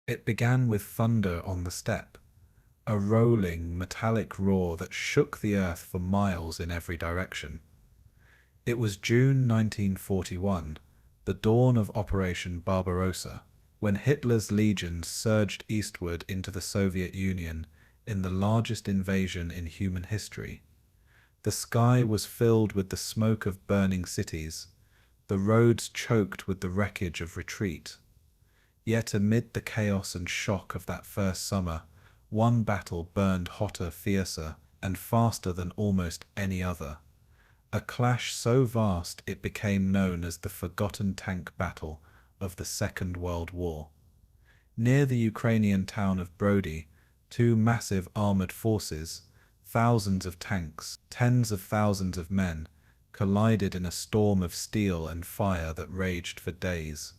It began with thunder on the steppe, a rolling, metallic roar that shook the earth for miles in every direction. It was June 1941, the dawn of Operation Barbarossa, when Hitler's legions surged eastward into the Soviet Union in the largest invasion in human history. The sky was filled with the smoke of burning cities, the roads choked with the wreckage of retreat. Yet amid the chaos and shock of that first summer, one battle burned hotter, fiercer, and faster than almost any other. A clash so vast it became known as the Forgotten Tank Battle of the Second World War. Near the Ukrainian town of Brody, two massive armored forces, thousands of tanks, tens of thousands of men, collided in a storm of steel and fire that raged for days.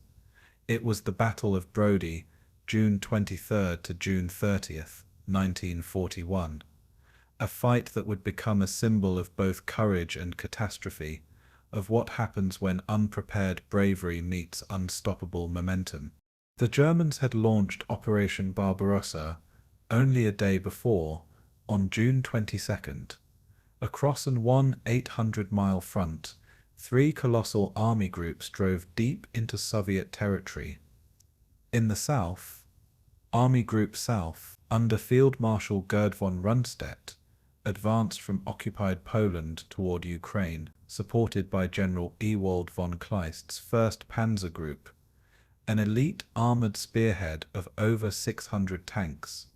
It was the Battle of Brody, June 23rd to June 30th, 1941. A fight that would become a symbol of both courage and catastrophe, of what happens when unprepared bravery meets unstoppable momentum. The Germans had launched Operation Barbarossa only a day before, on June 22nd. Across an 800-mile front, three colossal army groups drove deep into Soviet territory. In the south, Army Group South, under Field Marshal Gerd von Rundstedt, advanced from occupied Poland toward Ukraine, supported by General Ewald von Kleist's 1st Panzer Group, an elite armored spearhead of over 600 tanks.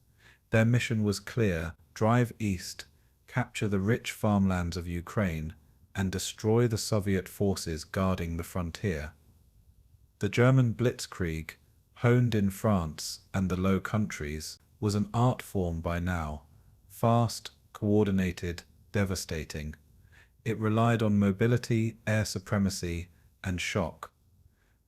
Their mission was clear: drive east, capture the rich farmlands of Ukraine, and destroy the Soviet forces guarding the frontier. The German blitzkrieg, honed in France and the Low Countries, was an art form by now: fast, coordinated, devastating. It relied on mobility, air supremacy, and shock.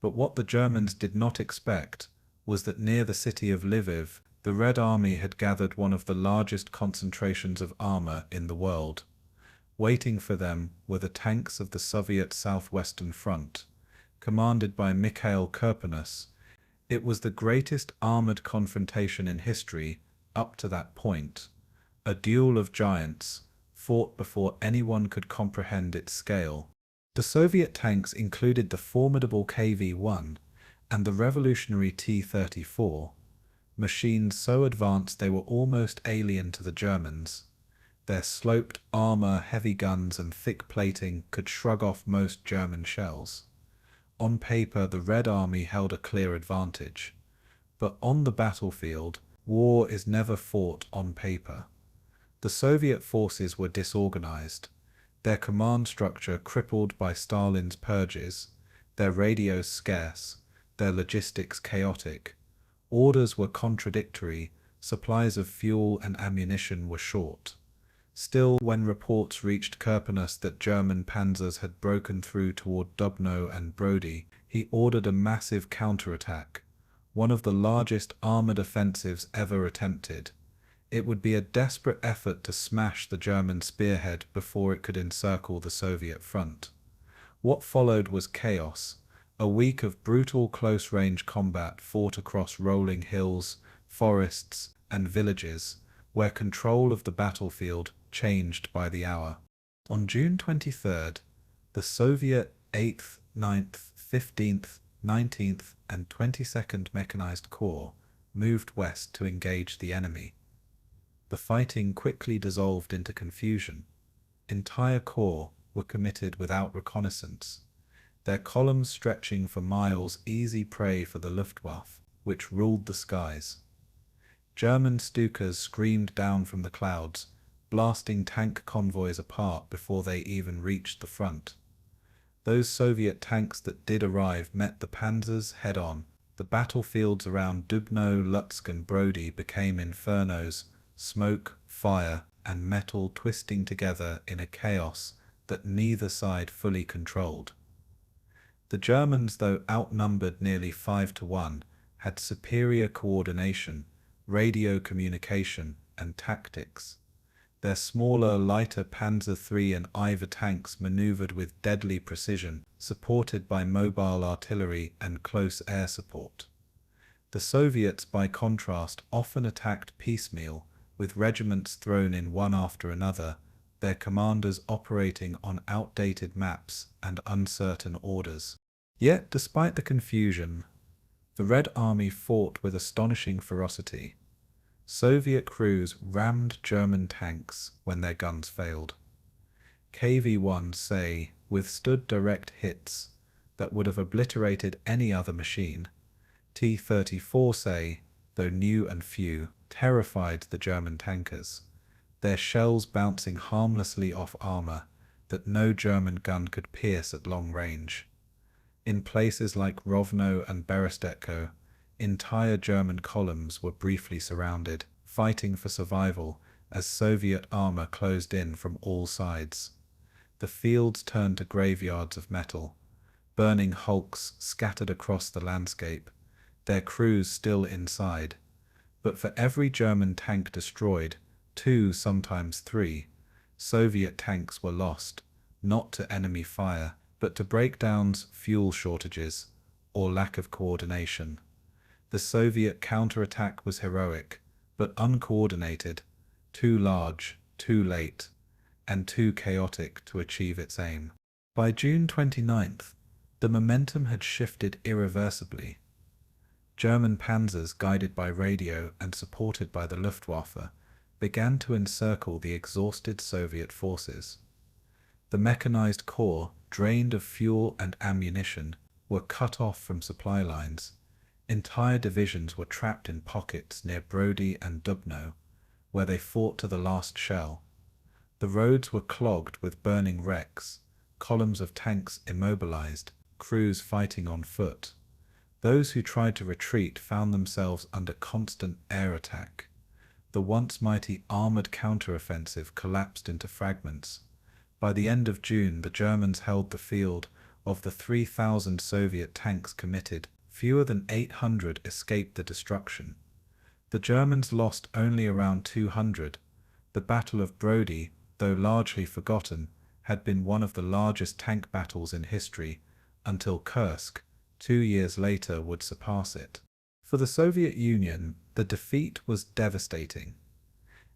But what the Germans did not expect was that near the city of Lviv, the Red Army had gathered one of the largest concentrations of armor in the world. Waiting for them were the tanks of the Soviet Southwestern Front, commanded by Mikhail Kurpanus. It was the greatest armored confrontation in history up to that point, a duel of giants, fought before anyone could comprehend its scale. The Soviet tanks included the formidable KV-1 and the revolutionary T-34, machines so advanced they were almost alien to the Germans. Their sloped armor, heavy guns, and thick plating could shrug off most German shells. On paper, the Red Army held a clear advantage. But on the battlefield, war is never fought on paper. The Soviet forces were disorganized, their command structure crippled by Stalin's purges, their radios scarce, their logistics chaotic. Orders were contradictory, supplies of fuel and ammunition were short. Still, when reports reached Kurpanus that German panzers had broken through toward Dubno and Brody, he ordered a massive counterattack, one of the largest armored offensives ever attempted. It would be a desperate effort to smash the German spearhead before it could encircle the Soviet front. What followed was chaos, a week of brutal close-range combat fought across rolling hills, forests, and villages, where control of the battlefield changed by the hour. On June 23rd, the Soviet 8th, 9th, 15th, 19th, and 22nd Mechanized Corps moved west to engage the enemy. The fighting quickly dissolved into confusion. Entire corps were committed without reconnaissance, their columns stretching for miles, easy prey for the Luftwaffe, which ruled the skies. German Stukas screamed down from the clouds, blasting tank convoys apart before they even reached the front. Those Soviet tanks that did arrive met the panzers head-on. The battlefields around Dubno, Lutsk, and Brody became infernos, smoke, fire, and metal twisting together in a chaos that neither side fully controlled. The Germans, though outnumbered nearly 5-1, had superior coordination, radio communication, and tactics. Their smaller, lighter Panzer III and IV tanks maneuvered with deadly precision, supported by mobile artillery and close air support. The Soviets, by contrast, often attacked piecemeal, with regiments thrown in one after another, their commanders operating on outdated maps and uncertain orders. Yet, despite the confusion, the Red Army fought with astonishing ferocity. Soviet crews rammed German tanks when their guns failed. KV-1 say withstood direct hits that would have obliterated any other machine. T-34 say, though new and few, terrified the German tankers, their shells bouncing harmlessly off armor that no German gun could pierce at long range. In places like Rovno and Berestechko, entire German columns were briefly surrounded, fighting for survival as Soviet armor closed in from all sides. The fields turned to graveyards of metal, burning hulks scattered across the landscape, their crews still inside. But for every German tank destroyed, 2, sometimes 3, Soviet tanks were lost, not to enemy fire, but to breakdowns, fuel shortages, or lack of coordination. The Soviet counterattack was heroic, but uncoordinated, too large, too late, and too chaotic to achieve its aim. By June 29th, the momentum had shifted irreversibly. German panzers, guided by radio and supported by the Luftwaffe, began to encircle the exhausted Soviet forces. The mechanized corps, drained of fuel and ammunition, were cut off from supply lines. Entire divisions were trapped in pockets near Brody and Dubno, where they fought to the last shell. The roads were clogged with burning wrecks, columns of tanks immobilized, crews fighting on foot. Those who tried to retreat found themselves under constant air attack. The once mighty armored counteroffensive collapsed into fragments. By the end of June, the Germans held the field. Of the 3,000 Soviet tanks committed, fewer than 800 escaped the destruction. The Germans lost only around 200. The Battle of Brody, though largely forgotten, had been one of the largest tank battles in history, until Kursk, 2 years later, would surpass it. For the Soviet Union, the defeat was devastating.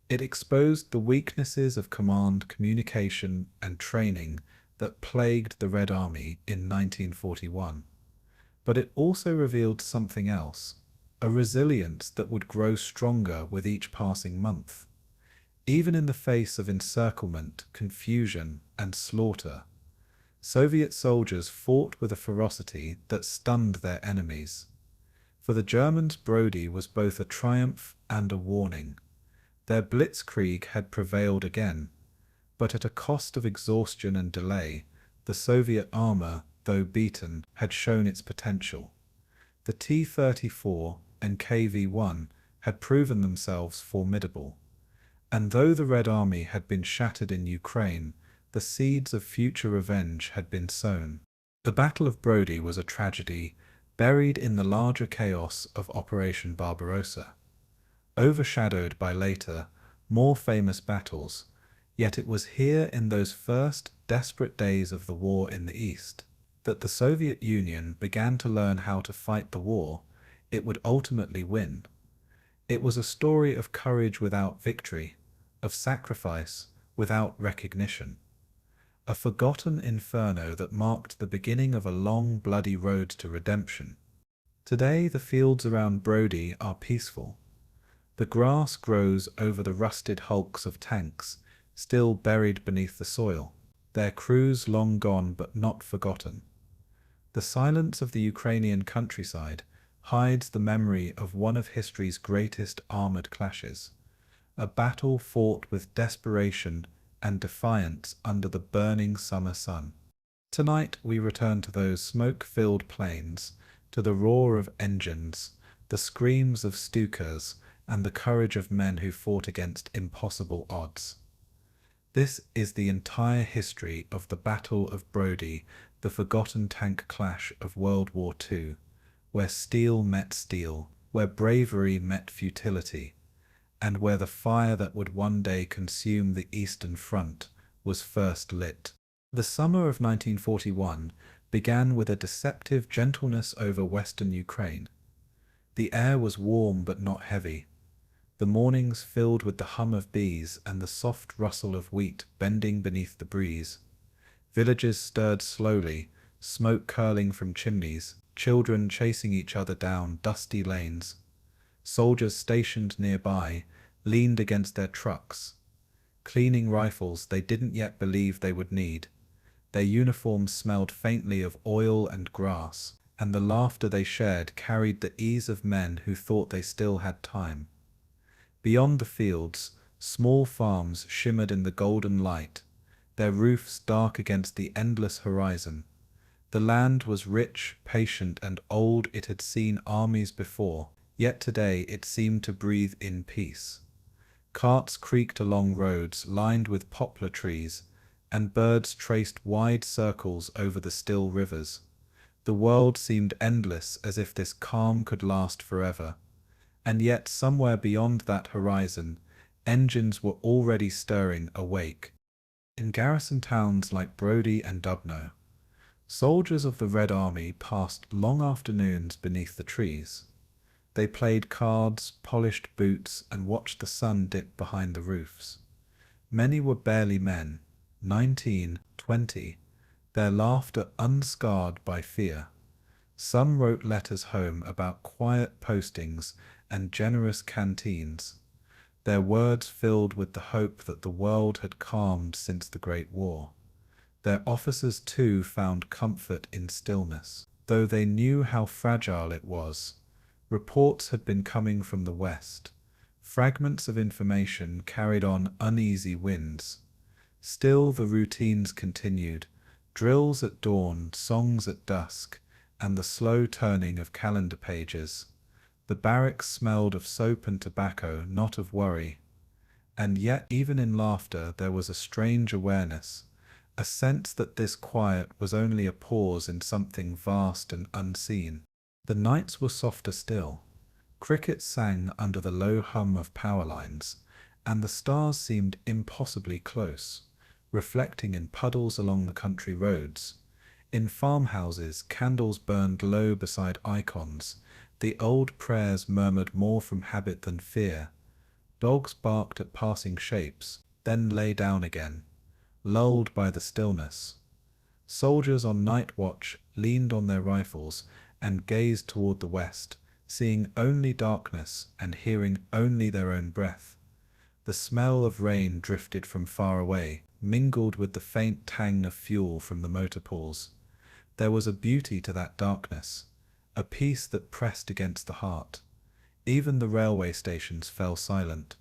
It exposed the weaknesses of command, communication, and training that plagued the Red Army in 1941. But it also revealed something else, a resilience that would grow stronger with each passing month. Even in the face of encirclement, confusion, and slaughter, Soviet soldiers fought with a ferocity that stunned their enemies. For the Germans, Brody was both a triumph and a warning. Their blitzkrieg had prevailed again, but at a cost of exhaustion and delay. The Soviet armor, though beaten, had shown its potential. The T-34 and KV-1 had proven themselves formidable. And though the Red Army had been shattered in Ukraine, the seeds of future revenge had been sown. The Battle of Brody was a tragedy, buried in the larger chaos of Operation Barbarossa, overshadowed by later, more famous battles. Yet it was here, in those first desperate days of the war in the East, that the Soviet Union began to learn how to fight the war it would ultimately win. It was a story of courage without victory, of sacrifice without recognition. A forgotten inferno that marked the beginning of a long, bloody road to redemption. Today, the fields around Brody are peaceful. The grass grows over the rusted hulks of tanks, still buried beneath the soil, their crews long gone but not forgotten. The silence of the Ukrainian countryside hides the memory of one of history's greatest armored clashes, a battle fought with desperation and defiance under the burning summer sun. Tonight we return to those smoke-filled plains, to the roar of engines, the screams of Stukas, and the courage of men who fought against impossible odds. This is the entire history of the Battle of Brody, the forgotten tank clash of World War II, where steel met steel, where bravery met futility, and where the fire that would one day consume the Eastern Front was first lit. The summer of 1941 began with a deceptive gentleness over Western Ukraine. The air was warm but not heavy, the mornings filled with the hum of bees and the soft rustle of wheat bending beneath the breeze. Villages stirred slowly, smoke curling from chimneys, children chasing each other down dusty lanes. Soldiers stationed nearby leaned against their trucks, cleaning rifles they didn't yet believe they would need. Their uniforms smelled faintly of oil and grass, and the laughter they shared carried the ease of men who thought they still had time. Beyond the fields, small farms shimmered in the golden light, their roofs dark against the endless horizon. The land was rich, patient, and old. It had seen armies before, yet today it seemed to breathe in peace. Carts creaked along roads lined with poplar trees, and birds traced wide circles over the still rivers. The world seemed endless, as if this calm could last forever. And yet somewhere beyond that horizon, engines were already stirring awake. In garrison towns like Brody and Dubno, soldiers of the Red Army passed long afternoons beneath the trees. They played cards, polished boots, and watched the sun dip behind the roofs. Many were barely men, 19, 20, their laughter unscarred by fear. Some wrote letters home about quiet postings and generous canteens, their words filled with the hope that the world had calmed since the Great War. Their officers too found comfort in stillness, though they knew how fragile it was. Reports had been coming from the west, fragments of information carried on uneasy winds. Still the routines continued, drills at dawn, songs at dusk, and the slow turning of calendar pages. The barracks smelled of soap and tobacco, not of worry. And yet even in laughter there was a strange awareness, a sense that this quiet was only a pause in something vast and unseen. The nights were softer still. Crickets sang under the low hum of power lines, and the stars seemed impossibly close, reflecting in puddles along the country roads. In farmhouses, candles burned low beside icons. The old prayers murmured more from habit than fear. Dogs barked at passing shapes, then lay down again, lulled by the stillness. Soldiers on night watch leaned on their rifles and gazed toward the west, seeing only darkness and hearing only their own breath. The smell of rain drifted from far away, mingled with the faint tang of fuel from the motor pools. There was a beauty to that darkness, a peace that pressed against the heart. Even the railway stations fell silent,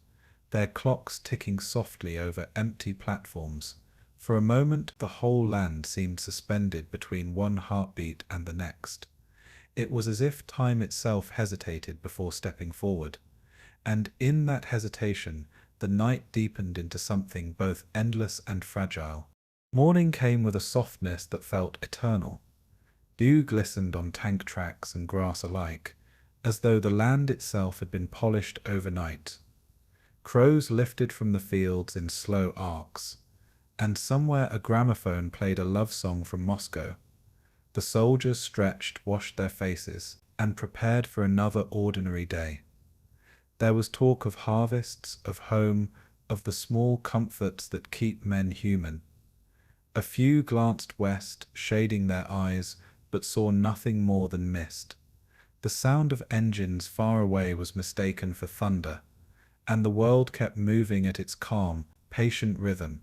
their clocks ticking softly over empty platforms. For a moment the whole land seemed suspended between one heartbeat and the next. It was as if time itself hesitated before stepping forward, and in that hesitation the night deepened into something both endless and fragile. Morning came with a softness that felt eternal. Dew glistened on tank tracks and grass alike, as though the land itself had been polished overnight. Crows lifted from the fields in slow arcs, and somewhere a gramophone played a love song from Moscow. The soldiers stretched, washed their faces, and prepared for another ordinary day. There was talk of harvests, of home, of the small comforts that keep men human. A few glanced west, shading their eyes, but saw nothing more than mist. The sound of engines far away was mistaken for thunder, and the world kept moving at its calm, patient rhythm.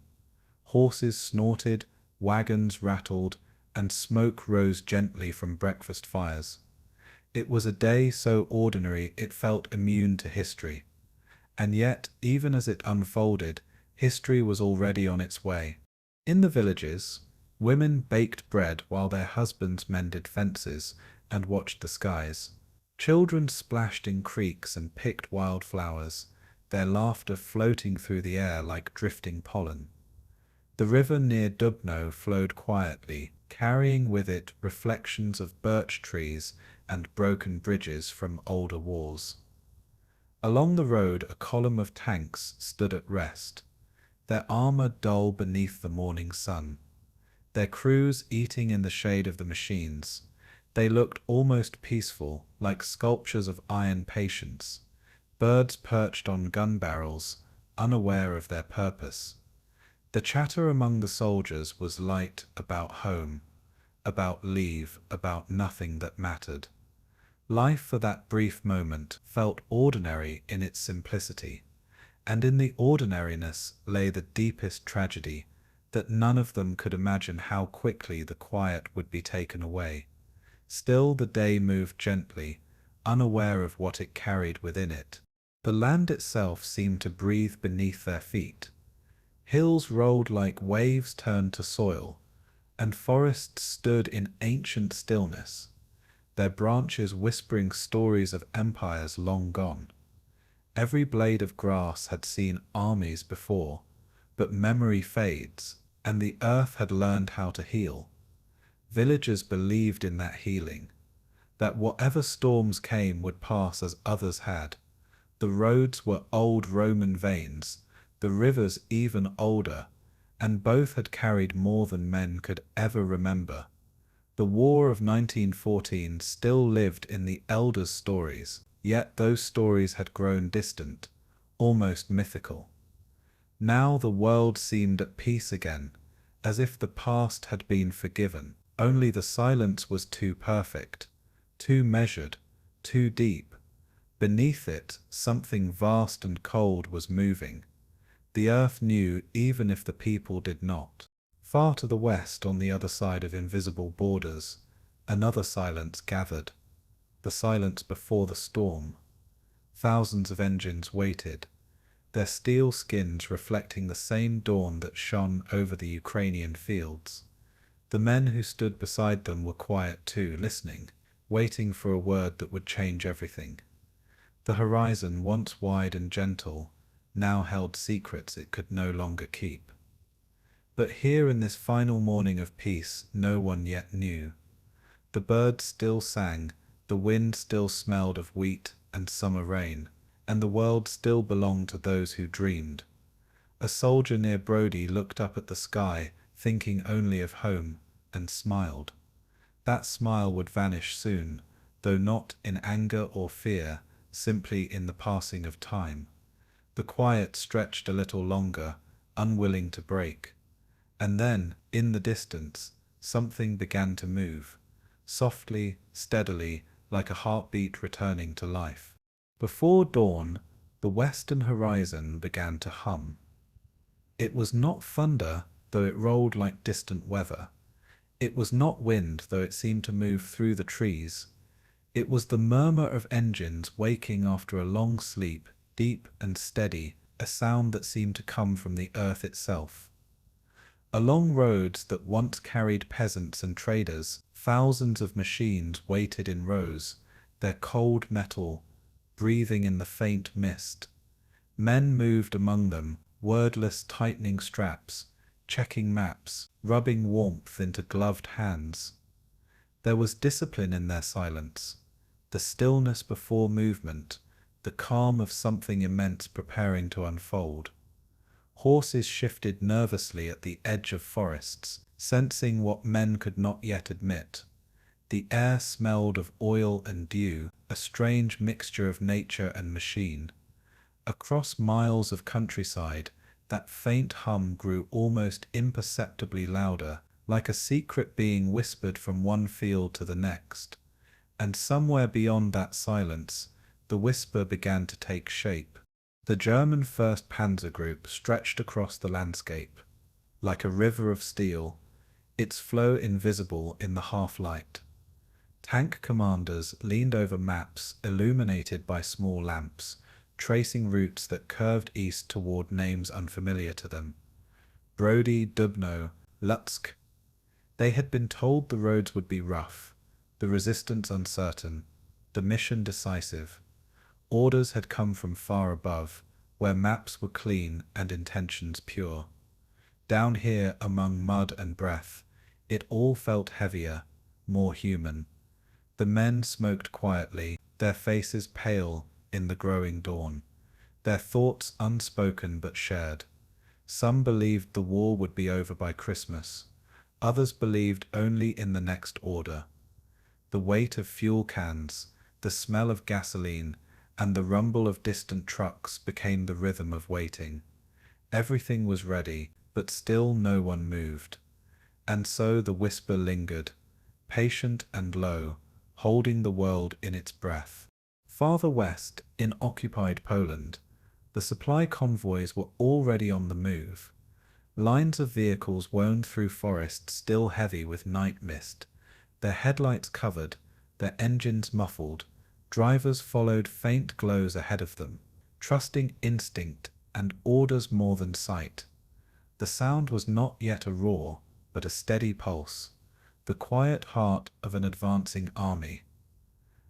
Horses snorted, wagons rattled, and smoke rose gently from breakfast fires. It was a day so ordinary it felt immune to history. And yet, even as it unfolded, history was already on its way. In the villages, women baked bread while their husbands mended fences and watched the skies. Children splashed in creeks and picked wildflowers, their laughter floating through the air like drifting pollen. The river near Dubno flowed quietly, carrying with it reflections of birch trees and broken bridges from older wars. Along the road a column of tanks stood at rest, their armor dull beneath the morning sun, their crews eating in the shade of the machines, They looked almost peaceful, like sculptures of iron patience, birds perched on gun barrels, unaware of their purpose. The chatter among the soldiers was light, about home, about leave, about nothing that mattered. Life for that brief moment felt ordinary in its simplicity, and in the ordinariness lay the deepest tragedy, that none of them could imagine how quickly the quiet would be taken away. Still the day moved gently, unaware of what it carried within it. The land itself seemed to breathe beneath their feet. Hills rolled like waves turned to soil, and forests stood in ancient stillness, their branches whispering stories of empires long gone. Every blade of grass had seen armies before, but memory fades, and the earth had learned how to heal. Villagers believed in that healing, that whatever storms came would pass as others had. The roads were old Roman veins, the rivers even older, and both had carried more than men could ever remember. The War of 1914 still lived in the elders' stories, yet those stories had grown distant, almost mythical. Now the world seemed at peace again, as if the past had been forgiven. Only the silence was too perfect, too measured, too deep. Beneath it, something vast and cold was moving. The earth knew even if the people did not. Far to the west, on the other side of invisible borders, another silence gathered. The silence before the storm. Thousands of engines waited, their steel skins reflecting the same dawn that shone over the Ukrainian fields. The men who stood beside them were quiet too, listening, waiting for a word that would change everything. The horizon, once wide and gentle, now held secrets it could no longer keep. But here in this final morning of peace, no one yet knew. The birds still sang, the wind still smelled of wheat and summer rain, and the world still belonged to those who dreamed. A soldier near Brody looked up at the sky, thinking only of home, and smiled. That smile would vanish soon, though not in anger or fear, simply in the passing of time. The quiet stretched a little longer, unwilling to break. And then, in the distance, something began to move, softly, steadily, like a heartbeat returning to life. Before dawn, the western horizon began to hum. It was not thunder, though it rolled like distant weather. It was not wind, though it seemed to move through the trees. It was the murmur of engines waking after a long sleep, deep and steady, a sound that seemed to come from the earth itself. Along roads that once carried peasants and traders, thousands of machines waited in rows, their cold metal breathing in the faint mist. Men moved among them, wordless, tightening straps, checking maps, rubbing warmth into gloved hands. There was discipline in their silence, the stillness before movement, the calm of something immense preparing to unfold. Horses shifted nervously at the edge of forests, sensing what men could not yet admit. The air smelled of oil and dew, a strange mixture of nature and machine. Across miles of countryside, that faint hum grew almost imperceptibly louder, like a secret being whispered from one field to the next. And somewhere beyond that silence, the whisper began to take shape. The German 1st Panzer Group stretched across the landscape, like a river of steel, its flow invisible in the half-light. Tank commanders leaned over maps illuminated by small lamps, tracing routes that curved east toward names unfamiliar to them. Brody, Dubno, Lutsk. They had been told the roads would be rough, the resistance uncertain, the mission decisive. Orders had come from far above, where maps were clean and intentions pure. Down here among mud and breath, it all felt heavier, more human. The men smoked quietly, their faces pale in the growing dawn, their thoughts unspoken but shared. Some believed the war would be over by Christmas, others believed only in the next order. The weight of fuel cans, the smell of gasoline, and the rumble of distant trucks became the rhythm of waiting. Everything was ready, but still no one moved. And so the whisper lingered, patient and low, holding the world in its breath. Farther west, in occupied Poland, the supply convoys were already on the move. Lines of vehicles wound through forests still heavy with night mist, their headlights covered, their engines muffled. Drivers followed faint glows ahead of them, trusting instinct and orders more than sight. The sound was not yet a roar, but a steady pulse, the quiet heart of an advancing army.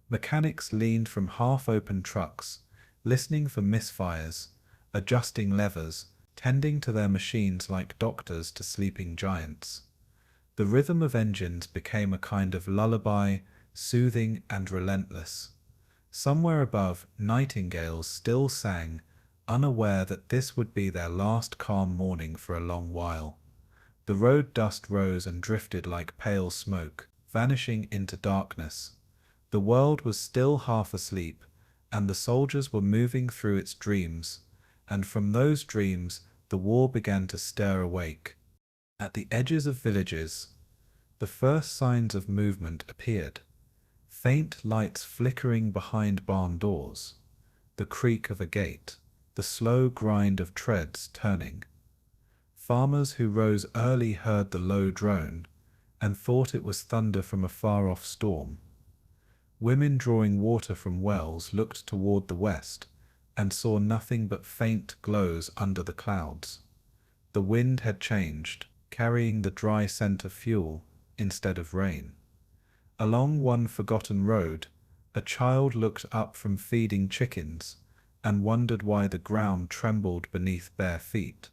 Mechanics leaned from half-open trucks, listening for misfires, adjusting levers, tending to their machines like doctors to sleeping giants. The rhythm of engines became a kind of lullaby, soothing and relentless. Somewhere above, nightingales still sang, unaware that this would be their last calm morning for a long while. The road dust rose and drifted like pale smoke, vanishing into darkness. The world was still half asleep, and the soldiers were moving through its dreams, and from those dreams the war began to stir awake. At the edges of villages, the first signs of movement appeared. Faint lights flickering behind barn doors, the creak of a gate, the slow grind of treads turning. Farmers who rose early heard the low drone, and thought it was thunder from a far-off storm. Women drawing water from wells looked toward the west, and saw nothing but faint glows under the clouds. The wind had changed, carrying the dry scent of fuel instead of rain. Along one forgotten road, a child looked up from feeding chickens, and wondered why the ground trembled beneath bare feet.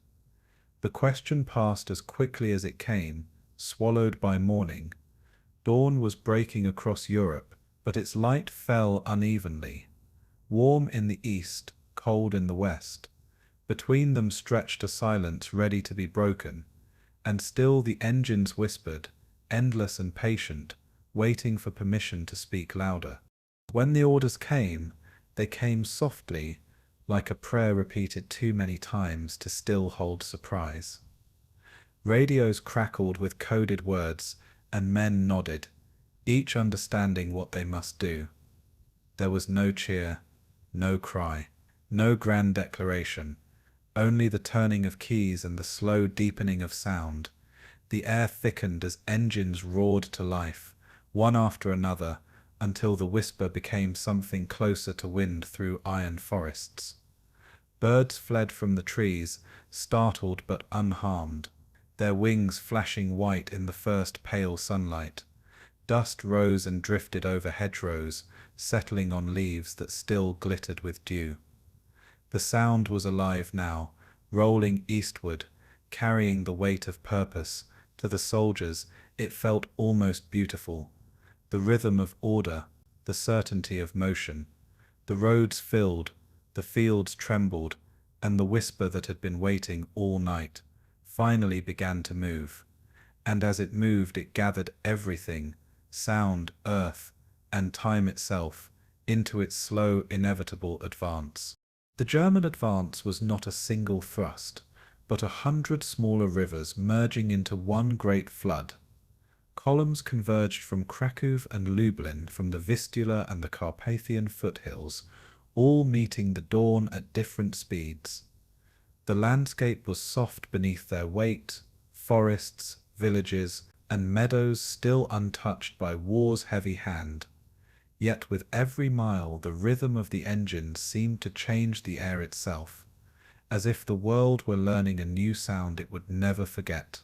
The question passed as quickly as it came, swallowed by morning. Dawn was breaking across Europe, but its light fell unevenly. Warm in the east, cold in the west. Between them stretched a silence ready to be broken, and still the engines whispered, endless and patient, waiting for permission to speak louder. When the orders came, they came softly, like a prayer repeated too many times to still hold surprise. Radios crackled with coded words, and men nodded, each understanding what they must do. There was no cheer, no cry, no grand declaration, only the turning of keys and the slow deepening of sound. The air thickened as engines roared to life, one after another, until the whisper became something closer to wind through iron forests. Birds fled from the trees, startled but unharmed, their wings flashing white in the first pale sunlight. Dust rose and drifted over hedgerows, settling on leaves that still glittered with dew. The sound was alive now, rolling eastward, carrying the weight of purpose. To the soldiers, it felt almost beautiful. The rhythm of order, the certainty of motion. The roads filled, the fields trembled, and the whisper that had been waiting all night finally began to move. And as it moved, it gathered everything, sound, earth, and time itself, into its slow, inevitable advance. The German advance was not a single thrust, but 100 smaller rivers merging into one great flood. Columns converged from Krakow and Lublin, from the Vistula and the Carpathian foothills, all meeting the dawn at different speeds. The landscape was soft beneath their weight, forests, villages, and meadows still untouched by war's heavy hand. Yet with every mile the rhythm of the engines seemed to change the air itself, as if the world were learning a new sound it would never forget.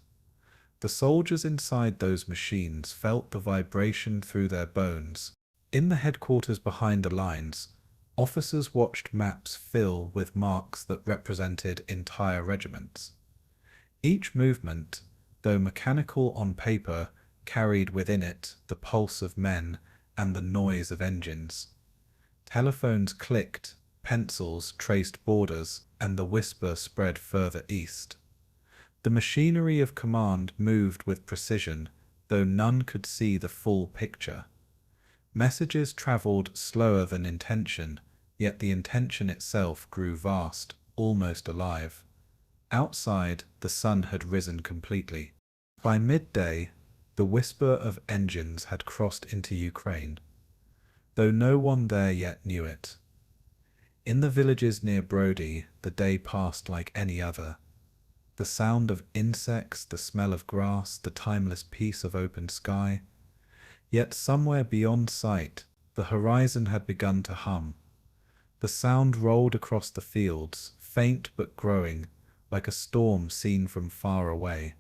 The soldiers inside those machines felt the vibration through their bones. In the headquarters behind the lines, officers watched maps fill with marks that represented entire regiments. Each movement, though mechanical on paper, carried within it the pulse of men and the noise of engines. Telephones clicked, pencils traced borders, and the whisper spread further east. The machinery of command moved with precision, though none could see the full picture. Messages travelled slower than intention, yet the intention itself grew vast, almost alive. Outside, the sun had risen completely. By midday, the whisper of engines had crossed into Ukraine, though no one there yet knew it. In the villages near Brody, the day passed like any other. The sound of insects, the smell of grass, the timeless peace of open sky. Yet somewhere beyond sight, the horizon had begun to hum. The sound rolled across the fields, faint but growing, like a storm seen from far away.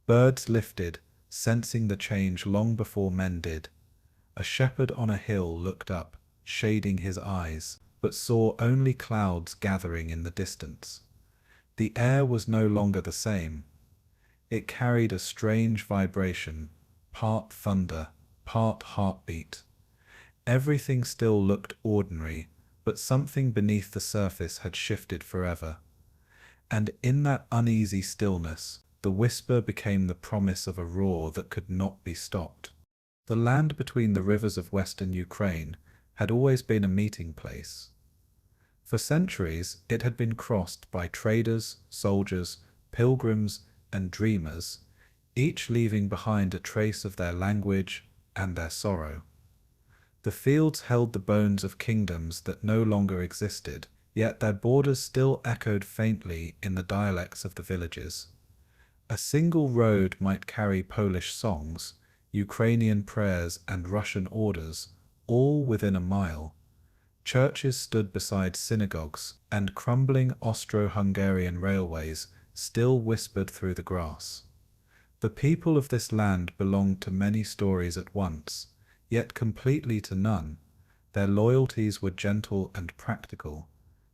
Birds lifted, sensing the change long before men did. A shepherd on a hill looked up, shading his eyes, but saw only clouds gathering in the distance. The air was no longer the same. It carried a strange vibration, part thunder, part heartbeat. Everything still looked ordinary, but something beneath the surface had shifted forever. And in that uneasy stillness, the whisper became the promise of a roar that could not be stopped. The land between the rivers of western Ukraine had always been a meeting place. For centuries, it had been crossed by traders, soldiers, pilgrims, and dreamers, each leaving behind a trace of their language and their sorrow. The fields held the bones of kingdoms that no longer existed, yet their borders still echoed faintly in the dialects of the villages. A single road might carry Polish songs, Ukrainian prayers, and Russian orders, all within a mile. Churches stood beside synagogues, and crumbling Austro-Hungarian railways still whispered through the grass. The people of this land belonged to many stories at once, yet completely to none. Their loyalties were gentle and practical,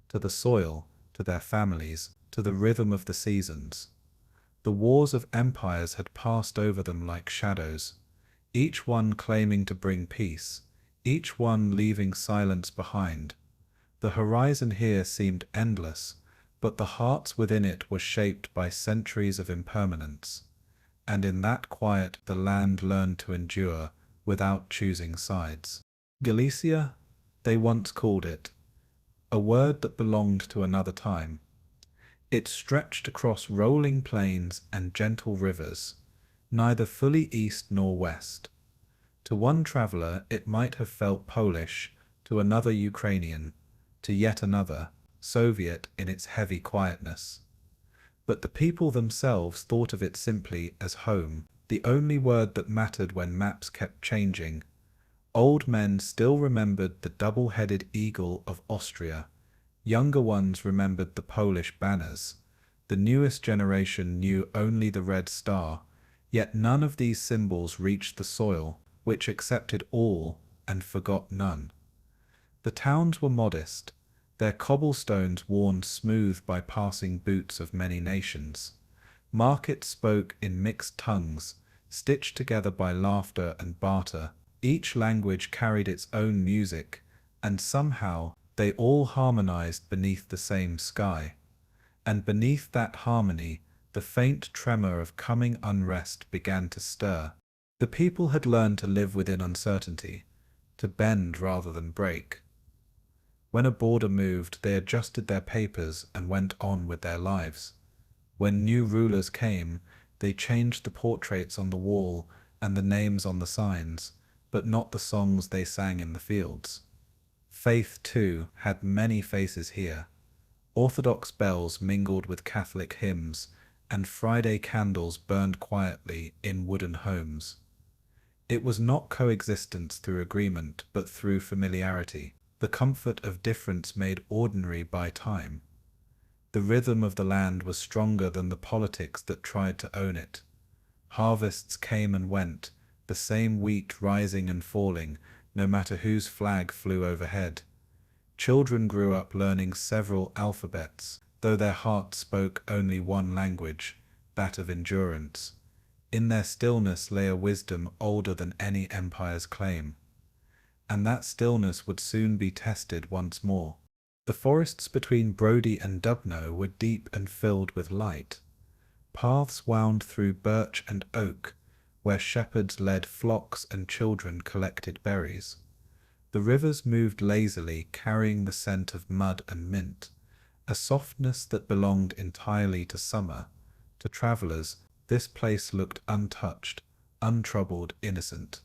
to the soil, to their families, to the rhythm of the seasons. The wars of empires had passed over them like shadows, each one claiming to bring peace, each one leaving silence behind. The horizon here seemed endless, but the hearts within it were shaped by centuries of impermanence. And in that quiet the land learned to endure without choosing sides. Galicia, they once called it, a word that belonged to another time. It stretched across rolling plains and gentle rivers, neither fully east nor west. To one traveller it might have felt Polish, to another Ukrainian, to yet another Soviet in its heavy quietness. But the people themselves thought of it simply as home, the only word that mattered when maps kept changing. Old men still remembered the double-headed eagle of Austria. Younger ones remembered the Polish banners. The newest generation knew only the Red Star, yet none of these symbols reached the soil, which accepted all and forgot none. The towns were modest, their cobblestones worn smooth by passing boots of many nations. Markets spoke in mixed tongues, stitched together by laughter and barter. Each language carried its own music, and somehow they all harmonized beneath the same sky. And beneath that harmony, the faint tremor of coming unrest began to stir. The people had learned to live within uncertainty, to bend rather than break. When a border moved, they adjusted their papers and went on with their lives. When new rulers came, they changed the portraits on the wall and the names on the signs, but not the songs they sang in the fields. Faith, too, had many faces here. Orthodox bells mingled with Catholic hymns, and Friday candles burned quietly in wooden homes. It was not coexistence through agreement, but through familiarity, the comfort of difference made ordinary by time. The rhythm of the land was stronger than the politics that tried to own it. Harvests came and went, the same wheat rising and falling, no matter whose flag flew overhead. Children grew up learning several alphabets, though their hearts spoke only one language, that of endurance. In their stillness lay a wisdom older than any empire's claim. And that stillness would soon be tested once more. The forests between Brody and Dubno were deep and filled with light. Paths wound through birch and oak, where shepherds led flocks and children collected berries. The rivers moved lazily, carrying the scent of mud and mint, a softness that belonged entirely to summer. To travelers, this place looked untouched, untroubled, innocent.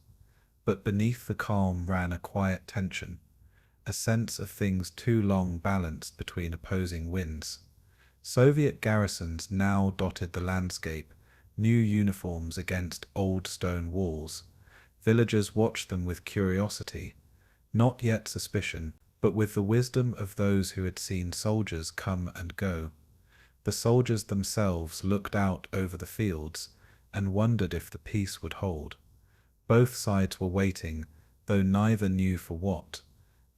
But beneath the calm ran a quiet tension, a sense of things too long balanced between opposing winds. Soviet garrisons now dotted the landscape, new uniforms against old stone walls. Villagers watched them with curiosity, not yet suspicion, but with the wisdom of those who had seen soldiers come and go. The soldiers themselves looked out over the fields and wondered if the peace would hold. Both sides were waiting, though neither knew for what,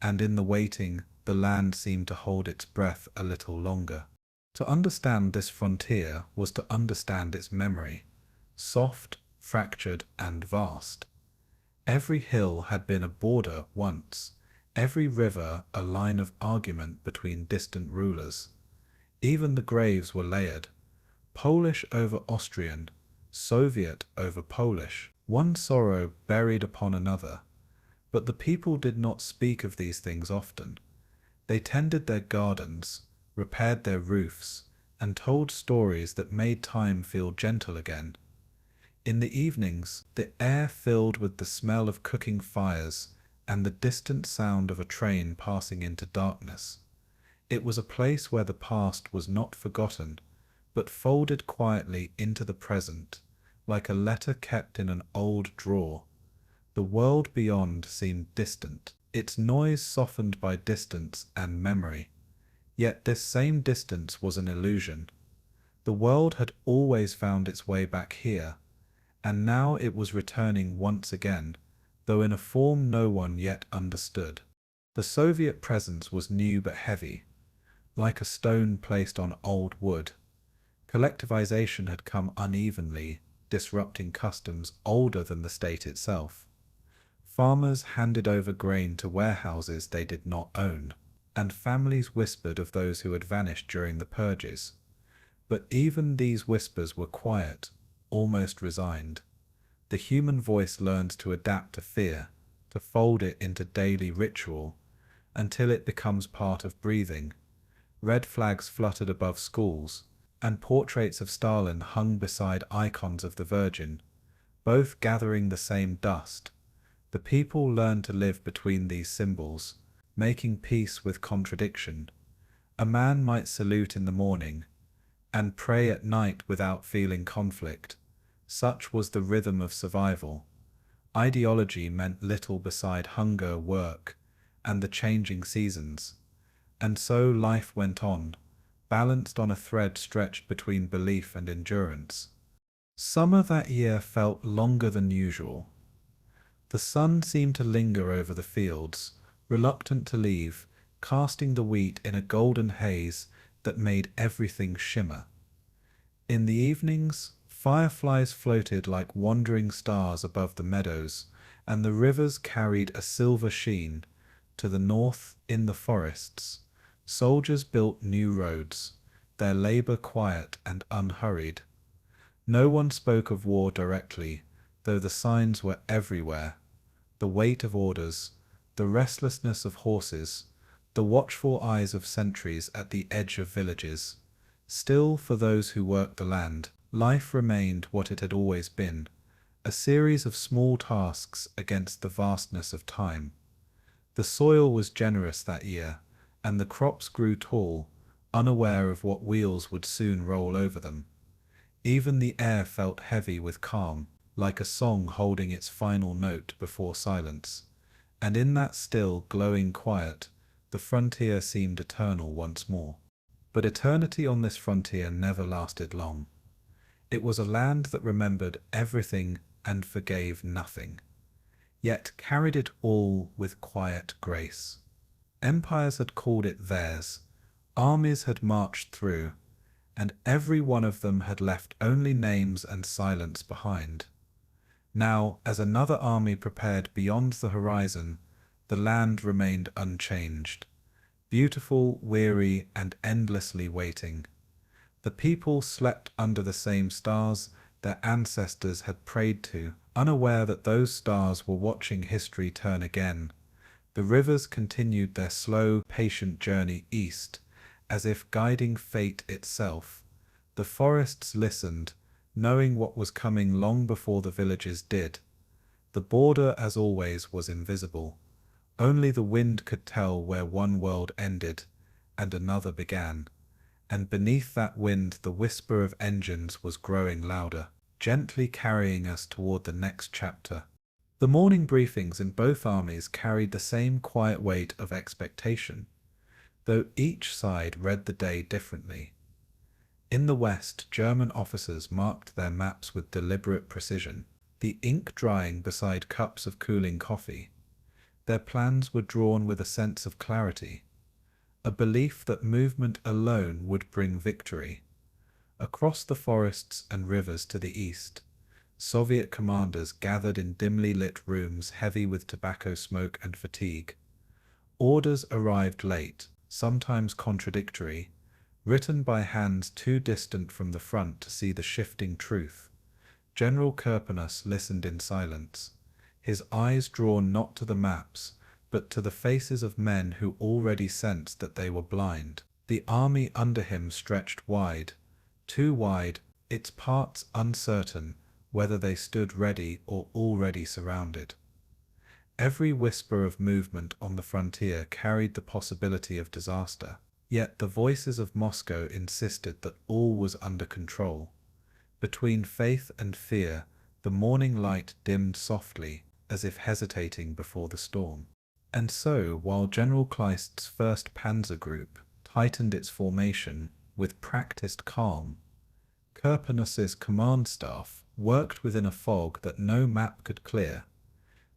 and in the waiting, the land seemed to hold its breath a little longer. To understand this frontier was to understand its memory, soft, fractured, and vast. Every hill had been a border once, every river a line of argument between distant rulers. Even the graves were layered, Polish over Austrian, Soviet over Polish, one sorrow buried upon another. But the people did not speak of these things often. They tended their gardens, repaired their roofs, and told stories that made time feel gentle again. In the evenings, the air filled with the smell of cooking fires and the distant sound of a train passing into darkness. It was a place where the past was not forgotten, but folded quietly into the present, like a letter kept in an old drawer. The world beyond seemed distant, its noise softened by distance and memory. Yet this same distance was an illusion. The world had always found its way back here, and now it was returning once again, though in a form no one yet understood. The Soviet presence was new but heavy, like a stone placed on old wood. Collectivization had come unevenly, disrupting customs older than the state itself. Farmers handed over grain to warehouses they did not own, and families whispered of those who had vanished during the purges. But even these whispers were quiet, almost resigned. The human voice learned to adapt to fear, to fold it into daily ritual, until it becomes part of breathing. Red flags fluttered above schools, and portraits of Stalin hung beside icons of the Virgin, both gathering the same dust. The people learned to live between these symbols, making peace with contradiction. A man might salute in the morning, and pray at night without feeling conflict. Such was the rhythm of survival. Ideology meant little beside hunger, work, and the changing seasons. And so life went on, balanced on a thread stretched between belief and endurance. Summer that year felt longer than usual. The sun seemed to linger over the fields, reluctant to leave, casting the wheat in a golden haze that made everything shimmer. In the evenings, fireflies floated like wandering stars above the meadows, and the rivers carried a silver sheen. To the north, in the forests, soldiers built new roads, their labor quiet and unhurried. No one spoke of war directly, though the signs were everywhere. The weight of orders, the restlessness of horses, the watchful eyes of sentries at the edge of villages. Still, for those who worked the land, life remained what it had always been, a series of small tasks against the vastness of time. The soil was generous that year, and the crops grew tall, unaware of what wheels would soon roll over them. Even the air felt heavy with calm, like a song holding its final note before silence. And in that still, glowing quiet, the frontier seemed eternal once more. But eternity on this frontier never lasted long. It was a land that remembered everything and forgave nothing, yet carried it all with quiet grace. Empires had called it theirs, armies had marched through, and every one of them had left only names and silence behind. Now, as another army prepared beyond the horizon, the land remained unchanged, beautiful, weary, and endlessly waiting. The people slept under the same stars, their ancestors had prayed to, unaware that those stars were watching history turn again. The rivers continued their slow, patient journey east, as if guiding fate itself. The forests listened, knowing what was coming long before the villages did. The border, as always, was invisible. Only the wind could tell where one world ended and another began. And beneath that wind the whisper of engines was growing louder, gently carrying us toward the next chapter. The morning briefings in both armies carried the same quiet weight of expectation, though each side read the day differently. In the west, German officers marked their maps with deliberate precision, the ink drying beside cups of cooling coffee. Their plans were drawn with a sense of clarity, a belief that movement alone would bring victory. Across the forests and rivers to the east, Soviet commanders gathered in dimly lit rooms heavy with tobacco smoke and fatigue. Orders arrived late, sometimes contradictory, written by hands too distant from the front to see the shifting truth. General Kirpinus listened in silence, his eyes drawn not to the maps, but to the faces of men who already sensed that they were blind. The army under him stretched wide, too wide, its parts uncertain whether they stood ready or already surrounded. Every whisper of movement on the frontier carried the possibility of disaster, yet the voices of Moscow insisted that all was under control. Between faith and fear, the morning light dimmed softly, as if hesitating before the storm. And so, while General Kleist's 1st Panzer Group tightened its formation with practiced calm, Kirpinus's command staff worked within a fog that no map could clear.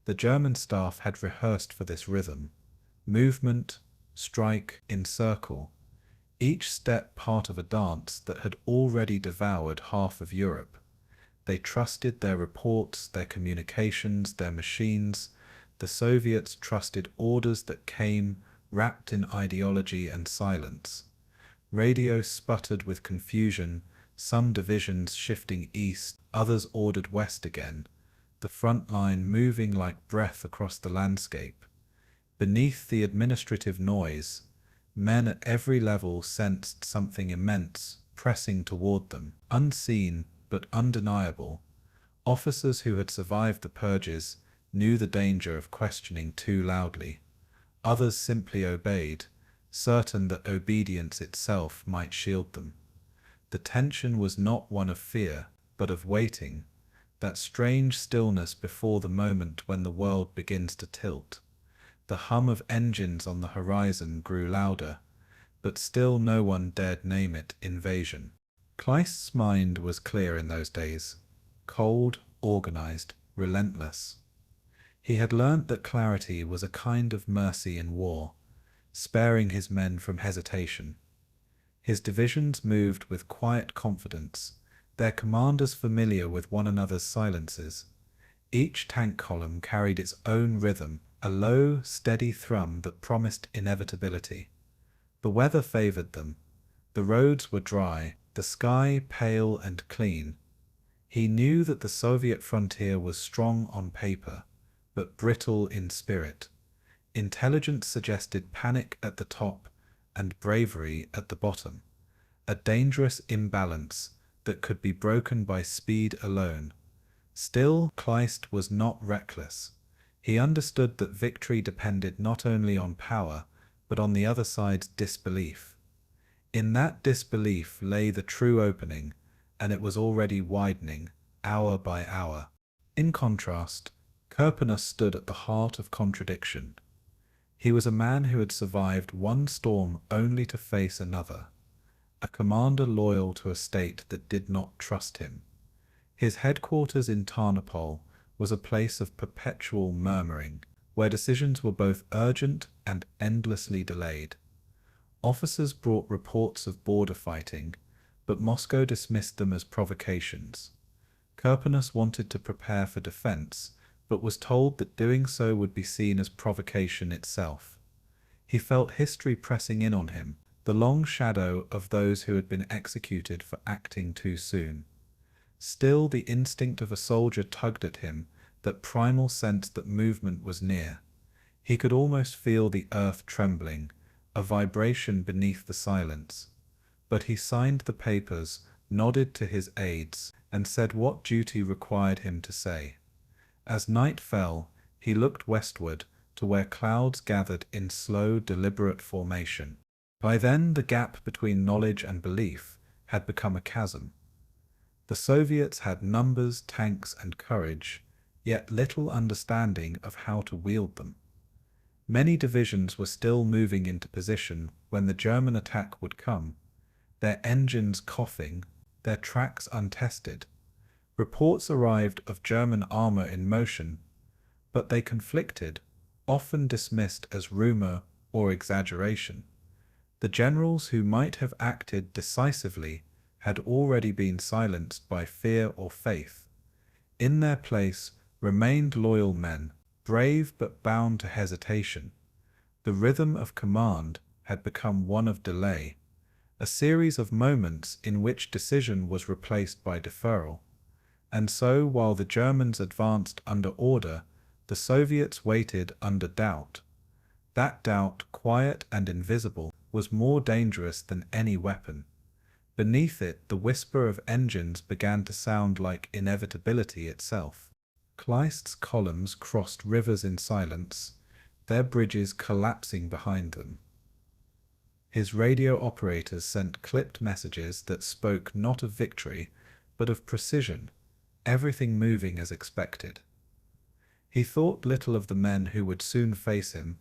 The German staff had rehearsed for this rhythm: movement, strike, encircle, each step part of a dance that had already devoured half of Europe. They trusted their reports, their communications, their machines. The Soviets trusted orders that came wrapped in ideology and silence. Radio sputtered with confusion, some divisions shifting east, others ordered west again, the front line moving like breath across the landscape. Beneath the administrative noise, men at every level sensed something immense pressing toward them, unseen but undeniable. Officers who had survived the purges knew the danger of questioning too loudly. Others simply obeyed, certain that obedience itself might shield them. The tension was not one of fear, but of waiting, that strange stillness before the moment when the world begins to tilt. The hum of engines on the horizon grew louder, but still no one dared name it invasion. Kleist's mind was clear in those days, cold, organized, relentless. He had learnt that clarity was a kind of mercy in war, sparing his men from hesitation. His divisions moved with quiet confidence, their commanders familiar with one another's silences. Each tank column carried its own rhythm, a low, steady thrum that promised inevitability. The weather favored them. The roads were dry, the sky pale and clean. He knew that the Soviet frontier was strong on paper, but brittle in spirit. Intelligence suggested panic at the top and bravery at the bottom, a dangerous imbalance that could be broken by speed alone. Still, Kleist was not reckless. He understood that victory depended not only on power, but on the other side's disbelief. In that disbelief lay the true opening, and it was already widening, hour by hour. In contrast, Kirpinus stood at the heart of contradiction. He was a man who had survived one storm only to face another, a commander loyal to a state that did not trust him. His headquarters in Tarnopol was a place of perpetual murmuring, where decisions were both urgent and endlessly delayed. Officers brought reports of border fighting, but Moscow dismissed them as provocations. Kirpinus wanted to prepare for defense, but was told that doing so would be seen as provocation itself. He felt history pressing in on him, the long shadow of those who had been executed for acting too soon. Still, the instinct of a soldier tugged at him, that primal sense that movement was near. He could almost feel the earth trembling, a vibration beneath the silence. But he signed the papers, nodded to his aides, and said what duty required him to say. As night fell, he looked westward, to where clouds gathered in slow, deliberate formation. By then, the gap between knowledge and belief had become a chasm. The Soviets had numbers, tanks, and courage, yet little understanding of how to wield them. Many divisions were still moving into position when the German attack would come, their engines coughing, their tracks untested. Reports arrived of German armor in motion, but they conflicted, often dismissed as rumor or exaggeration. The generals who might have acted decisively had already been silenced by fear or faith. In their place remained loyal men, brave but bound to hesitation. The rhythm of command had become one of delay, a series of moments in which decision was replaced by deferral. And so, while the Germans advanced under order, the Soviets waited under doubt. That doubt, quiet and invisible, was more dangerous than any weapon. Beneath it, the whisper of engines began to sound like inevitability itself. Kleist's columns crossed rivers in silence, their bridges collapsing behind them. His radio operators sent clipped messages that spoke not of victory, but of precision, everything moving as expected. He thought little of the men who would soon face him,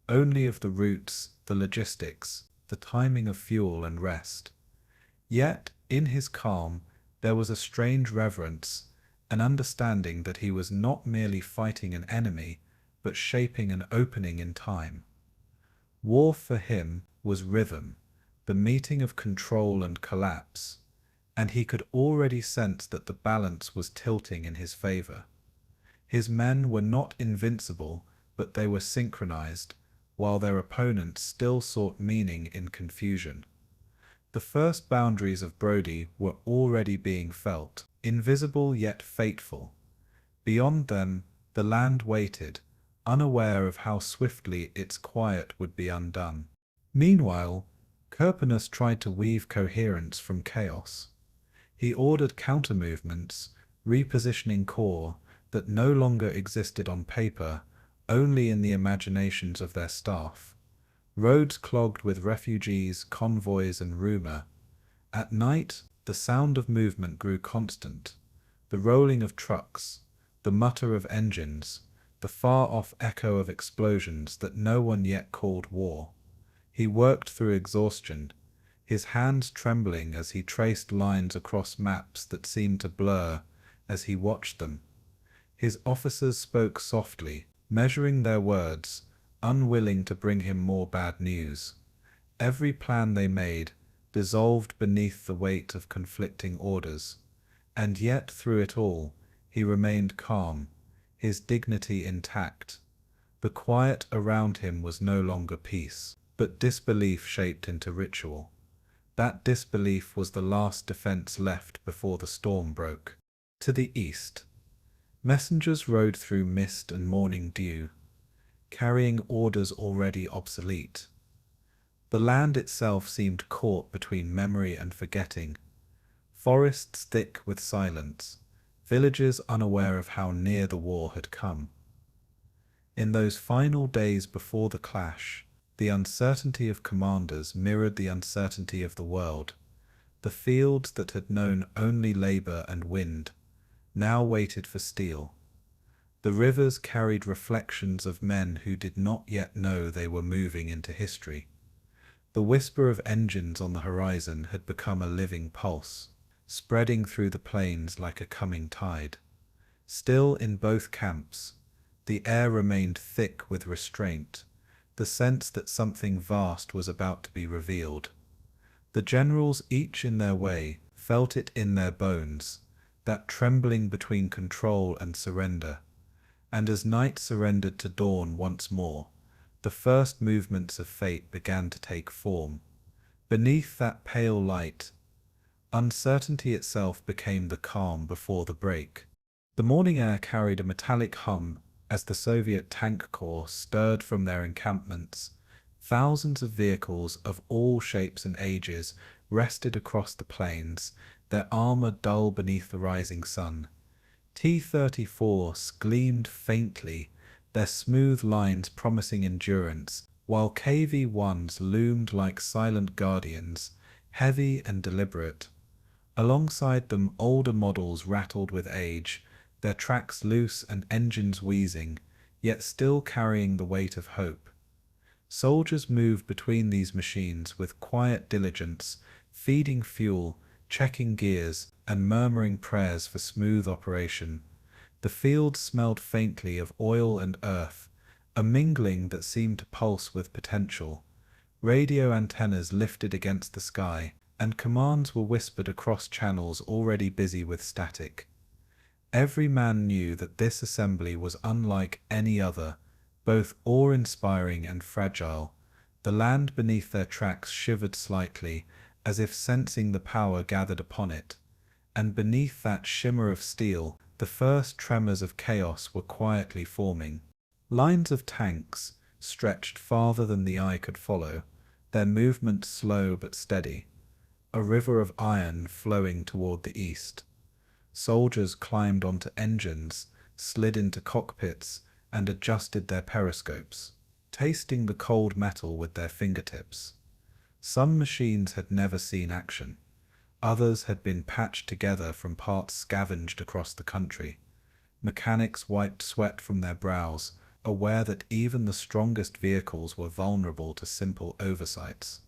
only of the routes, the logistics, the timing of fuel and rest. Yet, in his calm, there was a strange reverence, an understanding that he was not merely fighting an enemy, but shaping an opening in time. War for him was rhythm, the meeting of control and collapse, and he could already sense that the balance was tilting in his favor. His men were not invincible, but they were synchronized, while their opponents still sought meaning in confusion. The first boundaries of Brody were already being felt, invisible yet fateful. Beyond them, the land waited, unaware of how swiftly its quiet would be undone. Meanwhile, Kirpinus tried to weave coherence from chaos. He ordered counter-movements, repositioning corps that no longer existed on paper, only in the imaginations of their staff. Roads clogged with refugees, convoys, and rumor. At night, the sound of movement grew constant. The rolling of trucks, the mutter of engines, the far-off echo of explosions that no one yet called war. He worked through exhaustion, his hands trembling as he traced lines across maps that seemed to blur as he watched them. His officers spoke softly, measuring their words, unwilling to bring him more bad news. Every plan they made dissolved beneath the weight of conflicting orders, and yet through it all he remained calm, his dignity intact. The quiet around him was no longer peace, but disbelief shaped into ritual. That disbelief was the last defense left before the storm broke. To the east, messengers rode through mist and morning dew, carrying orders already obsolete. The land itself seemed caught between memory and forgetting, forests thick with silence, villages unaware of how near the war had come. In those final days before the clash, the uncertainty of commanders mirrored the uncertainty of the world. The fields that had known only labor and wind now waited for steel. The rivers carried reflections of men who did not yet know they were moving into history. The whisper of engines on the horizon had become a living pulse, spreading through the plains like a coming tide. Still, in both camps, the air remained thick with restraint, the sense that something vast was about to be revealed. The generals, each in their way, felt it in their bones, that trembling between control and surrender. And as night surrendered to dawn once more, the first movements of fate began to take form. Beneath that pale light, Uncertainty itself became the calm before the break. The morning air carried a metallic hum as the Soviet tank corps stirred from their encampments. Thousands of vehicles of all shapes and ages rested across the plains, their armor dull beneath the rising sun. T-34s gleamed faintly, their smooth lines promising endurance, while KV-1s loomed like silent guardians, heavy and deliberate. Alongside them, older models rattled with age, their tracks loose and engines wheezing, yet still carrying the weight of hope. Soldiers moved between these machines with quiet diligence, feeding fuel, checking gears, and murmuring prayers for smooth operation. The field smelled faintly of oil and earth, a mingling that seemed to pulse with potential. Radio antennas lifted against the sky, and commands were whispered across channels already busy with static. Every man knew that this assembly was unlike any other, both awe-inspiring and fragile. The land beneath their tracks shivered slightly, as if sensing the power gathered upon it, and beneath that shimmer of steel, the first tremors of chaos were quietly forming. Lines of tanks stretched farther than the eye could follow, their movement slow but steady, a river of iron flowing toward the east. Soldiers climbed onto engines, slid into cockpits, and adjusted their periscopes, tasting the cold metal with their fingertips. Some machines had never seen action. Others had been patched together from parts scavenged across the country. Mechanics wiped sweat from their brows, aware that even the strongest vehicles were vulnerable to simple oversights.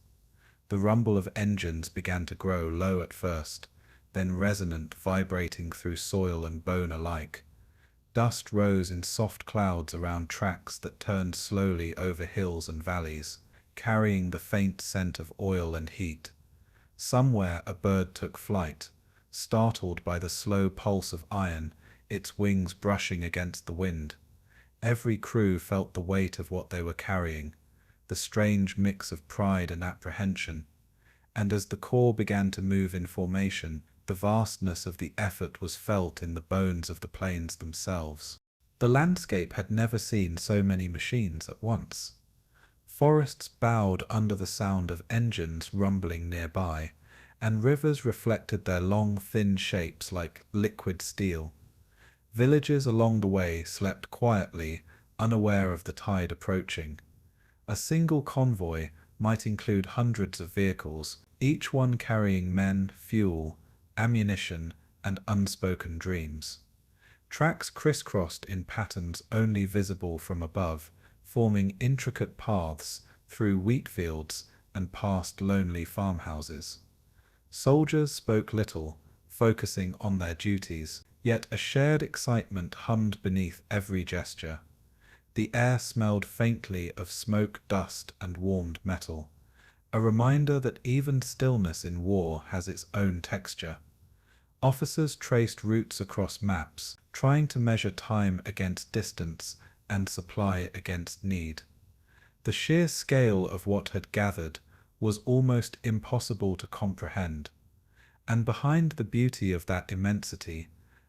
The rumble of engines began to grow low at first, then resonant, vibrating through soil and bone alike. Dust rose in soft clouds around tracks that turned slowly over hills and valleys, carrying the faint scent of oil and heat. Somewhere a bird took flight, startled by the slow pulse of iron, its wings brushing against the wind. Every crew felt the weight of what they were carrying, the strange mix of pride and apprehension. And as the corps began to move in formation, the vastness of the effort was felt in the bones of the planes themselves. The landscape had never seen so many machines at once. Forests bowed under the sound of engines rumbling nearby, and rivers reflected their long, thin shapes like liquid steel. Villages along the way slept quietly, unaware of the tide approaching. A single convoy might include hundreds of vehicles, each one carrying men, fuel, ammunition, and unspoken dreams. Tracks crisscrossed in patterns only visible from above, forming intricate paths through wheatfields and past lonely farmhouses. Soldiers spoke little, focusing on their duties, yet a shared excitement hummed beneath every gesture. The air smelled faintly of smoke, dust, and warmed metal, a reminder that even stillness in war has its own texture. Officers traced routes across maps, trying to measure time against distance and supply against need. The sheer scale of what had gathered was almost impossible to comprehend, and behind the beauty of that immensity,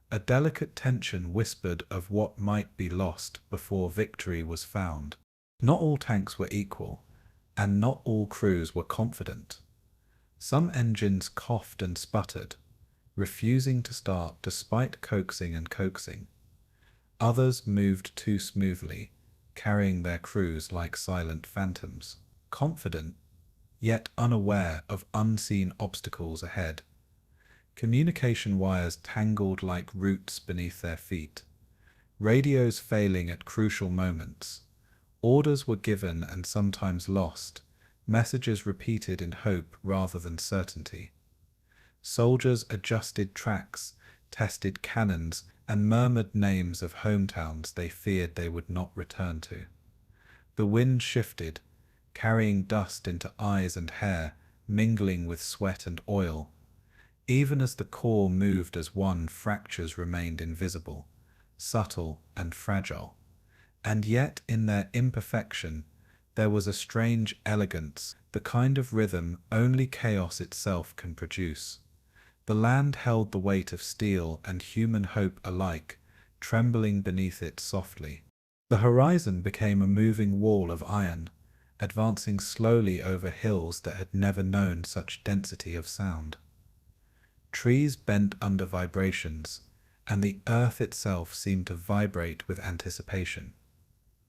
a delicate tension whispered of what might be lost before victory was found. Not all tanks were equal, and not all crews were confident. Some engines coughed and sputtered, refusing to start despite coaxing and coaxing. Others moved too smoothly, carrying their crews like silent phantoms, confident, yet unaware of unseen obstacles ahead. Communication wires tangled like roots beneath their feet, radios failing at crucial moments. Orders were given and sometimes lost, messages repeated in hope rather than certainty. Soldiers adjusted tracks, tested cannons, and murmured names of hometowns they feared they would not return to. The wind shifted, carrying dust into eyes and hair, mingling with sweat and oil. Even as the corps moved as one, fractures remained invisible, subtle and fragile. And yet in their imperfection, there was a strange elegance, the kind of rhythm only chaos itself can produce. The land held the weight of steel and human hope alike, trembling beneath it softly. The horizon became a moving wall of iron, advancing slowly over hills that had never known such density of sound. Trees bent under vibrations, and the earth itself seemed to vibrate with anticipation.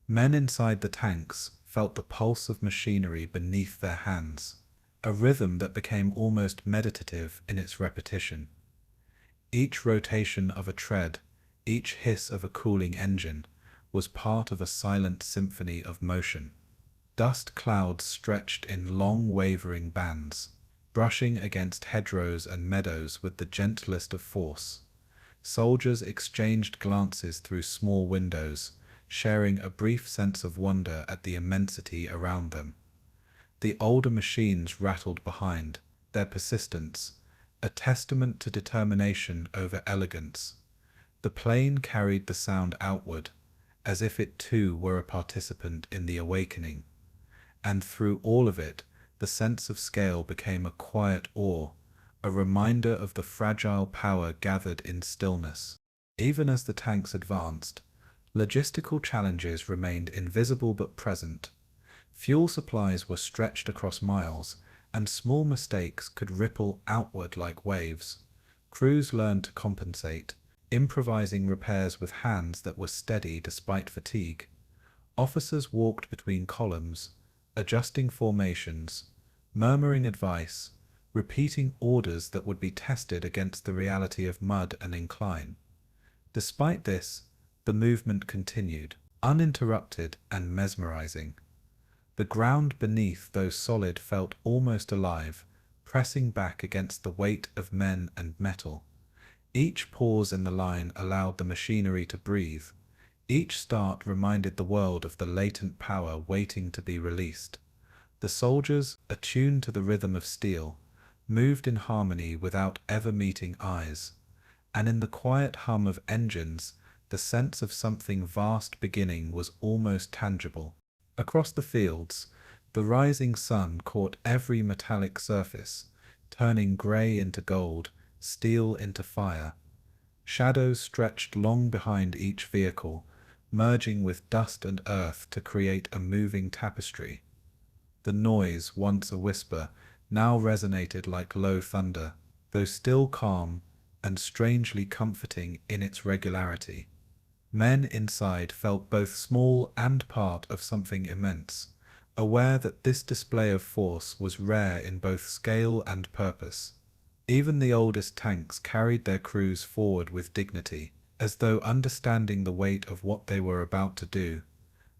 Men inside the tanks felt the pulse of machinery beneath their hands, a rhythm that became almost meditative in its repetition. Each rotation of a tread, each hiss of a cooling engine, was part of a silent symphony of motion. Dust clouds stretched in long wavering bands, brushing against hedgerows and meadows with the gentlest of force. Soldiers exchanged glances through small windows, sharing a brief sense of wonder at the immensity around them. The older machines rattled behind, their persistence, a testament to determination over elegance. The plane carried the sound outward, as if it too were a participant in the awakening. And through all of it, the sense of scale became a quiet awe, a reminder of the fragile power gathered in stillness. Even as the tanks advanced, logistical challenges remained invisible but present. Fuel supplies were stretched across miles, and small mistakes could ripple outward like waves. Crews learned to compensate, improvising repairs with hands that were steady despite fatigue. Officers walked between columns, adjusting formations, murmuring advice, repeating orders that would be tested against the reality of mud and incline. Despite this, the movement continued, uninterrupted and mesmerizing. The ground beneath, though solid, felt almost alive, pressing back against the weight of men and metal. Each pause in the line allowed the machinery to breathe. Each start reminded the world of the latent power waiting to be released. The soldiers, attuned to the rhythm of steel, moved in harmony without ever meeting eyes. And in the quiet hum of engines, the sense of something vast beginning was almost tangible. Across the fields, the rising sun caught every metallic surface, turning grey into gold, steel into fire. Shadows stretched long behind each vehicle, merging with dust and earth to create a moving tapestry. The noise, once a whisper, now resonated like low thunder, though still calm and strangely comforting in its regularity. Men inside felt both small and part of something immense, aware that this display of force was rare in both scale and purpose. Even the oldest tanks carried their crews forward with dignity, as though understanding the weight of what they were about to do.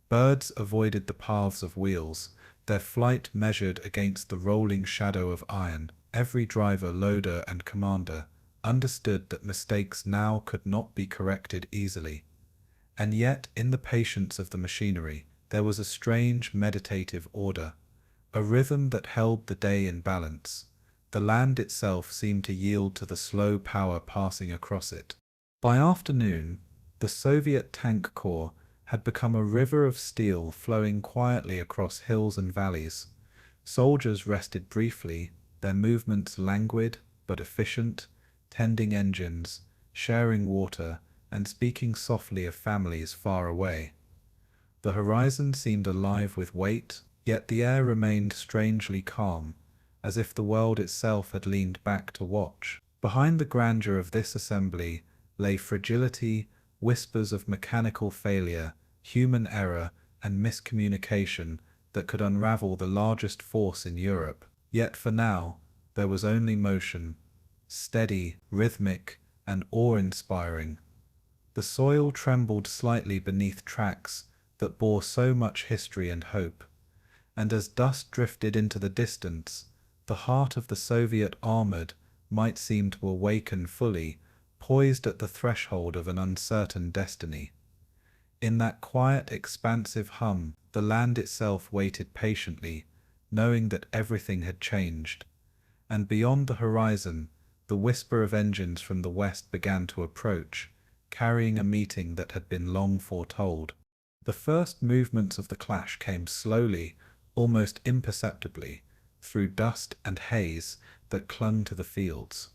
Birds avoided the paths of wheels, their flight measured against the rolling shadow of iron. Every driver, loader, and commander understood that mistakes now could not be corrected easily. And yet, in the patience of the machinery, there was a strange meditative order, a rhythm that held the day in balance. The land itself seemed to yield to the slow power passing across it. By afternoon, the Soviet tank corps had become a river of steel flowing quietly across hills and valleys. Soldiers rested briefly, their movements languid but efficient, tending engines, sharing water, and speaking softly of families far away. The horizon seemed alive with weight, yet the air remained strangely calm, as if the world itself had leaned back to watch. Behind the grandeur of this assembly lay fragility, whispers of mechanical failure, human error, and miscommunication that could unravel the largest force in Europe. Yet for now, there was only motion, steady, rhythmic, and awe-inspiring. The soil trembled slightly beneath tracks that bore so much history and hope, and as dust drifted into the distance, the heart of the Soviet armored might seem to awaken fully, poised at the threshold of an uncertain destiny. In that quiet, expansive hum, the land itself waited patiently, knowing that everything had changed. And beyond the horizon, the whisper of engines from the west began to approach, carrying a meeting that had been long foretold. The first movements of the clash came slowly, almost imperceptibly, through dust and haze that clung to the fields.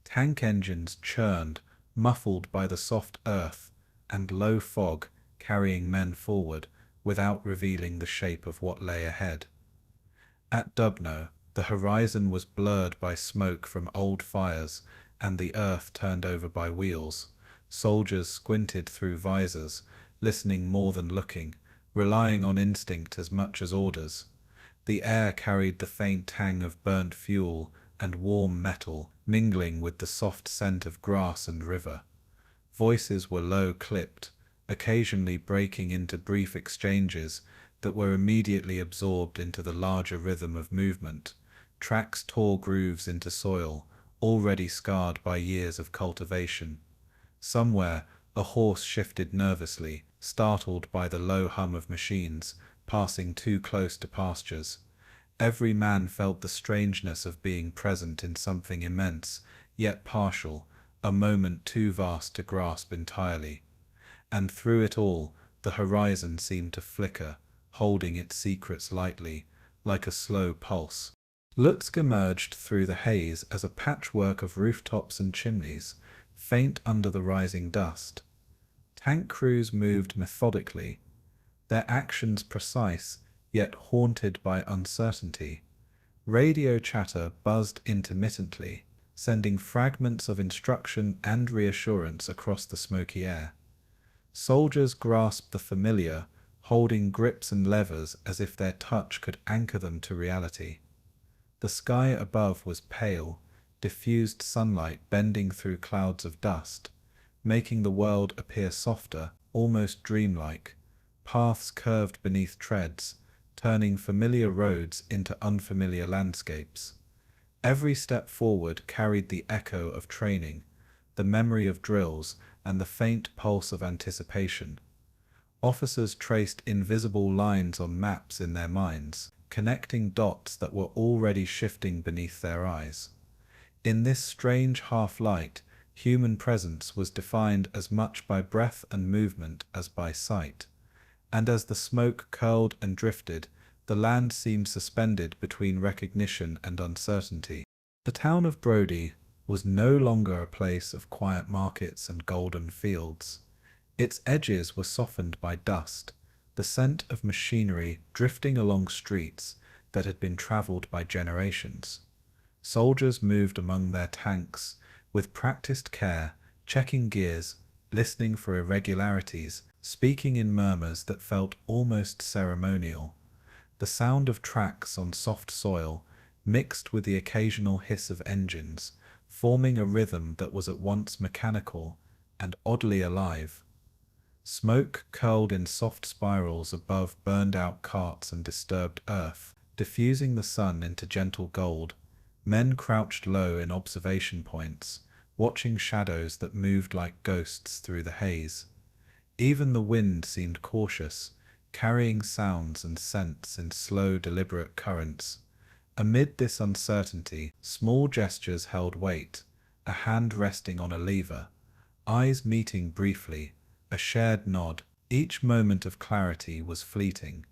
Tank engines churned, muffled by the soft earth and low fog carrying men forward without revealing the shape of what lay ahead. At Dubno, the horizon was blurred by smoke from old fires and the earth turned over by wheels. Soldiers squinted through visors, listening more than looking, relying on instinct as much as orders. The air carried the faint tang of burnt fuel and warm metal, mingling with the soft scent of grass and river. Voices were low-clipped, occasionally breaking into brief exchanges that were immediately absorbed into the larger rhythm of movement. Tracks tore grooves into soil, already scarred by years of cultivation. Somewhere, a horse shifted nervously, startled by the low hum of machines passing too close to pastures. Every man felt the strangeness of being present in something immense, yet partial, a moment too vast to grasp entirely. And through it all, the horizon seemed to flicker, holding its secrets lightly, like a slow pulse. Lutsk emerged through the haze as a patchwork of rooftops and chimneys, faint under the rising dust. Tank crews moved methodically, their actions precise, yet haunted by uncertainty. Radio chatter buzzed intermittently, sending fragments of instruction and reassurance across the smoky air. Soldiers grasped the familiar, holding grips and levers as if their touch could anchor them to reality. The sky above was pale, diffused sunlight bending through clouds of dust, making the world appear softer, almost dreamlike. Paths curved beneath treads, turning familiar roads into unfamiliar landscapes. Every step forward carried the echo of training, the memory of drills, and the faint pulse of anticipation. Officers traced invisible lines on maps in their minds, connecting dots that were already shifting beneath their eyes. In this strange half-light, human presence was defined as much by breath and movement as by sight. And as the smoke curled and drifted, the land seemed suspended between recognition and uncertainty. The town of Brody was no longer a place of quiet markets and golden fields. Its edges were softened by dust, the scent of machinery drifting along streets that had been traveled by generations. Soldiers moved among their tanks with practiced care, checking gears, listening for irregularities, speaking in murmurs that felt almost ceremonial. The sound of tracks on soft soil mixed with the occasional hiss of engines, forming a rhythm that was at once mechanical and oddly alive. Smoke curled in soft spirals above burned-out carts and disturbed earth, diffusing the sun into gentle gold. Men crouched low in observation points, watching shadows that moved like ghosts through the haze. Even the wind seemed cautious, carrying sounds and scents in slow, deliberate currents. Amid this uncertainty, small gestures held weight, a hand resting on a lever, eyes meeting briefly, a shared nod. Each moment of clarity was fleeting,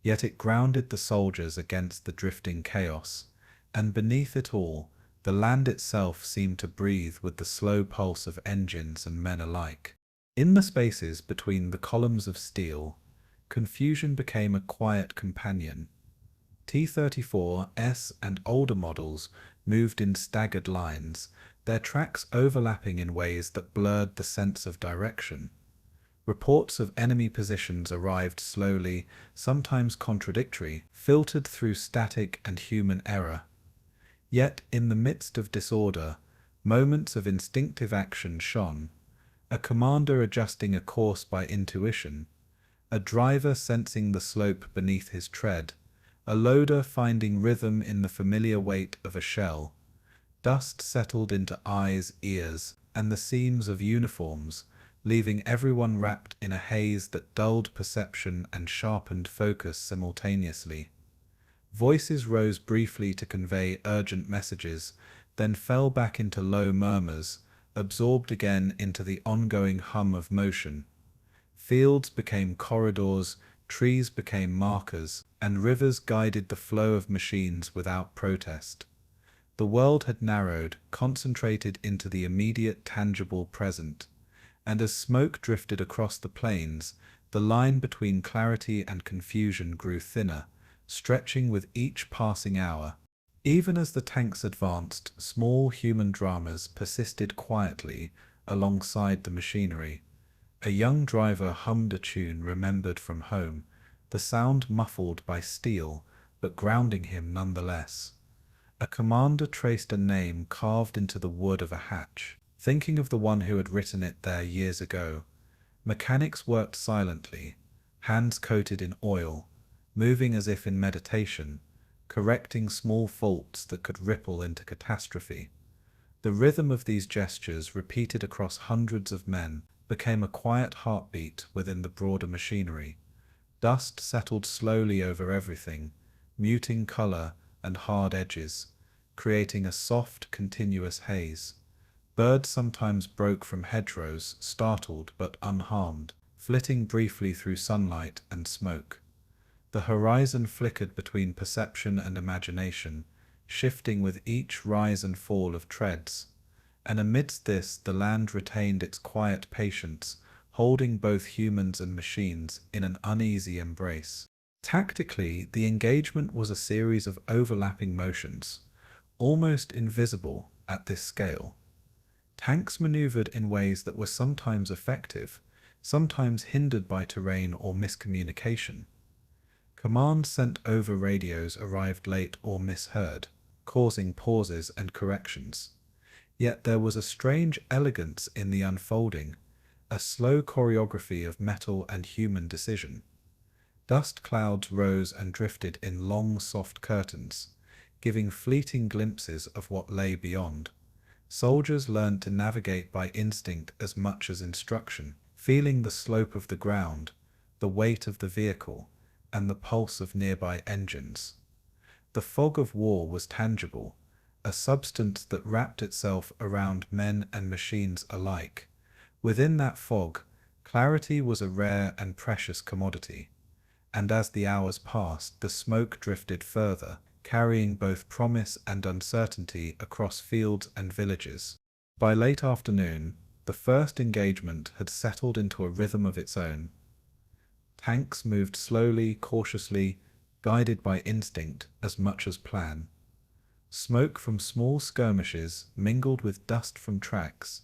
yet it grounded the soldiers against the drifting chaos, and beneath it all, the land itself seemed to breathe with the slow pulse of engines and men alike. In the spaces between the columns of steel, confusion became a quiet companion. T-34S and older models moved in staggered lines, their tracks overlapping in ways that blurred the sense of direction. Reports of enemy positions arrived slowly, sometimes contradictory, filtered through static and human error. Yet, in the midst of disorder, moments of instinctive action shone. A commander adjusting a course by intuition, a driver sensing the slope beneath his tread, a loader finding rhythm in the familiar weight of a shell. Dust settled into eyes, ears, and the seams of uniforms, leaving everyone wrapped in a haze that dulled perception and sharpened focus simultaneously. Voices rose briefly to convey urgent messages, then fell back into low murmurs, absorbed again into the ongoing hum of motion. Fields became corridors, trees became markers, and rivers guided the flow of machines without protest. The world had narrowed, concentrated into the immediate tangible present, and as smoke drifted across the plains, the line between clarity and confusion grew thinner, stretching with each passing hour. Even as the tanks advanced, small human dramas persisted quietly alongside the machinery. A young driver hummed a tune remembered from home, the sound muffled by steel, but grounding him nonetheless. A commander traced a name carved into the wood of a hatch, thinking of the one who had written it there years ago. Mechanics worked silently, hands coated in oil, moving as if in meditation, correcting small faults that could ripple into catastrophe. The rhythm of these gestures, repeated across hundreds of men, became a quiet heartbeat within the broader machinery. Dust settled slowly over everything, muting color and hard edges, creating a soft, continuous haze. Birds sometimes broke from hedgerows, startled but unharmed, flitting briefly through sunlight and smoke. The horizon flickered between perception and imagination, shifting with each rise and fall of treads. And amidst this, the land retained its quiet patience, holding both humans and machines in an uneasy embrace. Tactically, the engagement was a series of overlapping motions, almost invisible at this scale. Tanks maneuvered in ways that were sometimes effective, sometimes hindered by terrain or miscommunication. Commands sent over radios arrived late or misheard, causing pauses and corrections. Yet there was a strange elegance in the unfolding, a slow choreography of metal and human decision. Dust clouds rose and drifted in long, soft curtains, giving fleeting glimpses of what lay beyond. Soldiers learned to navigate by instinct as much as instruction, feeling the slope of the ground, the weight of the vehicle, and the pulse of nearby engines. The fog of war was tangible, a substance that wrapped itself around men and machines alike. Within that fog, clarity was a rare and precious commodity. And as the hours passed, the smoke drifted further, carrying both promise and uncertainty across fields and villages. By late afternoon, the first engagement had settled into a rhythm of its own. Tanks moved slowly, cautiously, guided by instinct as much as plan. Smoke from small skirmishes mingled with dust from tracks,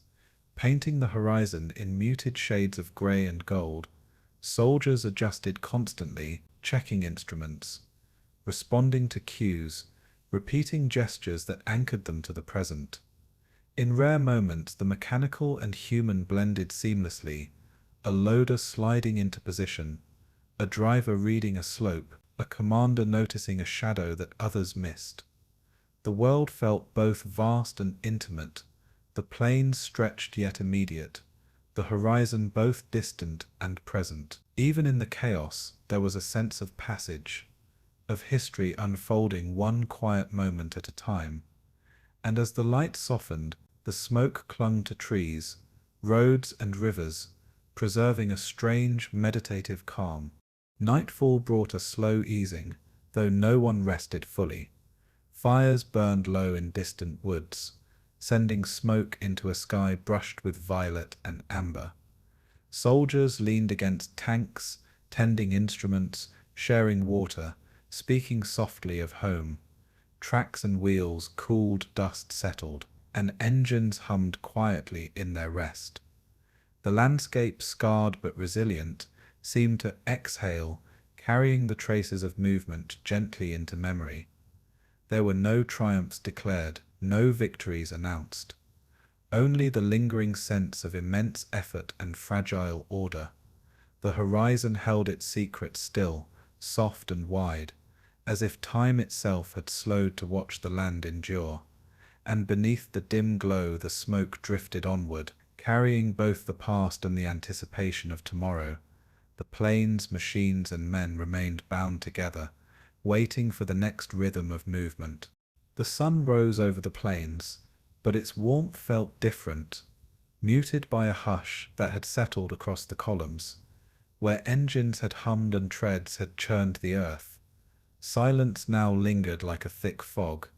painting the horizon in muted shades of grey and gold. Soldiers adjusted constantly, checking instruments, responding to cues, repeating gestures that anchored them to the present. In rare moments, the mechanical and human blended seamlessly, a loader sliding into position, a driver reading a slope, a commander noticing a shadow that others missed. The world felt both vast and intimate, the plains stretched yet immediate, the horizon both distant and present. Even in the chaos, there was a sense of passage, of history unfolding one quiet moment at a time. And as the light softened, the smoke clung to trees, roads and rivers, preserving a strange, meditative calm. Nightfall brought a slow easing, though no one rested fully. Fires burned low in distant woods, sending smoke into a sky brushed with violet and amber. Soldiers leaned against tanks, tending instruments, sharing water, speaking softly of home. Tracks and wheels cooled, dust settled, and engines hummed quietly in their rest. The landscape, scarred but resilient, seemed to exhale, carrying the traces of movement gently into memory. There were no triumphs declared, no victories announced. Only the lingering sense of immense effort and fragile order. The horizon held its secret still, soft and wide, as if time itself had slowed to watch the land endure. And beneath the dim glow the smoke drifted onward, carrying both the past and the anticipation of tomorrow. The planes, machines, and men remained bound together, waiting for the next rhythm of movement. The sun rose over the plains, but its warmth felt different, muted by a hush that had settled across the columns. Where engines had hummed and treads had churned the earth, silence now lingered like a thick fog.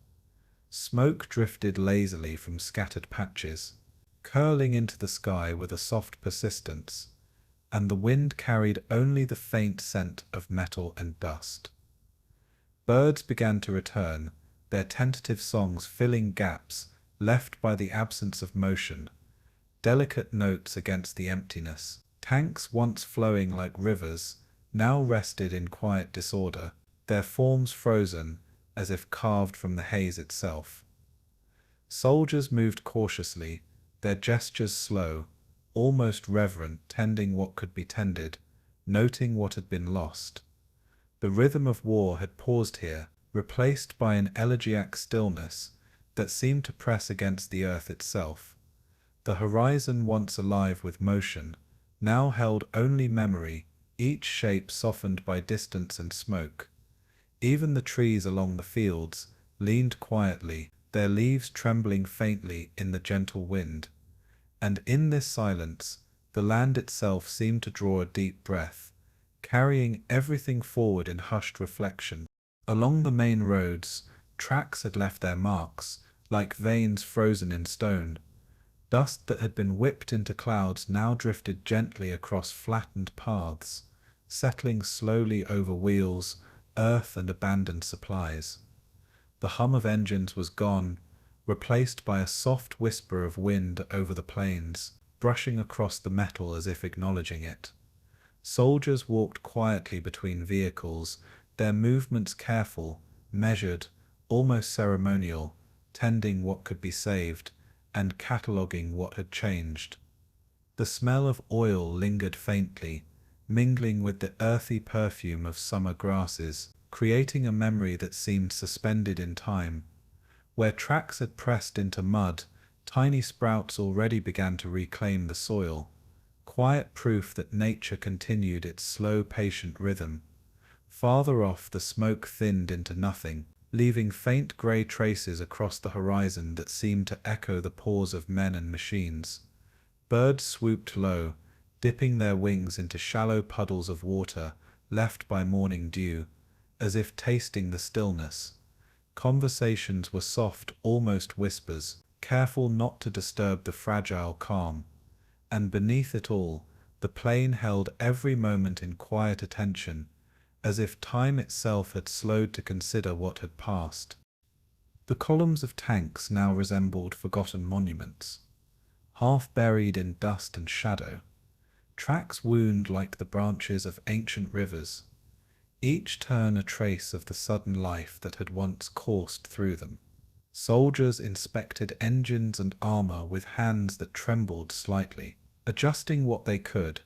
Smoke drifted lazily from scattered patches, curling into the sky with a soft persistence, and the wind carried only the faint scent of metal and dust. Birds began to return, their tentative songs filling gaps left by the absence of motion, delicate notes against the emptiness. Tanks once flowing like rivers now rested in quiet disorder, their forms frozen as if carved from the haze itself. Soldiers moved cautiously, their gestures slow, almost reverent, tending what could be tended, noting what had been lost. The rhythm of war had paused here, replaced by an elegiac stillness that seemed to press against the earth itself. The horizon, once alive with motion, now held only memory, each shape softened by distance and smoke. Even the trees along the fields leaned quietly, their leaves trembling faintly in the gentle wind. And in this silence, the land itself seemed to draw a deep breath, carrying everything forward in hushed reflection. Along the main roads, tracks had left their marks, like veins frozen in stone. Dust that had been whipped into clouds now drifted gently across flattened paths, settling slowly over wheels, earth, and abandoned supplies. The hum of engines was gone, replaced by a soft whisper of wind over the plains, brushing across the metal as if acknowledging it. Soldiers walked quietly between vehicles, their movements careful, measured, almost ceremonial, tending what could be saved, and cataloguing what had changed. The smell of oil lingered faintly, mingling with the earthy perfume of summer grasses, creating a memory that seemed suspended in time. Where tracks had pressed into mud, tiny sprouts already began to reclaim the soil, quiet proof that nature continued its slow, patient rhythm. Farther off, the smoke thinned into nothing, leaving faint grey traces across the horizon that seemed to echo the pause of men and machines. Birds swooped low, dipping their wings into shallow puddles of water left by morning dew, as if tasting the stillness. Conversations were soft, almost whispers, careful not to disturb the fragile calm. And beneath it all, the plain held every moment in quiet attention, as if time itself had slowed to consider what had passed. The columns of tanks now resembled forgotten monuments, half buried in dust and shadow. Tracks wound like the branches of ancient rivers, each turn a trace of the sudden life that had once coursed through them. Soldiers inspected engines and armor with hands that trembled slightly, adjusting what they could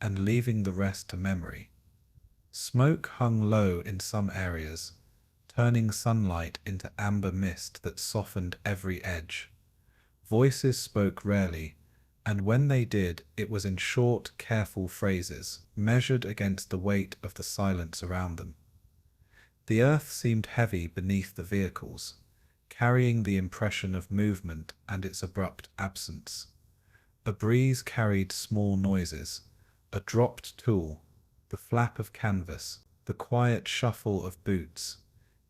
and leaving the rest to memory. Smoke hung low in some areas, turning sunlight into amber mist that softened every edge. Voices spoke rarely, and when they did, it was in short, careful phrases, measured against the weight of the silence around them. The earth seemed heavy beneath the vehicles, carrying the impression of movement and its abrupt absence. A breeze carried small noises, a dropped tool, the flap of canvas, the quiet shuffle of boots,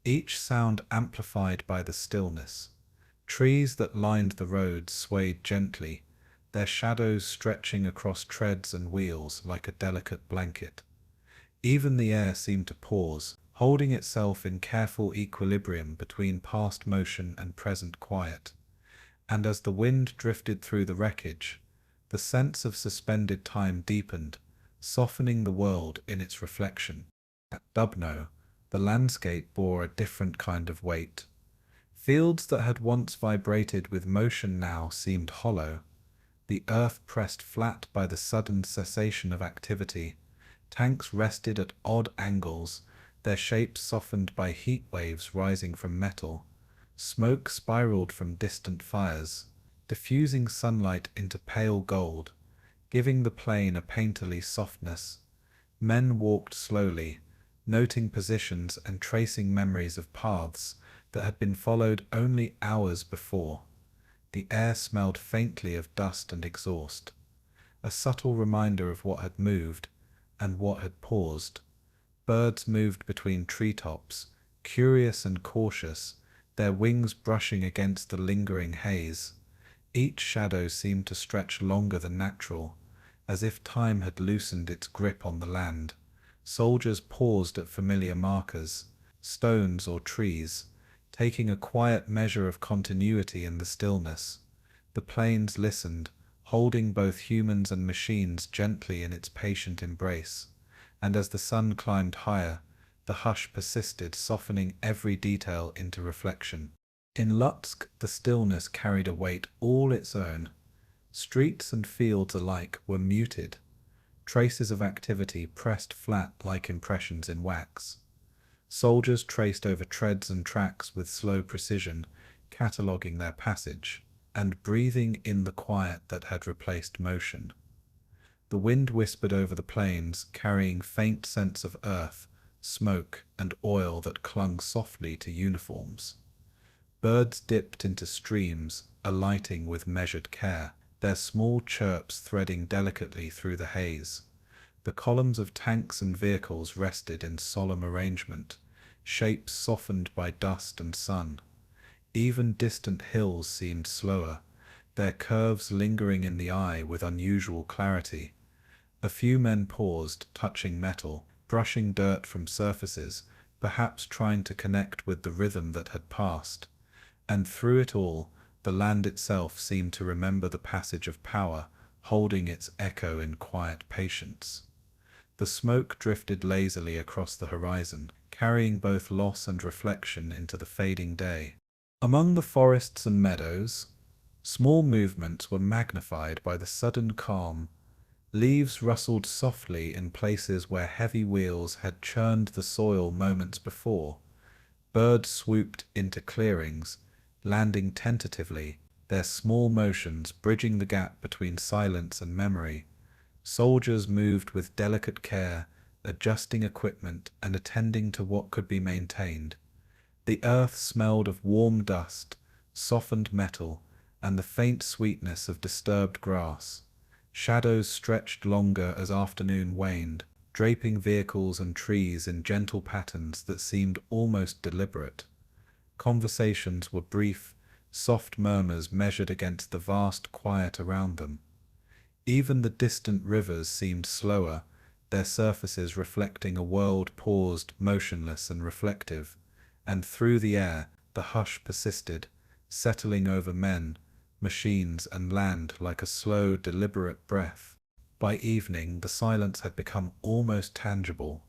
each sound amplified by the stillness. Trees that lined the road swayed gently, their shadows stretching across treads and wheels like a delicate blanket. Even the air seemed to pause, holding itself in careful equilibrium between past motion and present quiet. And as the wind drifted through the wreckage, the sense of suspended time deepened, softening the world in its reflection. At Dubno, the landscape bore a different kind of weight. Fields that had once vibrated with motion now seemed hollow, the earth pressed flat by the sudden cessation of activity. Tanks rested at odd angles, their shapes softened by heat waves rising from metal. Smoke spiraled from distant fires, diffusing sunlight into pale gold, giving the plain a painterly softness. Men walked slowly, noting positions and tracing memories of paths that had been followed only hours before. The air smelled faintly of dust and exhaust, a subtle reminder of what had moved and what had paused. Birds moved between treetops, curious and cautious, their wings brushing against the lingering haze. Each shadow seemed to stretch longer than natural, as if time had loosened its grip on the land. Soldiers paused at familiar markers, stones or trees, taking a quiet measure of continuity in the stillness. The plains listened, holding both humans and machines gently in its patient embrace, and as the sun climbed higher, the hush persisted, softening every detail into reflection. In Lutsk, the stillness carried a weight all its own. Streets and fields alike were muted, traces of activity pressed flat like impressions in wax. Soldiers traced over treads and tracks with slow precision, cataloguing their passage, and breathing in the quiet that had replaced motion. The wind whispered over the plains, carrying faint scents of earth, smoke, and oil that clung softly to uniforms. Birds dipped into streams, alighting with measured care, their small chirps threading delicately through the haze. The columns of tanks and vehicles rested in solemn arrangement, shapes softened by dust and sun. Even distant hills seemed slower, their curves lingering in the eye with unusual clarity. A few men paused, touching metal, brushing dirt from surfaces, perhaps trying to connect with the rhythm that had passed. And through it all, the land itself seemed to remember the passage of power, holding its echo in quiet patience. The smoke drifted lazily across the horizon, carrying both loss and reflection into the fading day. Among the forests and meadows, small movements were magnified by the sudden calm. Leaves rustled softly in places where heavy wheels had churned the soil moments before. Birds swooped into clearings, landing tentatively, their small motions bridging the gap between silence and memory. Soldiers moved with delicate care, adjusting equipment and attending to what could be maintained. The earth smelled of warm dust, softened metal, and the faint sweetness of disturbed grass. Shadows stretched longer as afternoon waned, draping vehicles and trees in gentle patterns that seemed almost deliberate. Conversations were brief, soft murmurs measured against the vast quiet around them. Even the distant rivers seemed slower, their surfaces reflecting a world paused, motionless and reflective. And through the air, the hush persisted, settling over men, machines and land like a slow, deliberate breath. By evening, the silence had become almost tangible.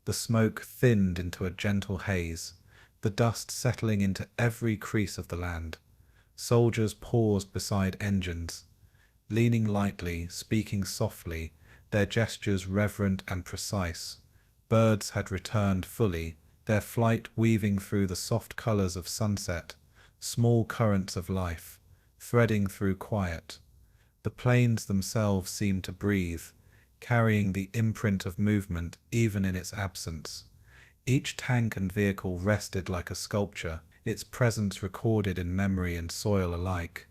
The smoke thinned into a gentle haze, the dust settling into every crease of the land. Soldiers paused beside engines, leaning lightly, speaking softly, their gestures reverent and precise. Birds had returned fully, their flight weaving through the soft colors of sunset, small currents of life, threading through quiet. The plains themselves seemed to breathe, carrying the imprint of movement even in its absence. Each tank and vehicle rested like a sculpture, its presence recorded in memory and soil alike.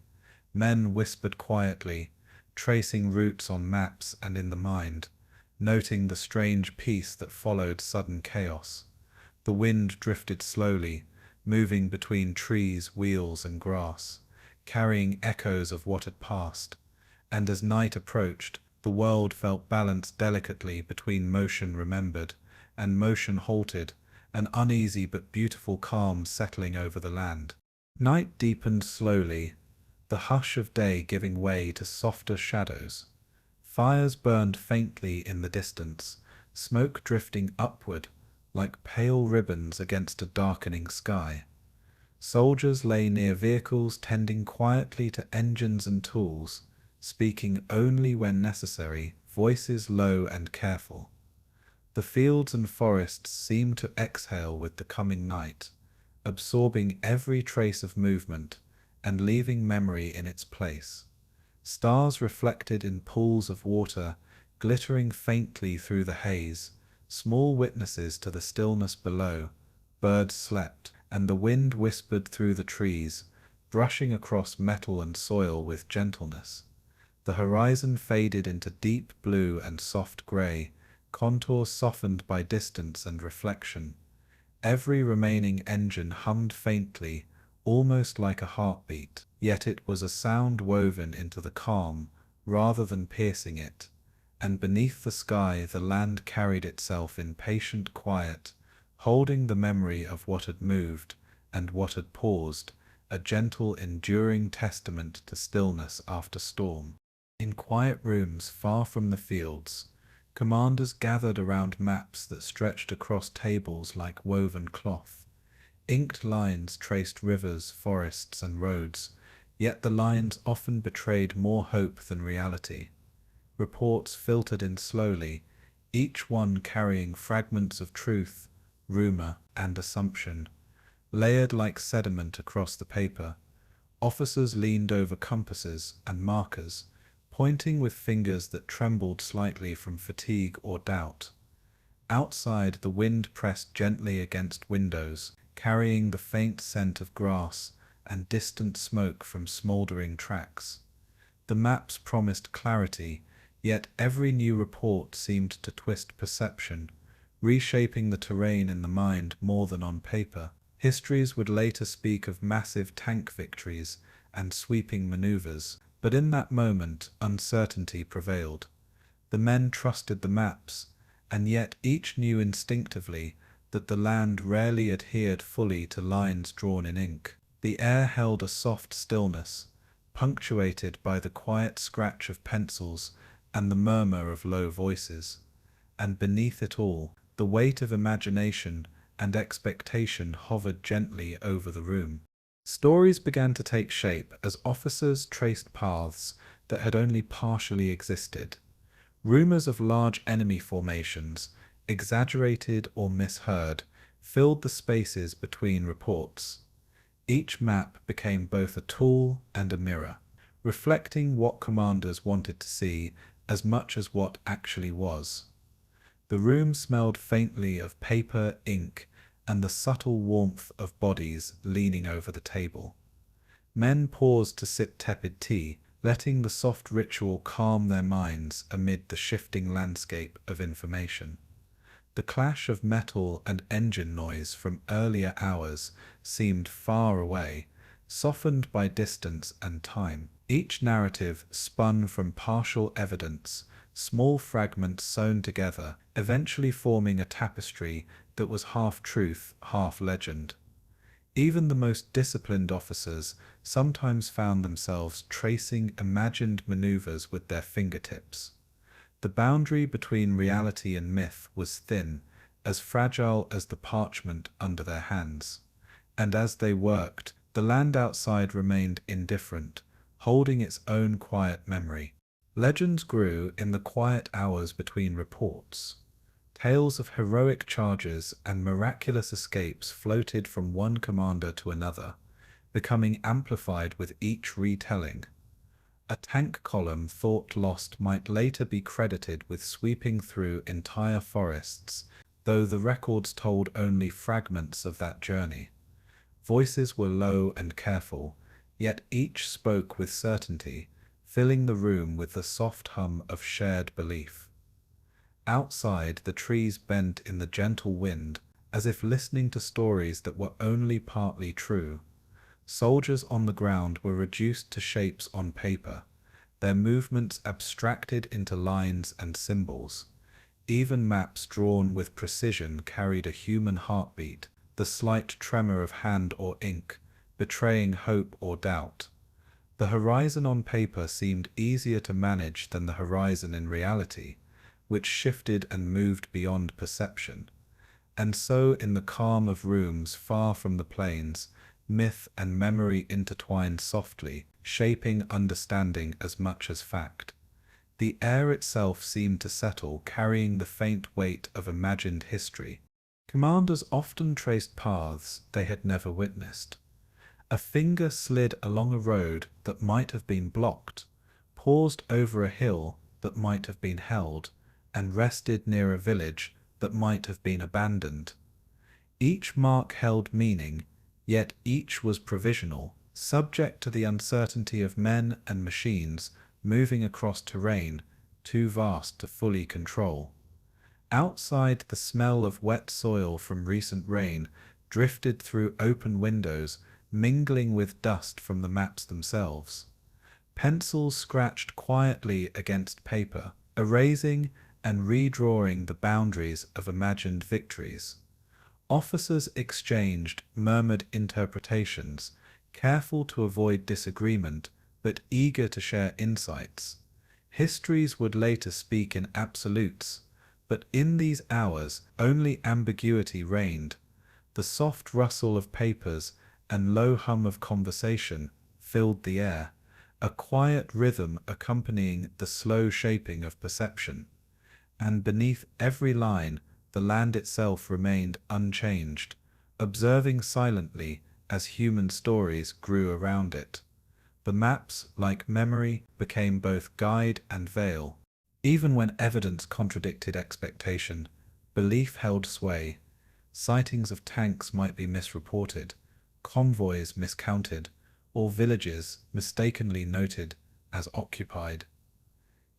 Men whispered quietly, tracing routes on maps and in the mind, noting the strange peace that followed sudden chaos. The wind drifted slowly, moving between trees, wheels, and grass, carrying echoes of what had passed. And as night approached, the world felt balanced delicately between motion remembered and motion halted, an uneasy but beautiful calm settling over the land. Night deepened slowly, the hush of day giving way to softer shadows. Fires burned faintly in the distance, smoke drifting upward like pale ribbons against a darkening sky. Soldiers lay near vehicles tending quietly to engines and tools, speaking only when necessary, voices low and careful. The fields and forests seemed to exhale with the coming night, absorbing every trace of movement and leaving memory in its place. Stars reflected in pools of water, glittering faintly through the haze, small witnesses to the stillness below. Birds slept, and the wind whispered through the trees, brushing across metal and soil with gentleness. The horizon faded into deep blue and soft grey, contours softened by distance and reflection. Every remaining engine hummed faintly, almost like a heartbeat, yet it was a sound woven into the calm rather than piercing it, and beneath the sky the land carried itself in patient quiet, holding the memory of what had moved and what had paused, a gentle, enduring testament to stillness after storm. In quiet rooms far from the fields, commanders gathered around maps that stretched across tables like woven cloth. Inked lines traced rivers, forests, and roads, yet the lines often betrayed more hope than reality. Reports filtered in slowly, each one carrying fragments of truth, rumor, and assumption, layered like sediment across the paper. Officers leaned over compasses and markers, pointing with fingers that trembled slightly from fatigue or doubt. Outside, the wind pressed gently against windows, carrying the faint scent of grass and distant smoke from smoldering tracks. The maps promised clarity, yet every new report seemed to twist perception, reshaping the terrain in the mind more than on paper. Histories would later speak of massive tank victories and sweeping maneuvers, but in that moment uncertainty prevailed. The men trusted the maps, and yet each knew instinctively that the land rarely adhered fully to lines drawn in ink. The air held a soft stillness, punctuated by the quiet scratch of pencils and the murmur of low voices, and beneath it all, the weight of imagination and expectation hovered gently over the room. Stories began to take shape as officers traced paths that had only partially existed. Rumors of large enemy formations, exaggerated or misheard, filled the spaces between reports. Each map became both a tool and a mirror, reflecting what commanders wanted to see as much as what actually was. The room smelled faintly of paper, ink, and the subtle warmth of bodies leaning over the table. Men paused to sip tepid tea, letting the soft ritual calm their minds amid the shifting landscape of information. The clash of metal and engine noise from earlier hours seemed far away, softened by distance and time. Each narrative spun from partial evidence, small fragments sewn together, eventually forming a tapestry that was half truth, half legend. Even the most disciplined officers sometimes found themselves tracing imagined maneuvers with their fingertips. The boundary between reality and myth was thin, as fragile as the parchment under their hands. And as they worked, the land outside remained indifferent, holding its own quiet memory. Legends grew in the quiet hours between reports. Tales of heroic charges and miraculous escapes floated from one commander to another, becoming amplified with each retelling. A tank column thought lost might later be credited with sweeping through entire forests, though the records told only fragments of that journey. Voices were low and careful, yet each spoke with certainty, filling the room with the soft hum of shared belief. Outside, the trees bent in the gentle wind, as if listening to stories that were only partly true. Soldiers on the ground were reduced to shapes on paper, their movements abstracted into lines and symbols. Even maps drawn with precision carried a human heartbeat, the slight tremor of hand or ink, betraying hope or doubt. The horizon on paper seemed easier to manage than the horizon in reality, which shifted and moved beyond perception. And so, in the calm of rooms far from the plains, myth and memory intertwined softly, shaping understanding as much as fact. The air itself seemed to settle, carrying the faint weight of imagined history. Commanders often traced paths they had never witnessed. A finger slid along a road that might have been blocked, paused over a hill that might have been held, and rested near a village that might have been abandoned. Each mark held meaning, yet each was provisional, subject to the uncertainty of men and machines moving across terrain too vast to fully control. Outside, the smell of wet soil from recent rain drifted through open windows, mingling with dust from the maps themselves. Pencils scratched quietly against paper, erasing and redrawing the boundaries of imagined victories. Officers exchanged murmured interpretations, careful to avoid disagreement, but eager to share insights. Histories would later speak in absolutes, but in these hours only ambiguity reigned. The soft rustle of papers and low hum of conversation filled the air, a quiet rhythm accompanying the slow shaping of perception. And beneath every line, the land itself remained unchanged, observing silently as human stories grew around it. The maps, like memory, became both guide and veil. Even when evidence contradicted expectation, belief held sway. Sightings of tanks might be misreported, convoys miscounted, or villages mistakenly noted as occupied.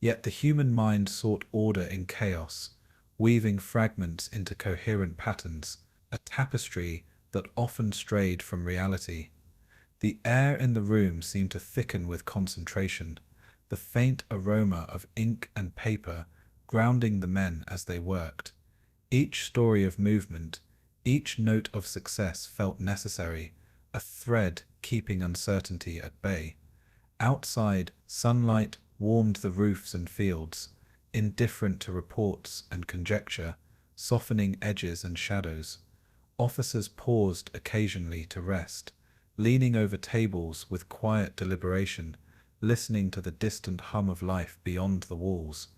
Yet the human mind sought order in chaos, weaving fragments into coherent patterns, a tapestry that often strayed from reality. The air in the room seemed to thicken with concentration, the faint aroma of ink and paper grounding the men as they worked. Each story of movement, each note of success felt necessary, a thread keeping uncertainty at bay. Outside, sunlight warmed the roofs and fields, indifferent to reports and conjecture, softening edges and shadows. Officers paused occasionally to rest, leaning over tables with quiet deliberation, listening to the distant hum of life beyond the walls.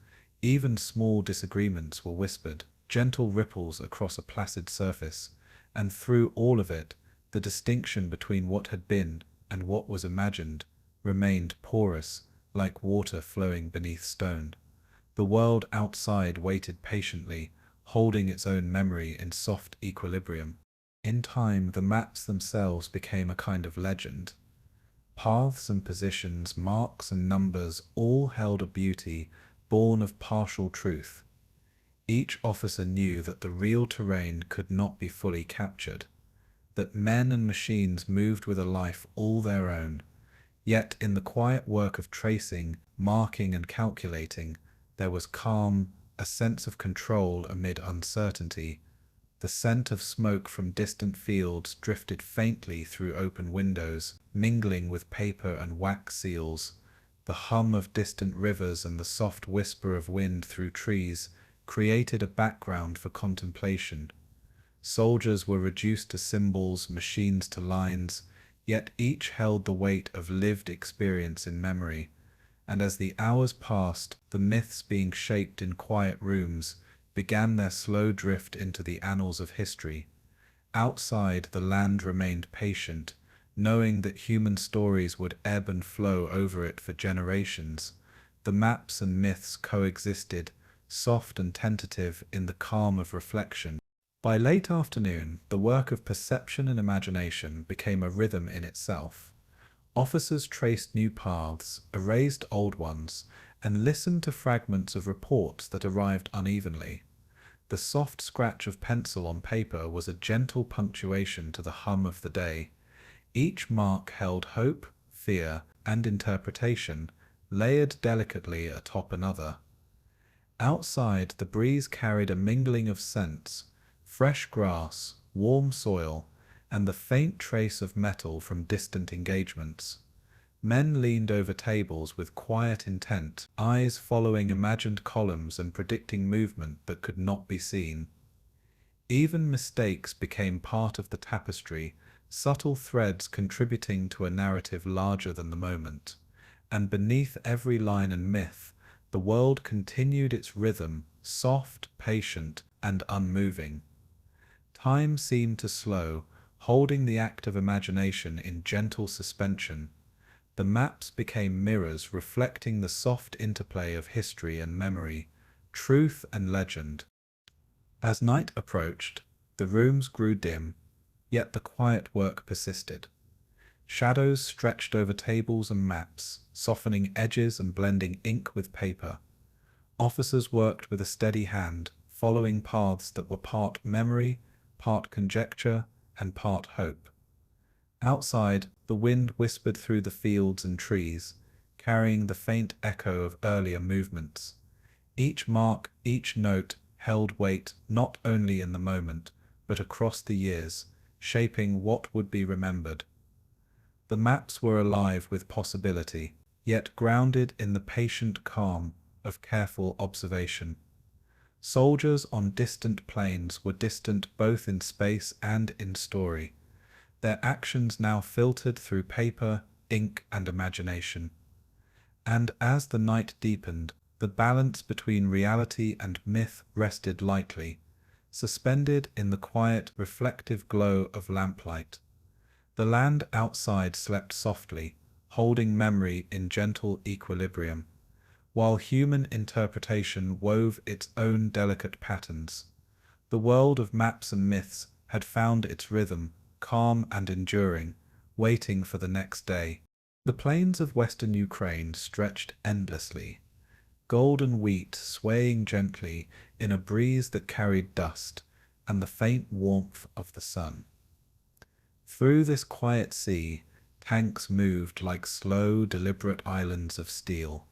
Even small disagreements were whispered, gentle ripples across a placid surface, and through all of it, the distinction between what had been and what was imagined remained porous, like water flowing beneath stone. The world outside waited patiently, holding its own memory in soft equilibrium. In time, the maps themselves became a kind of legend. Paths and positions, marks and numbers all held a beauty born of partial truth. Each officer knew that the real terrain could not be fully captured, that men and machines moved with a life all their own. Yet in the quiet work of tracing, marking and calculating, there was calm, a sense of control amid uncertainty. The scent of smoke from distant fields drifted faintly through open windows, mingling with paper and wax seals. The hum of distant rivers and the soft whisper of wind through trees created a background for contemplation. Soldiers were reduced to symbols, machines to lines, yet each held the weight of lived experience in memory. And as the hours passed, the myths being shaped in quiet rooms began their slow drift into the annals of history. Outside, the land remained patient, knowing that human stories would ebb and flow over it for generations. The maps and myths coexisted, soft and tentative in the calm of reflection. By late afternoon, the work of perception and imagination became a rhythm in itself. Officers traced new paths, erased old ones, and listened to fragments of reports that arrived unevenly. The soft scratch of pencil on paper was a gentle punctuation to the hum of the day. Each mark held hope, fear, and interpretation, layered delicately atop another. Outside, the breeze carried a mingling of scents, fresh grass, warm soil, and the faint trace of metal from distant engagements. Men leaned over tables with quiet intent, eyes following imagined columns and predicting movement that could not be seen. Even mistakes became part of the tapestry, subtle threads contributing to a narrative larger than the moment. And beneath every line and myth, the world continued its rhythm, soft, patient, and unmoving. Time seemed to slow, holding the act of imagination in gentle suspension. The maps became mirrors reflecting the soft interplay of history and memory, truth and legend. As night approached, the rooms grew dim, yet the quiet work persisted. Shadows stretched over tables and maps, softening edges and blending ink with paper. Officers worked with a steady hand, following paths that were part memory, part conjecture, and part hope. Outside, the wind whispered through the fields and trees, carrying the faint echo of earlier movements. Each mark, each note held weight not only in the moment, but across the years, shaping what would be remembered. The maps were alive with possibility, yet grounded in the patient calm of careful observation. Soldiers on distant plains were distant both in space and in story, their actions now filtered through paper, ink, and imagination. And as the night deepened, the balance between reality and myth rested lightly, suspended in the quiet, reflective glow of lamplight. The land outside slept softly, holding memory in gentle equilibrium, while human interpretation wove its own delicate patterns. The world of maps and myths had found its rhythm, calm and enduring, waiting for the next day. The plains of western Ukraine stretched endlessly, golden wheat swaying gently in a breeze that carried dust and the faint warmth of the sun. Through this quiet sea, tanks moved like slow, deliberate islands of steel,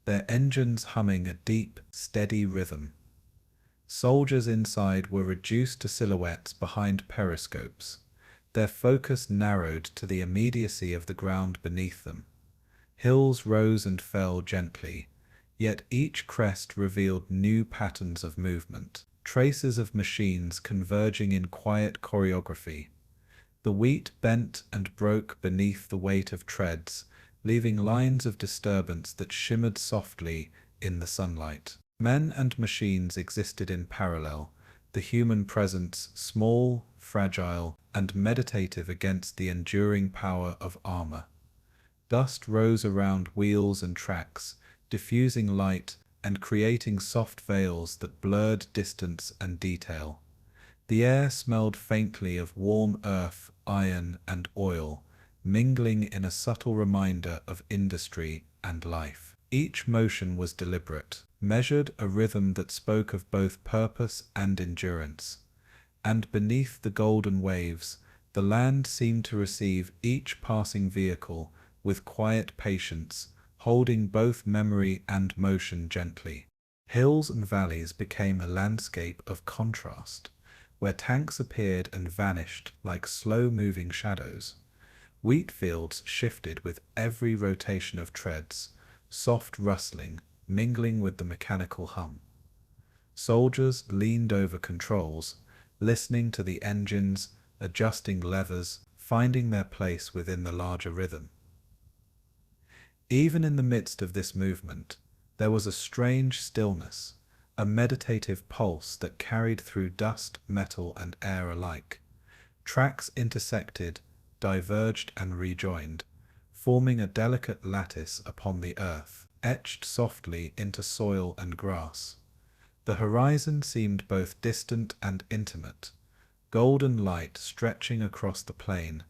their engines humming a deep, steady rhythm. Soldiers inside were reduced to silhouettes behind periscopes, their focus narrowed to the immediacy of the ground beneath them. Hills rose and fell gently, yet each crest revealed new patterns of movement, traces of machines converging in quiet choreography. The wheat bent and broke beneath the weight of treads, leaving lines of disturbance that shimmered softly in the sunlight. Men and machines existed in parallel, the human presence small, fragile, and meditative against the enduring power of armor. Dust rose around wheels and tracks, diffusing light and creating soft veils that blurred distance and detail. The air smelled faintly of warm earth, iron, and oil, mingling in a subtle reminder of industry and life. Each motion was deliberate, measured a rhythm that spoke of both purpose and endurance. And beneath the golden waves, the land seemed to receive each passing vehicle with quiet patience, holding both memory and motion gently. Hills and valleys became a landscape of contrast, where tanks appeared and vanished like slow-moving shadows. Wheatfields shifted with every rotation of treads, soft rustling, mingling with the mechanical hum. Soldiers leaned over controls, listening to the engines, adjusting levers, finding their place within the larger rhythm. Even in the midst of this movement, there was a strange stillness, a meditative pulse that carried through dust, metal, and air alike. Tracks intersected, diverged, and rejoined, forming a delicate lattice upon the earth, etched softly into soil and grass. The horizon seemed both distant and intimate, golden light stretching across the plain,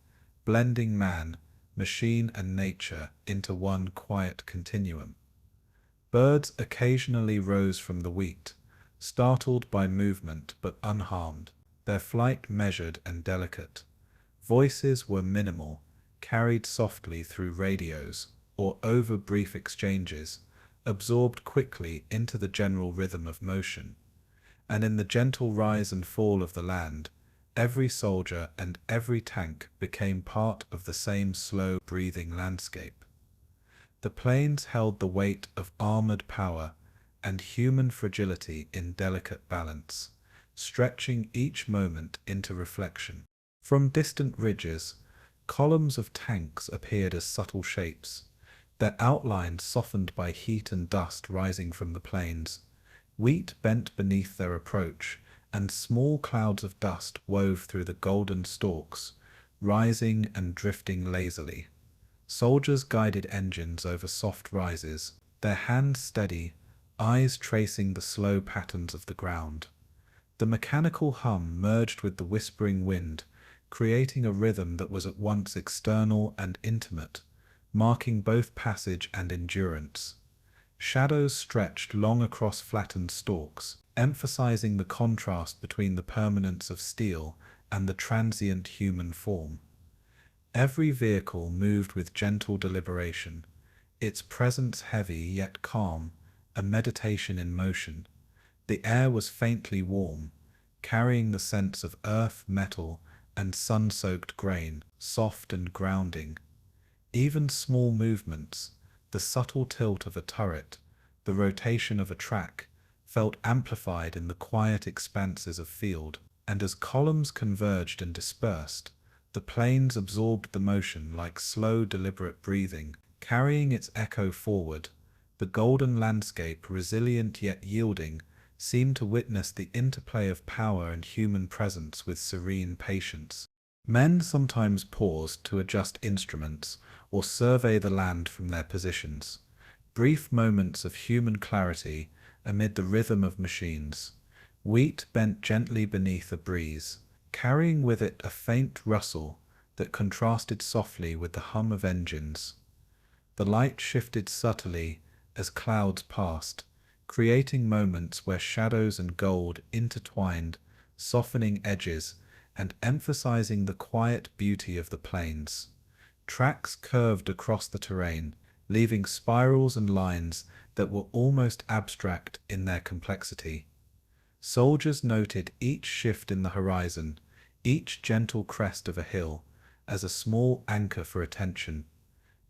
blending man, machine, and nature into one quiet continuum. Birds occasionally rose from the wheat, startled by movement but unharmed, their flight measured and delicate. Voices were minimal, carried softly through radios, or over brief exchanges, absorbed quickly into the general rhythm of motion. And in the gentle rise and fall of the land, every soldier and every tank became part of the same slow-breathing landscape. The plains held the weight of armored power and human fragility in delicate balance, stretching each moment into reflection. From distant ridges, columns of tanks appeared as subtle shapes, their outlines softened by heat and dust rising from the plains. Wheat bent beneath their approach, and small clouds of dust wove through the golden stalks, rising and drifting lazily. Soldiers guided engines over soft rises, their hands steady, eyes tracing the slow patterns of the ground. The mechanical hum merged with the whispering wind, creating a rhythm that was at once external and intimate, marking both passage and endurance. Shadows stretched long across flattened stalks, emphasizing the contrast between the permanence of steel and the transient human form. Every vehicle moved with gentle deliberation, its presence heavy yet calm, a meditation in motion. The air was faintly warm, carrying the sense of earth, metal, and sun-soaked grain, soft and grounding. Even small movements, the subtle tilt of a turret, the rotation of a track, felt amplified in the quiet expanses of field, and as columns converged and dispersed, the plains absorbed the motion like slow, deliberate breathing, carrying its echo forward. The golden landscape, resilient yet yielding, seemed to witness the interplay of power and human presence with serene patience. Men sometimes paused to adjust instruments or survey the land from their positions, brief moments of human clarity amid the rhythm of machines. Wheat bent gently beneath a breeze, carrying with it a faint rustle that contrasted softly with the hum of engines. The light shifted subtly as clouds passed, creating moments where shadows and gold intertwined, softening edges and emphasizing the quiet beauty of the plains. Tracks curved across the terrain, leaving spirals and lines that were almost abstract in their complexity. Soldiers noted each shift in the horizon, each gentle crest of a hill, as a small anchor for attention.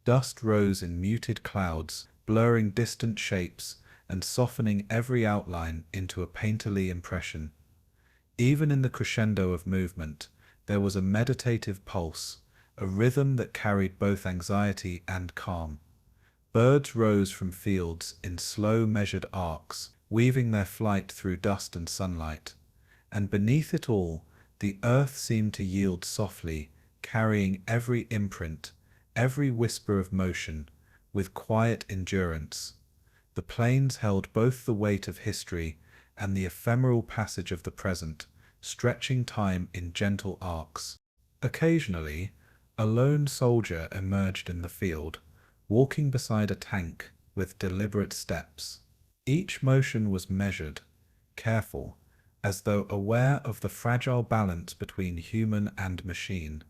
Dust rose in muted clouds, blurring distant shapes and softening every outline into a painterly impression. Even in the crescendo of movement, there was a meditative pulse, a rhythm that carried both anxiety and calm. Birds rose from fields in slow, measured arcs, weaving their flight through dust and sunlight. And beneath it all, the earth seemed to yield softly, carrying every imprint, every whisper of motion, with quiet endurance. The plains held both the weight of history and the ephemeral passage of the present, stretching time in gentle arcs. Occasionally, a lone soldier emerged in the field, walking beside a tank with deliberate steps. Each motion was measured, careful, as though aware of the fragile balance between human and machine.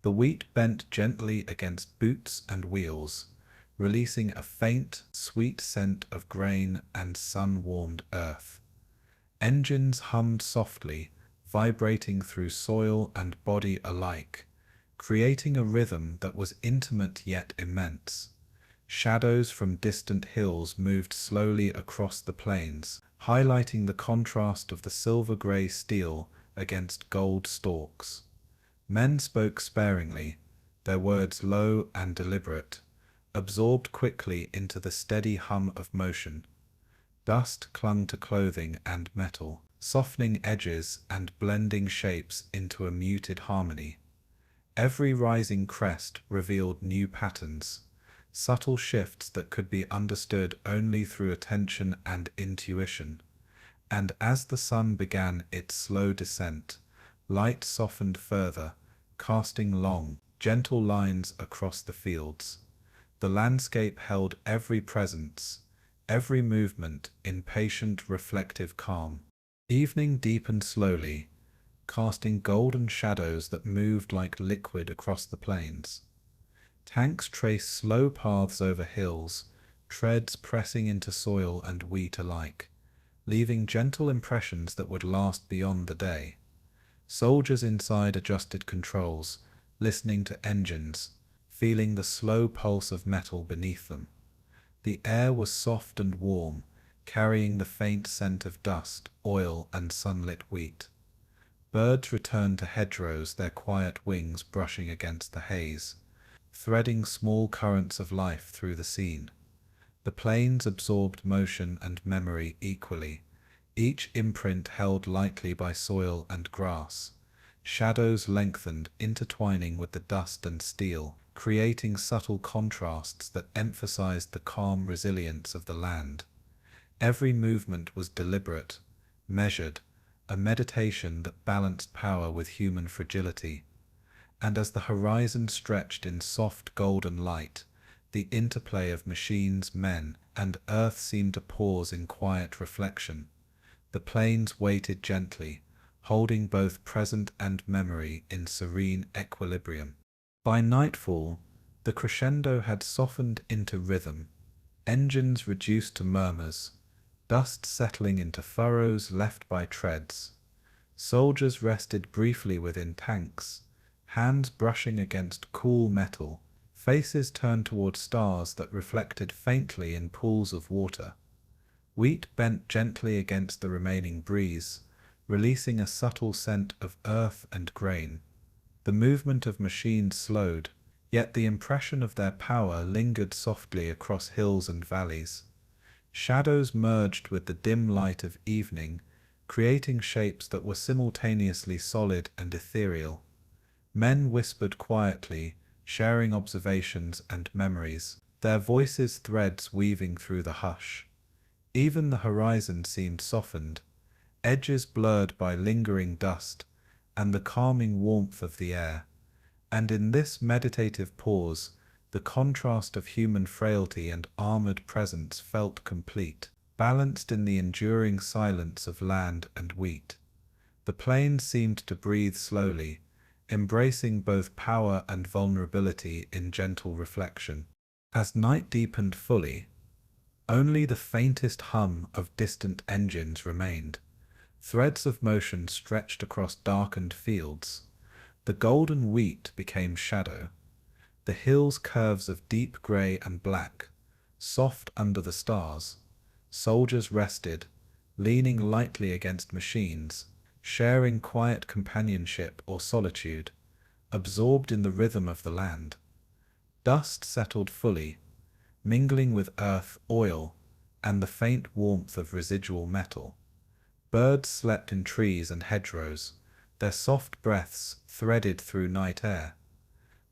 The wheat bent gently against boots and wheels, releasing a faint, sweet scent of grain and sun-warmed earth. Engines hummed softly, vibrating through soil and body alike, creating a rhythm that was intimate yet immense. Shadows from distant hills moved slowly across the plains, highlighting the contrast of the silver-gray steel against gold stalks. Men spoke sparingly, their words low and deliberate, absorbed quickly into the steady hum of motion. Dust clung to clothing and metal, softening edges and blending shapes into a muted harmony. Every rising crest revealed new patterns, subtle shifts that could be understood only through attention and intuition. And as the sun began its slow descent, light softened further, casting long, gentle lines across the fields. The landscape held every presence, every movement in patient, reflective calm. Evening deepened slowly, casting golden shadows that moved like liquid across the plains. Tanks traced slow paths over hills, treads pressing into soil and wheat alike, leaving gentle impressions that would last beyond the day. Soldiers inside adjusted controls, listening to engines, feeling the slow pulse of metal beneath them. The air was soft and warm, carrying the faint scent of dust, oil, and sunlit wheat. Birds returned to hedgerows, their quiet wings brushing against the haze, threading small currents of life through the scene. The plains absorbed motion and memory equally, each imprint held lightly by soil and grass. Shadows lengthened, intertwining with the dust and steel, creating subtle contrasts that emphasized the calm resilience of the land. Every movement was deliberate, measured, a meditation that balanced power with human fragility. And as the horizon stretched in soft golden light, the interplay of machines, men, and earth seemed to pause in quiet reflection. The plains waited gently, holding both present and memory in serene equilibrium. By nightfall, the crescendo had softened into rhythm, engines reduced to murmurs, dust settling into furrows left by treads. Soldiers rested briefly within tanks, hands brushing against cool metal, faces turned toward stars that reflected faintly in pools of water. Wheat bent gently against the remaining breeze, releasing a subtle scent of earth and grain. The movement of machines slowed, yet the impression of their power lingered softly across hills and valleys. Shadows merged with the dim light of evening, creating shapes that were simultaneously solid and ethereal. Men whispered quietly, sharing observations and memories, their voices threads weaving through the hush. Even the horizon seemed softened, edges blurred by lingering dust and the calming warmth of the air. And in this meditative pause, the contrast of human frailty and armored presence felt complete, balanced in the enduring silence of land and wheat. The plains seemed to breathe slowly, embracing both power and vulnerability in gentle reflection. As night deepened fully, only the faintest hum of distant engines remained. Threads of motion stretched across darkened fields. The golden wheat became shadow. The hills curves of deep grey and black, soft under the stars. Soldiers rested, leaning lightly against machines, sharing quiet companionship or solitude, absorbed in the rhythm of the land. Dust settled fully, mingling with earth, oil, and the faint warmth of residual metal. Birds slept in trees and hedgerows, their soft breaths threaded through night air.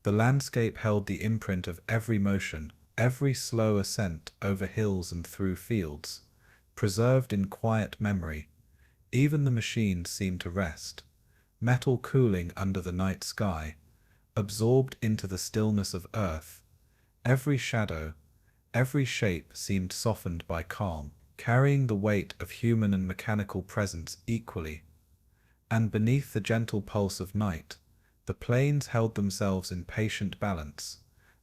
The landscape held the imprint of every motion, every slow ascent over hills and through fields, preserved in quiet memory. Even the machines seemed to rest, metal cooling under the night sky, absorbed into the stillness of earth. Every shadow, every shape seemed softened by calm, carrying the weight of human and mechanical presence equally. And beneath the gentle pulse of night, the plains held themselves in patient balance,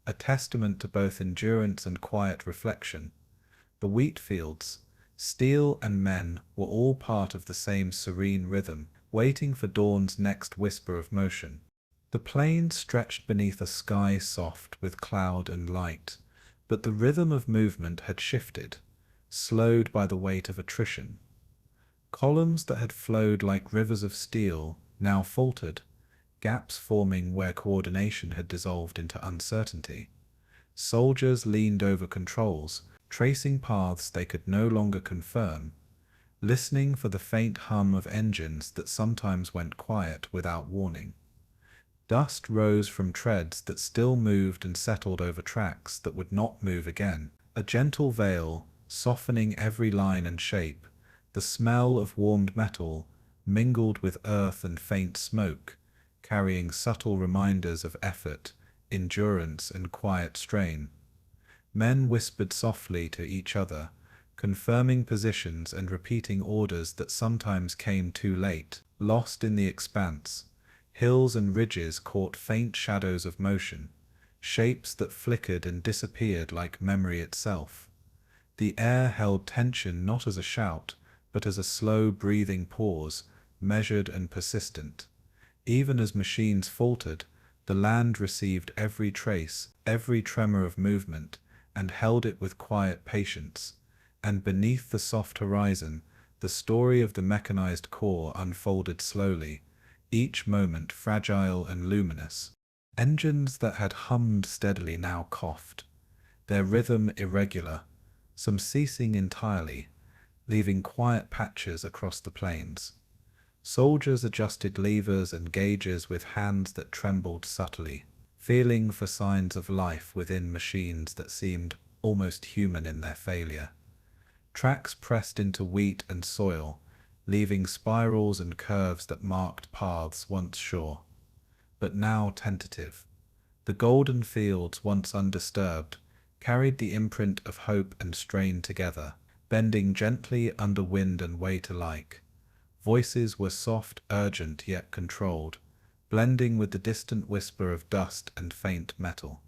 a testament to both endurance and quiet reflection. The wheatfields, steel and men were all part of the same serene rhythm, waiting for dawn's next whisper of motion. The plains stretched beneath a sky soft with cloud and light, but the rhythm of movement had shifted, slowed by the weight of attrition. Columns that had flowed like rivers of steel now faltered, gaps forming where coordination had dissolved into uncertainty. Soldiers leaned over controls, tracing paths they could no longer confirm, listening for the faint hum of engines that sometimes went quiet without warning. Dust rose from treads that still moved and settled over tracks that would not move again, a gentle veil softening every line and shape. The smell of warmed metal mingled with earth and faint smoke, carrying subtle reminders of effort, endurance, and quiet strain. Men whispered softly to each other, confirming positions and repeating orders that sometimes came too late. Lost in the expanse, hills and ridges caught faint shadows of motion, shapes that flickered and disappeared like memory itself. The air held tension not as a shout, but as a slow breathing pause, measured and persistent. Even as machines faltered, the land received every trace, every tremor of movement, and held it with quiet patience. And beneath the soft horizon, the story of the mechanized corps unfolded slowly, each moment fragile and luminous. Engines that had hummed steadily now coughed, their rhythm irregular, some ceasing entirely, leaving quiet patches across the plains. Soldiers adjusted levers and gauges with hands that trembled subtly, feeling for signs of life within machines that seemed almost human in their failure. Tracks pressed into wheat and soil, leaving spirals and curves that marked paths once sure, but now tentative. The golden fields, once undisturbed, carried the imprint of hope and strain together, bending gently under wind and weight alike. Voices were soft, urgent, yet controlled, blending with the distant whisper of dust and faint metal.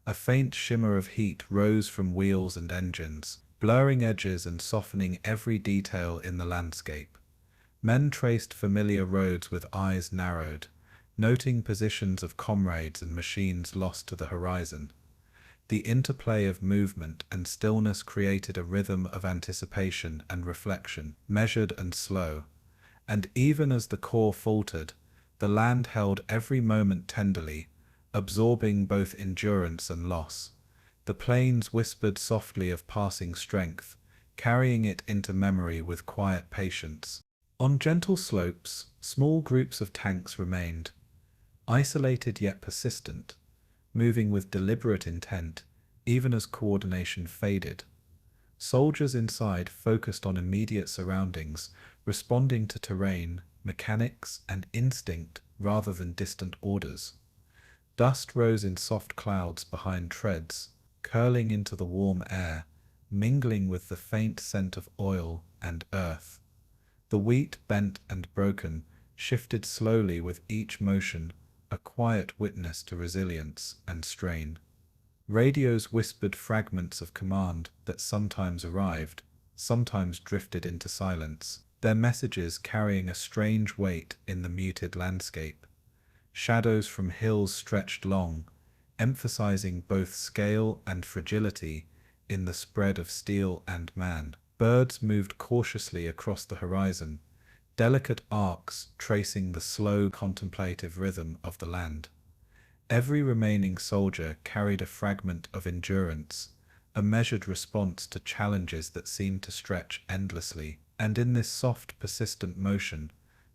A faint shimmer of heat rose from wheels and engines, blurring edges and softening every detail in the landscape. Men traced familiar roads with eyes narrowed, noting positions of comrades and machines lost to the horizon. The interplay of movement and stillness created a rhythm of anticipation and reflection, measured and slow. And even as the corps faltered, the land held every moment tenderly, absorbing both endurance and loss. The plains whispered softly of passing strength, carrying it into memory with quiet patience. On gentle slopes, small groups of tanks remained, isolated yet persistent, moving with deliberate intent, even as coordination faded. Soldiers inside focused on immediate surroundings, responding to terrain, mechanics, and instinct rather than distant orders. Dust rose in soft clouds behind treads, curling into the warm air, mingling with the faint scent of oil and earth. The wheat, bent and broken, shifted slowly with each motion, a quiet witness to resilience and strain. Radios whispered fragments of command that sometimes arrived, sometimes drifted into silence, their messages carrying a strange weight in the muted landscape. Shadows from hills stretched long, emphasizing both scale and fragility in the spread of steel and man. Birds moved cautiously across the horizon, delicate arcs tracing the slow contemplative rhythm of the land. Every remaining soldier carried a fragment of endurance, a measured response to challenges that seemed to stretch endlessly, and in this soft, persistent motion,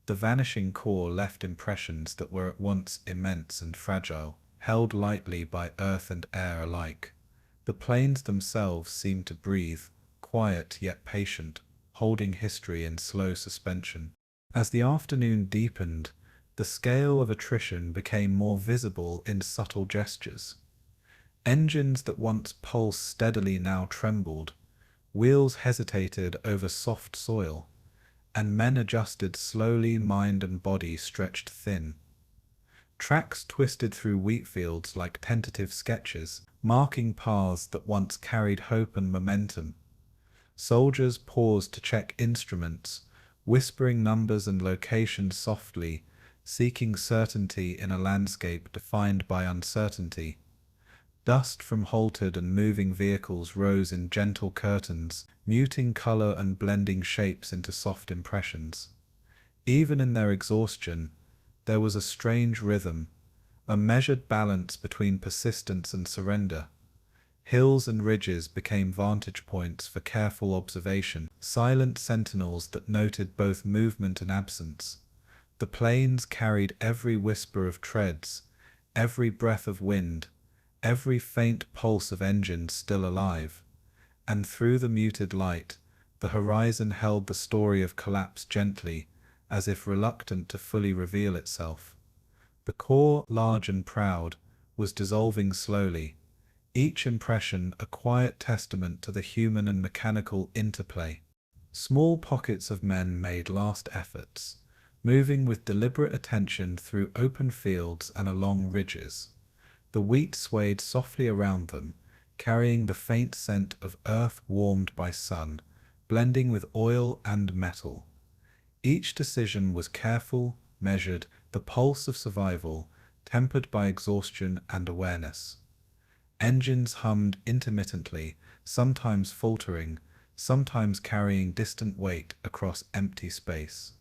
the vanishing corps left impressions that were at once immense and fragile, held lightly by earth and air alike. The plains themselves seemed to breathe, quiet yet patient, holding history in slow suspension. As the afternoon deepened, the scale of attrition became more visible in subtle gestures. Engines that once pulsed steadily now trembled, wheels hesitated over soft soil, and men adjusted slowly, mind and body stretched thin. Tracks twisted through wheatfields like tentative sketches, marking paths that once carried hope and momentum. Soldiers paused to check instruments, whispering numbers and locations softly, seeking certainty in a landscape defined by uncertainty. Dust from halted and moving vehicles rose in gentle curtains, muting color and blending shapes into soft impressions. Even in their exhaustion, there was a strange rhythm, a measured balance between persistence and surrender. Hills and ridges became vantage points for careful observation, silent sentinels that noted both movement and absence. The plains carried every whisper of treads, every breath of wind, every faint pulse of engines still alive. And through the muted light, the horizon held the story of collapse gently, as if reluctant to fully reveal itself. The core, large and proud, was dissolving slowly, each impression a quiet testament to the human and mechanical interplay. Small pockets of men made last efforts, moving with deliberate attention through open fields and along ridges. The wheat swayed softly around them, carrying the faint scent of earth warmed by sun, blending with oil and metal. Each decision was careful, measured, the pulse of survival, tempered by exhaustion and awareness. Engines hummed intermittently, sometimes faltering, sometimes carrying distant weight across empty space.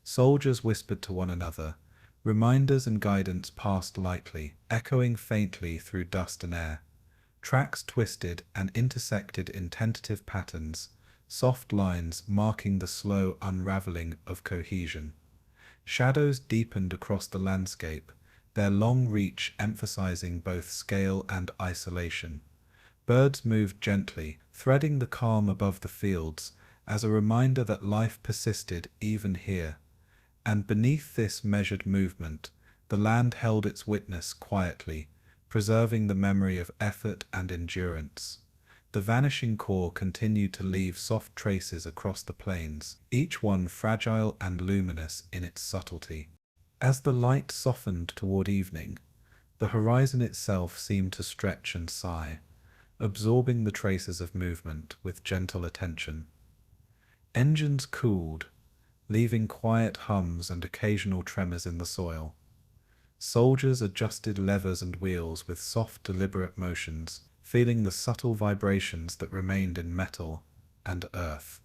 Soldiers whispered to one another. Reminders and guidance passed lightly, echoing faintly through dust and air. Tracks twisted and intersected in tentative patterns, soft lines marking the slow unraveling of cohesion. Shadows deepened across the landscape, their long reach emphasizing both scale and isolation. Birds moved gently, threading the calm above the fields, as a reminder that life persisted even here. And beneath this measured movement, the land held its witness quietly, preserving the memory of effort and endurance. The vanishing corps continued to leave soft traces across the plains, each one fragile and luminous in its subtlety. As the light softened toward evening, the horizon itself seemed to stretch and sigh, absorbing the traces of movement with gentle attention. Engines cooled, leaving quiet hums and occasional tremors in the soil. Soldiers adjusted levers and wheels with soft, deliberate motions, feeling the subtle vibrations that remained in metal and earth.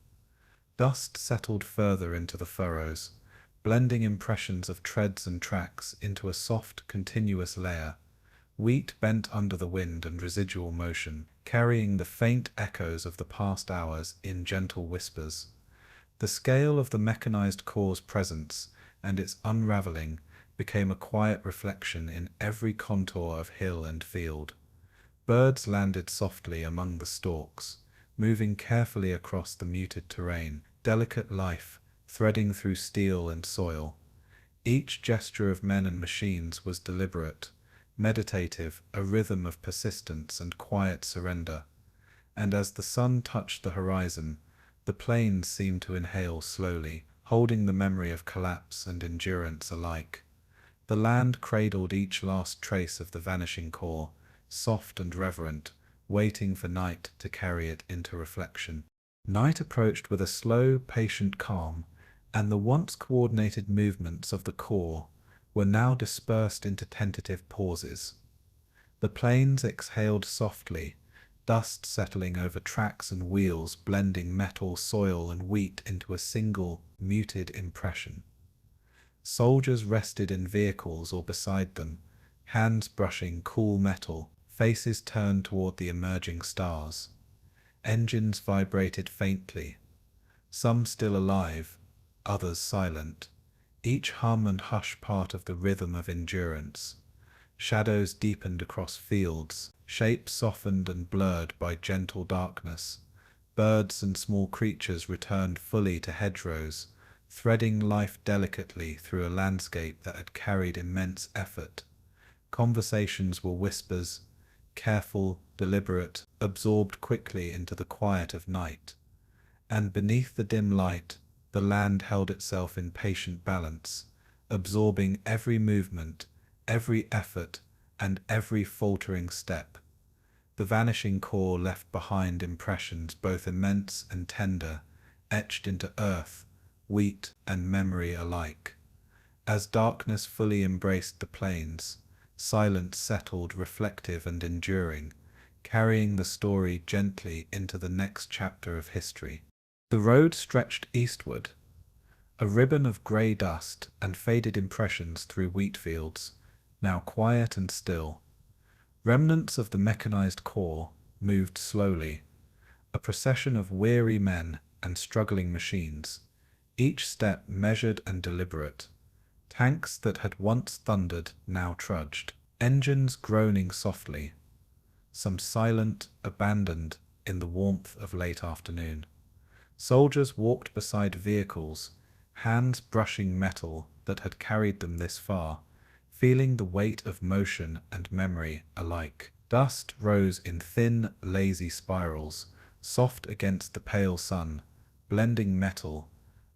Dust settled further into the furrows, blending impressions of treads and tracks into a soft, continuous layer. Wheat bent under the wind and residual motion, carrying the faint echoes of the past hours in gentle whispers. The scale of the mechanized corps' presence and its unraveling became a quiet reflection in every contour of hill and field. Birds landed softly among the stalks, moving carefully across the muted terrain, delicate life threading through steel and soil. Each gesture of men and machines was deliberate, meditative, a rhythm of persistence and quiet surrender. And as the sun touched the horizon, the plains seemed to inhale slowly, holding the memory of collapse and endurance alike. The land cradled each last trace of the vanishing corps, soft and reverent, waiting for night to carry it into reflection. Night approached with a slow, patient calm, and the once coordinated movements of the corps were now dispersed into tentative pauses. The plains exhaled softly, dust settling over tracks and wheels, blending metal, soil, and wheat into a single, muted impression. Soldiers rested in vehicles or beside them, hands brushing cool metal, faces turned toward the emerging stars. Engines vibrated faintly, some still alive, others silent, each hum and hush part of the rhythm of endurance. Shadows deepened across fields, shapes softened and blurred by gentle darkness. Birds and small creatures returned fully to hedgerows, threading life delicately through a landscape that had carried immense effort. Conversations were whispers, careful, deliberate, absorbed quickly into the quiet of night. And beneath the dim light, the land held itself in patient balance, absorbing every movement, every effort, and every faltering step. The vanishing corps left behind impressions both immense and tender, etched into earth, wheat, and memory alike. As darkness fully embraced the plains, silence settled, reflective and enduring, carrying the story gently into the next chapter of history. The road stretched eastward, a ribbon of grey dust and faded impressions through Wheatfields, now quiet and still. Remnants of the mechanized corps moved slowly, a procession of weary men and struggling machines, each step measured and deliberate. Tanks that had once thundered now trudged, engines groaning softly, some silent, abandoned in the warmth of late afternoon. Soldiers walked beside vehicles, hands brushing metal that had carried them this far, feeling the weight of motion and memory alike. Dust rose in thin, lazy spirals, soft against the pale sun, blending metal,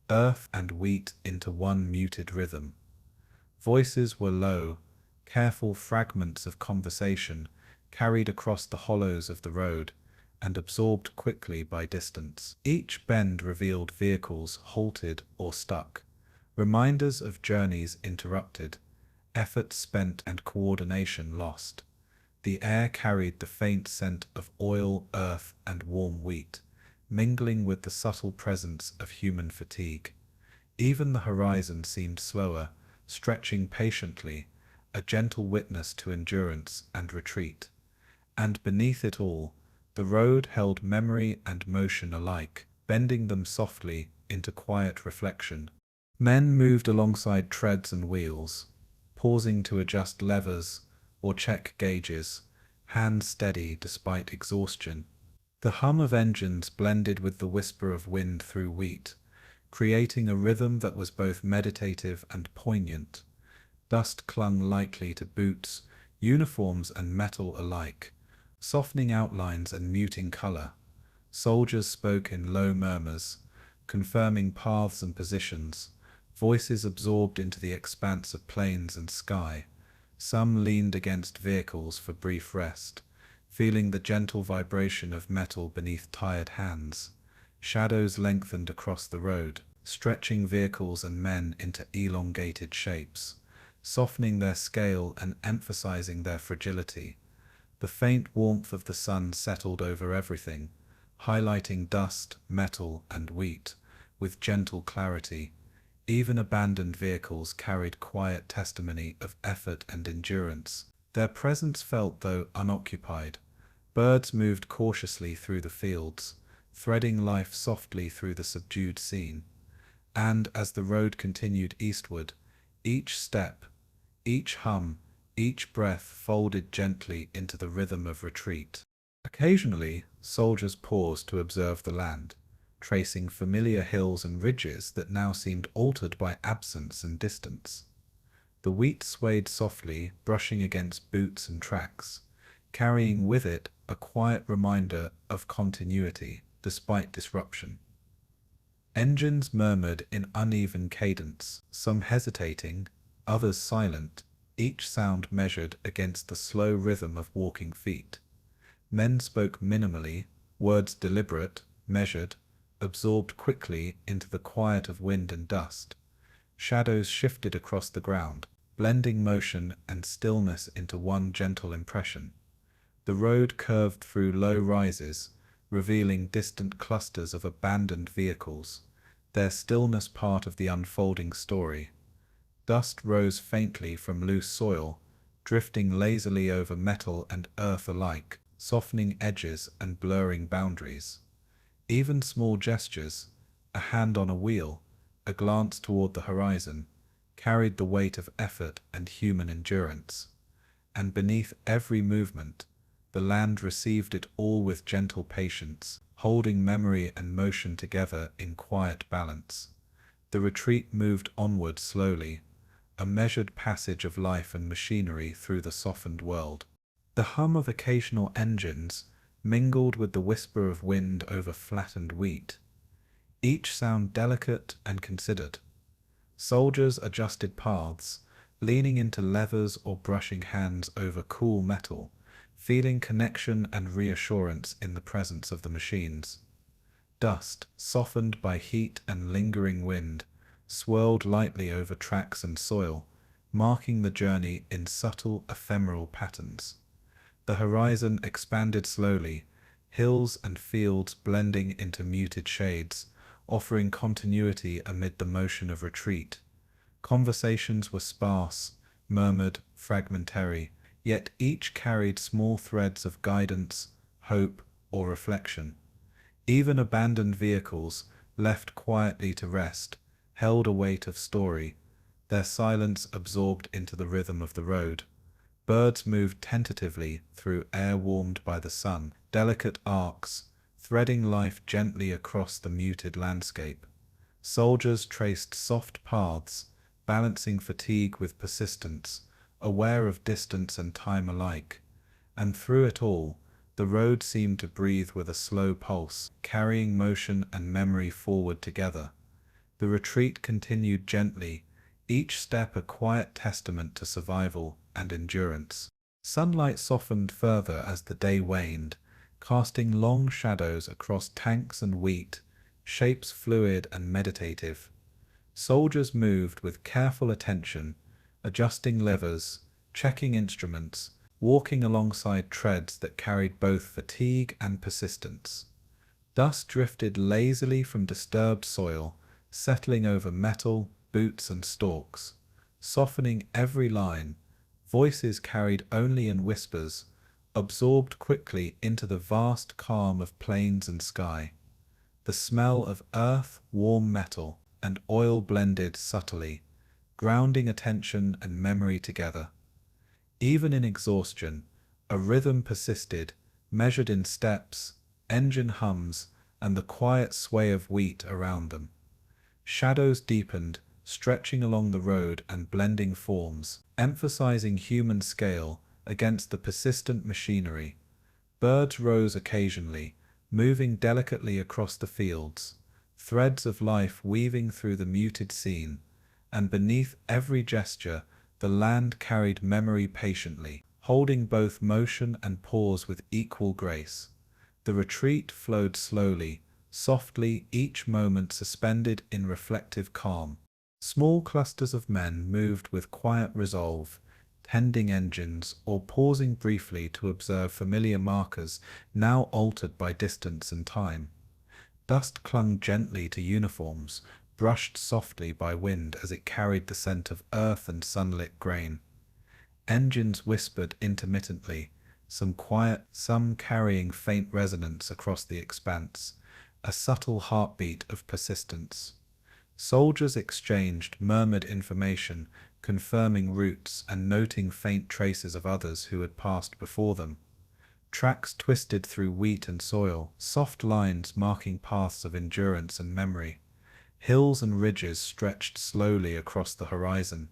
earth and wheat into one muted rhythm. Voices were low, careful fragments of conversation carried across the hollows of the road and absorbed quickly by distance. Each bend revealed vehicles halted or stuck, reminders of journeys interrupted, effort spent and coordination lost. The air carried the faint scent of oil, earth, and warm wheat, mingling with the subtle presence of human fatigue. Even the horizon seemed slower, stretching patiently, a gentle witness to endurance and retreat. And beneath it all, the road held memory and motion alike, bending them softly into quiet reflection. Men moved alongside treads and wheels, pausing to adjust levers or check gauges, hands steady despite exhaustion. The hum of engines blended with the whisper of wind through wheat, creating a rhythm that was both meditative and poignant. Dust clung lightly to boots, uniforms and metal alike, softening outlines and muting color. Soldiers spoke in low murmurs, confirming paths and positions, voices absorbed into the expanse of plains and sky. Some leaned against vehicles for brief rest, feeling the gentle vibration of metal beneath tired hands. Shadows lengthened across the road, stretching vehicles and men into elongated shapes, softening their scale and emphasizing their fragility. The faint warmth of the sun settled over everything, highlighting dust, metal, and wheat with gentle clarity. Even abandoned vehicles carried quiet testimony of effort and endurance. Their presence felt, though unoccupied. Birds moved cautiously through the fields, threading life softly through the subdued scene. And as the road continued eastward, each step, each hum, each breath folded gently into the rhythm of retreat. Occasionally, soldiers paused to observe the land, tracing familiar hills and ridges that now seemed altered by absence and distance. The wheat swayed softly, brushing against boots and tracks, carrying with it a quiet reminder of continuity despite disruption. Engines murmured in uneven cadence, some hesitating, others silent, each sound measured against the slow rhythm of walking feet. Men spoke minimally, words deliberate, measured, absorbed quickly into the quiet of wind and dust. Shadows shifted across the ground, blending motion and stillness into one gentle impression. The road curved through low rises, revealing distant clusters of abandoned vehicles, their stillness part of the unfolding story. Dust rose faintly from loose soil, drifting lazily over metal and earth alike, softening edges and blurring boundaries. Even small gestures, a hand on a wheel, a glance toward the horizon, carried the weight of effort and human endurance. And beneath every movement, the land received it all with gentle patience, holding memory and motion together in quiet balance. The retreat moved onward slowly, a measured passage of life and machinery through the softened world. The hum of occasional engines mingled with the whisper of wind over flattened wheat, each sound delicate and considered. Soldiers adjusted paths, leaning into levers or brushing hands over cool metal, feeling connection and reassurance in the presence of the machines. Dust, softened by heat and lingering wind, swirled lightly over tracks and soil, marking the journey in subtle, ephemeral patterns. The horizon expanded slowly, hills and fields blending into muted shades, offering continuity amid the motion of retreat. Conversations were sparse, murmured, fragmentary, yet each carried small threads of guidance, hope, or reflection. Even abandoned vehicles, left quietly to rest, held a weight of story, their silence absorbed into the rhythm of the road. Birds moved tentatively through air warmed by the sun, delicate arcs, threading life gently across the muted landscape. Soldiers traced soft paths, balancing fatigue with persistence, aware of distance and time alike. And through it all, the road seemed to breathe with a slow pulse, carrying motion and memory forward together. The retreat continued gently, each step a quiet testament to survival and endurance. Sunlight softened further as the day waned, casting long shadows across tanks and wheat, shapes fluid and meditative. Soldiers moved with careful attention, adjusting levers, checking instruments, walking alongside treads that carried both fatigue and persistence. Dust drifted lazily from disturbed soil, settling over metal, boots and stalks, softening every line. Voices carried only in whispers, absorbed quickly into the vast calm of plains and sky. The smell of earth, warm metal, and oil blended subtly, grounding attention and memory together. Even in exhaustion, a rhythm persisted, measured in steps, engine hums, and the quiet sway of wheat around them. Shadows deepened, stretching along the road and blending forms, emphasizing human scale against the persistent machinery. Birds rose occasionally, moving delicately across the fields, threads of life weaving through the muted scene, and beneath every gesture, the land carried memory patiently, holding both motion and pause with equal grace. The retreat flowed slowly, softly, each moment suspended in reflective calm. Small clusters of men moved with quiet resolve, tending engines or pausing briefly to observe familiar markers now altered by distance and time. Dust clung gently to uniforms, brushed softly by wind as it carried the scent of earth and sunlit grain. Engines whispered intermittently, some quiet, some carrying faint resonance across the expanse, a subtle heartbeat of persistence. Soldiers exchanged murmured information, confirming routes and noting faint traces of others who had passed before them. Tracks twisted through wheat and soil, soft lines marking paths of endurance and memory. Hills and ridges stretched slowly across the horizon,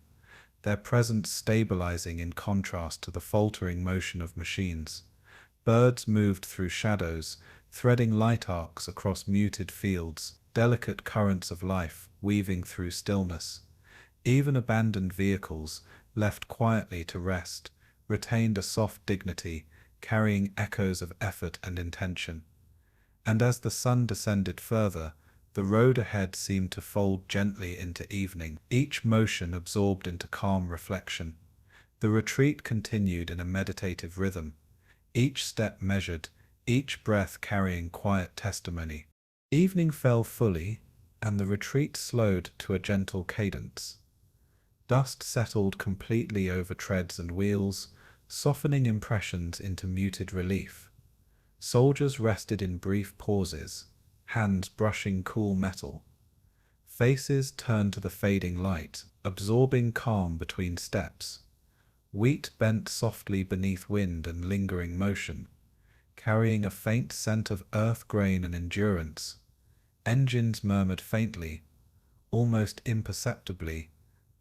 their presence stabilizing in contrast to the faltering motion of machines. Birds moved through shadows, threading light arcs across muted fields, delicate currents of life weaving through stillness. Even abandoned vehicles, left quietly to rest, retained a soft dignity, carrying echoes of effort and intention. And as the sun descended further, the road ahead seemed to fold gently into evening, each motion absorbed into calm reflection. The retreat continued in a meditative rhythm, each step measured, each breath carrying quiet testimony. Evening fell fully, and the retreat slowed to a gentle cadence. Dust settled completely over treads and wheels, softening impressions into muted relief. Soldiers rested in brief pauses, hands brushing cool metal. Faces turned to the fading light, absorbing calm between steps. Wheat bent softly beneath wind and lingering motion, carrying a faint scent of earth grain and endurance. Engines murmured faintly, almost imperceptibly,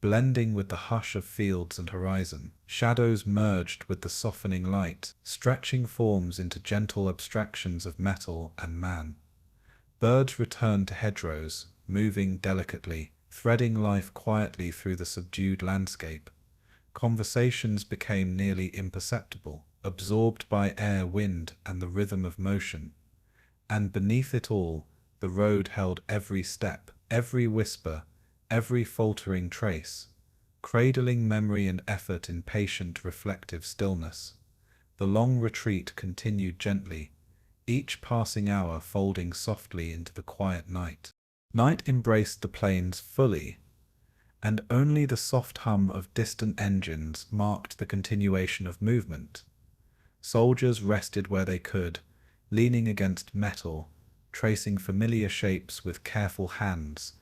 blending with the hush of fields and horizon. Shadows merged with the softening light, stretching forms into gentle abstractions of metal and man. Birds returned to hedgerows, moving delicately, threading life quietly through the subdued landscape. Conversations became nearly imperceptible, absorbed by air, wind, and the rhythm of motion. And beneath it all, the road held every step, every whisper, every faltering trace, cradling memory and effort in patient, reflective stillness. The long retreat continued gently, each passing hour folding softly into the quiet night. Night embraced the plains fully, and only the soft hum of distant engines marked the continuation of movement. Soldiers rested where they could, leaning against metal, tracing familiar shapes with careful hands,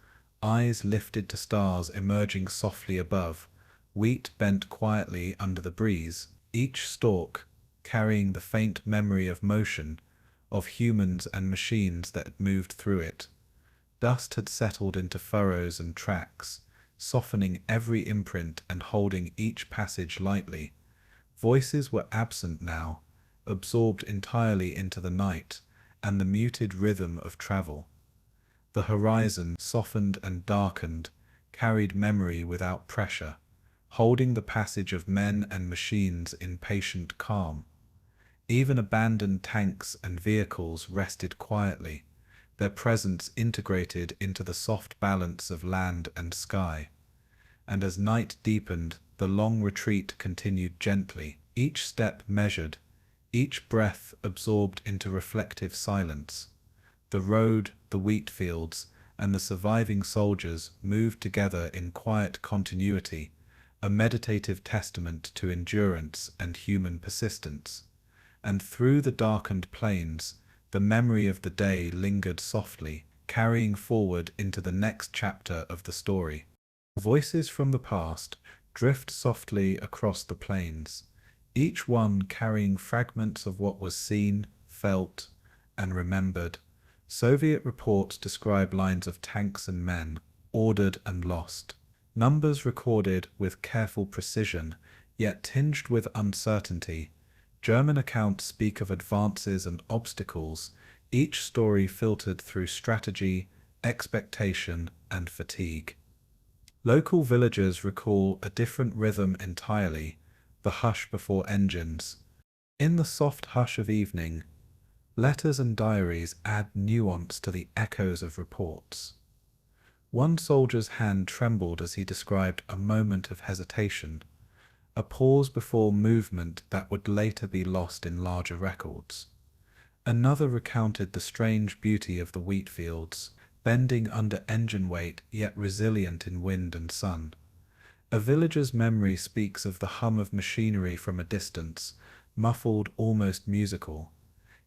eyes lifted to stars emerging softly above. Wheat bent quietly under the breeze, each stalk carrying the faint memory of motion, of humans and machines that had moved through it. Dust had settled into furrows and tracks, softening every imprint and holding each passage lightly. Voices were absent now, absorbed entirely into the night and the muted rhythm of travel. The horizon, softened and darkened, carried memory without pressure, holding the passage of men and machines in patient calm. Even abandoned tanks and vehicles rested quietly, their presence integrated into the soft balance of land and sky. And as night deepened, the long retreat continued gently, each step measured, each breath absorbed into reflective silence. The road, the wheat fields, and the surviving soldiers moved together in quiet continuity, a meditative testament to endurance and human persistence. And through the darkened plains, the memory of the day lingered softly, carrying forward into the next chapter of the story. Voices from the past drift softly across the plains, each one carrying fragments of what was seen, felt, and remembered. Soviet reports describe lines of tanks and men, ordered and lost. Numbers recorded with careful precision, yet tinged with uncertainty. German accounts speak of advances and obstacles, each story filtered through strategy, expectation, and fatigue. Local villagers recall a different rhythm entirely, the hush before engines. In the soft hush of evening, letters and diaries add nuance to the echoes of reports. One soldier's hand trembled as he described a moment of hesitation, a pause before movement that would later be lost in larger records. Another recounted the strange beauty of the Wheatfields, bending under engine weight yet resilient in wind and sun. A villager's memory speaks of the hum of machinery from a distance, muffled, almost musical,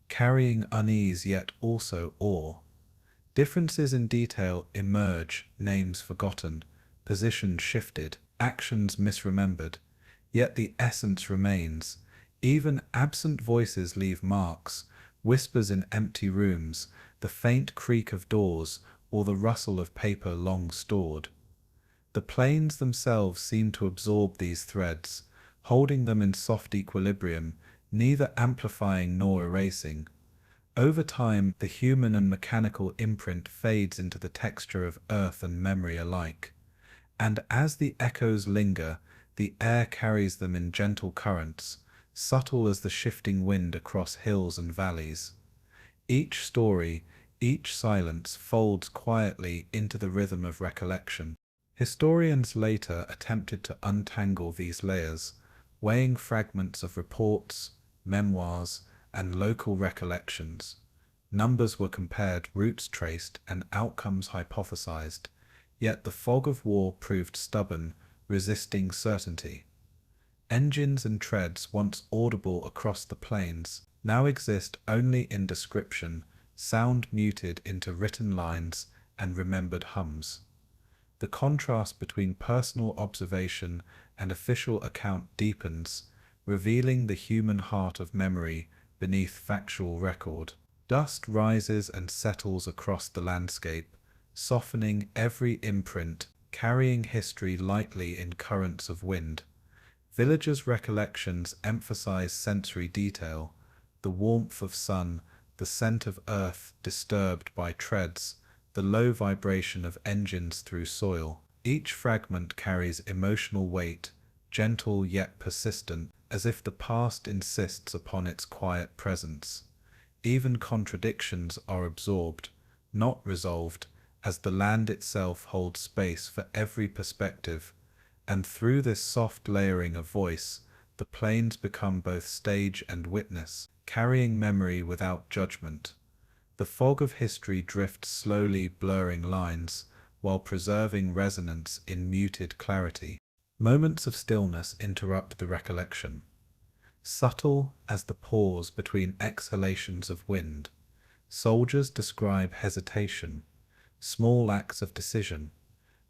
carrying unease yet also awe. Differences in detail emerge, names forgotten, positions shifted, actions misremembered, yet the essence remains. Even absent voices leave marks, whispers in empty rooms, the faint creak of doors, or the rustle of paper long stored. The planes themselves seem to absorb these threads, holding them in soft equilibrium, neither amplifying nor erasing. Over time, the human and mechanical imprint fades into the texture of earth and memory alike. And as the echoes linger, the air carries them in gentle currents, subtle as the shifting wind across hills and valleys. Each story, each silence folds quietly into the rhythm of recollection. Historians later attempted to untangle these layers, weighing fragments of reports, memoirs, and local recollections. Numbers were compared, routes traced, and outcomes hypothesized, yet the fog of war proved stubborn, resisting certainty. Engines and treads, once audible across the plains, now exist only in description, sound muted into written lines and remembered hums. The contrast between personal observation and official account deepens, revealing the human heart of memory beneath factual record. Dust rises and settles across the landscape, softening every imprint, carrying history lightly in currents of wind. Villagers' recollections emphasize sensory detail, the warmth of sun, the scent of earth disturbed by treads, the low vibration of engines through soil. Each fragment carries emotional weight, gentle yet persistent, as if the past insists upon its quiet presence. Even contradictions are absorbed, not resolved, as the land itself holds space for every perspective, and through this soft layering of voice, the plains become both stage and witness, carrying memory without judgment. The fog of history drifts slowly, blurring lines, while preserving resonance in muted clarity. Moments of stillness interrupt the recollection. Subtle as the pause between exhalations of wind, soldiers describe hesitation, small acts of decision,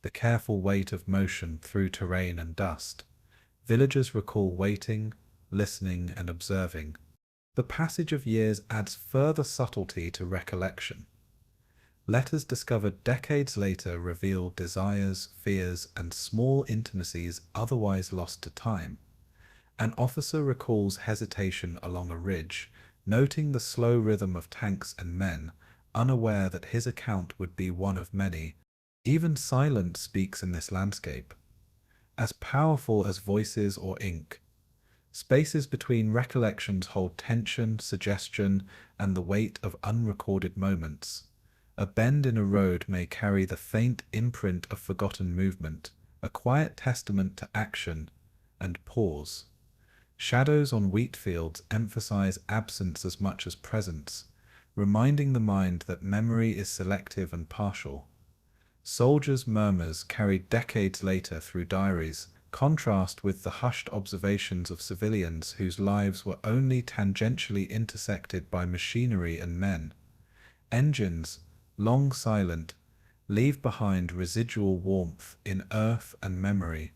the careful weight of motion through terrain and dust. Villagers recall waiting, listening, and observing. The passage of years adds further subtlety to recollection. Letters discovered decades later reveal desires, fears, and small intimacies otherwise lost to time. An officer recalls hesitation along a ridge, noting the slow rhythm of tanks and men, unaware that his account would be one of many. Even silence speaks in this landscape, as powerful as voices or ink. Spaces between recollections hold tension, suggestion, and the weight of unrecorded moments. A bend in a road may carry the faint imprint of forgotten movement, a quiet testament to action and pause. Shadows on Wheatfields emphasize absence as much as presence, reminding the mind that memory is selective and partial. Soldiers' murmurs carried decades later through diaries contrast with the hushed observations of civilians whose lives were only tangentially intersected by machinery and men. Engines, long silent, leave behind residual warmth in earth and memory,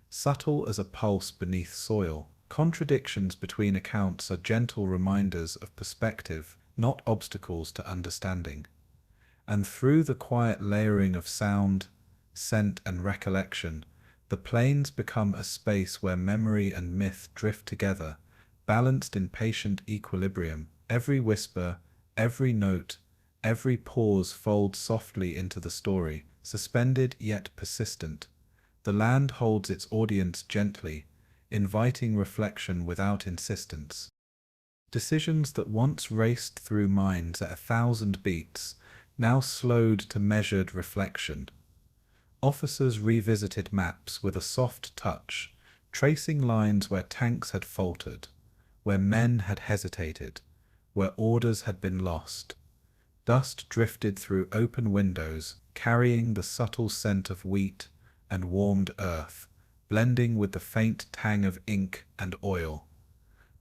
subtle as a pulse beneath soil. Contradictions between accounts are gentle reminders of perspective, not obstacles to understanding. And through the quiet layering of sound, scent, and recollection, the plains become a space where memory and myth drift together, balanced in patient equilibrium. Every whisper, every note, every pause folds softly into the story, suspended yet persistent. The land holds its audience gently, inviting reflection without insistence. Decisions that once raced through minds at 1,000 beats now slowed to measured reflection. Officers revisited maps with a soft touch, tracing lines where tanks had faltered, where men had hesitated, where orders had been lost. Dust drifted through open windows, carrying the subtle scent of wheat and warmed earth, blending with the faint tang of ink and oil.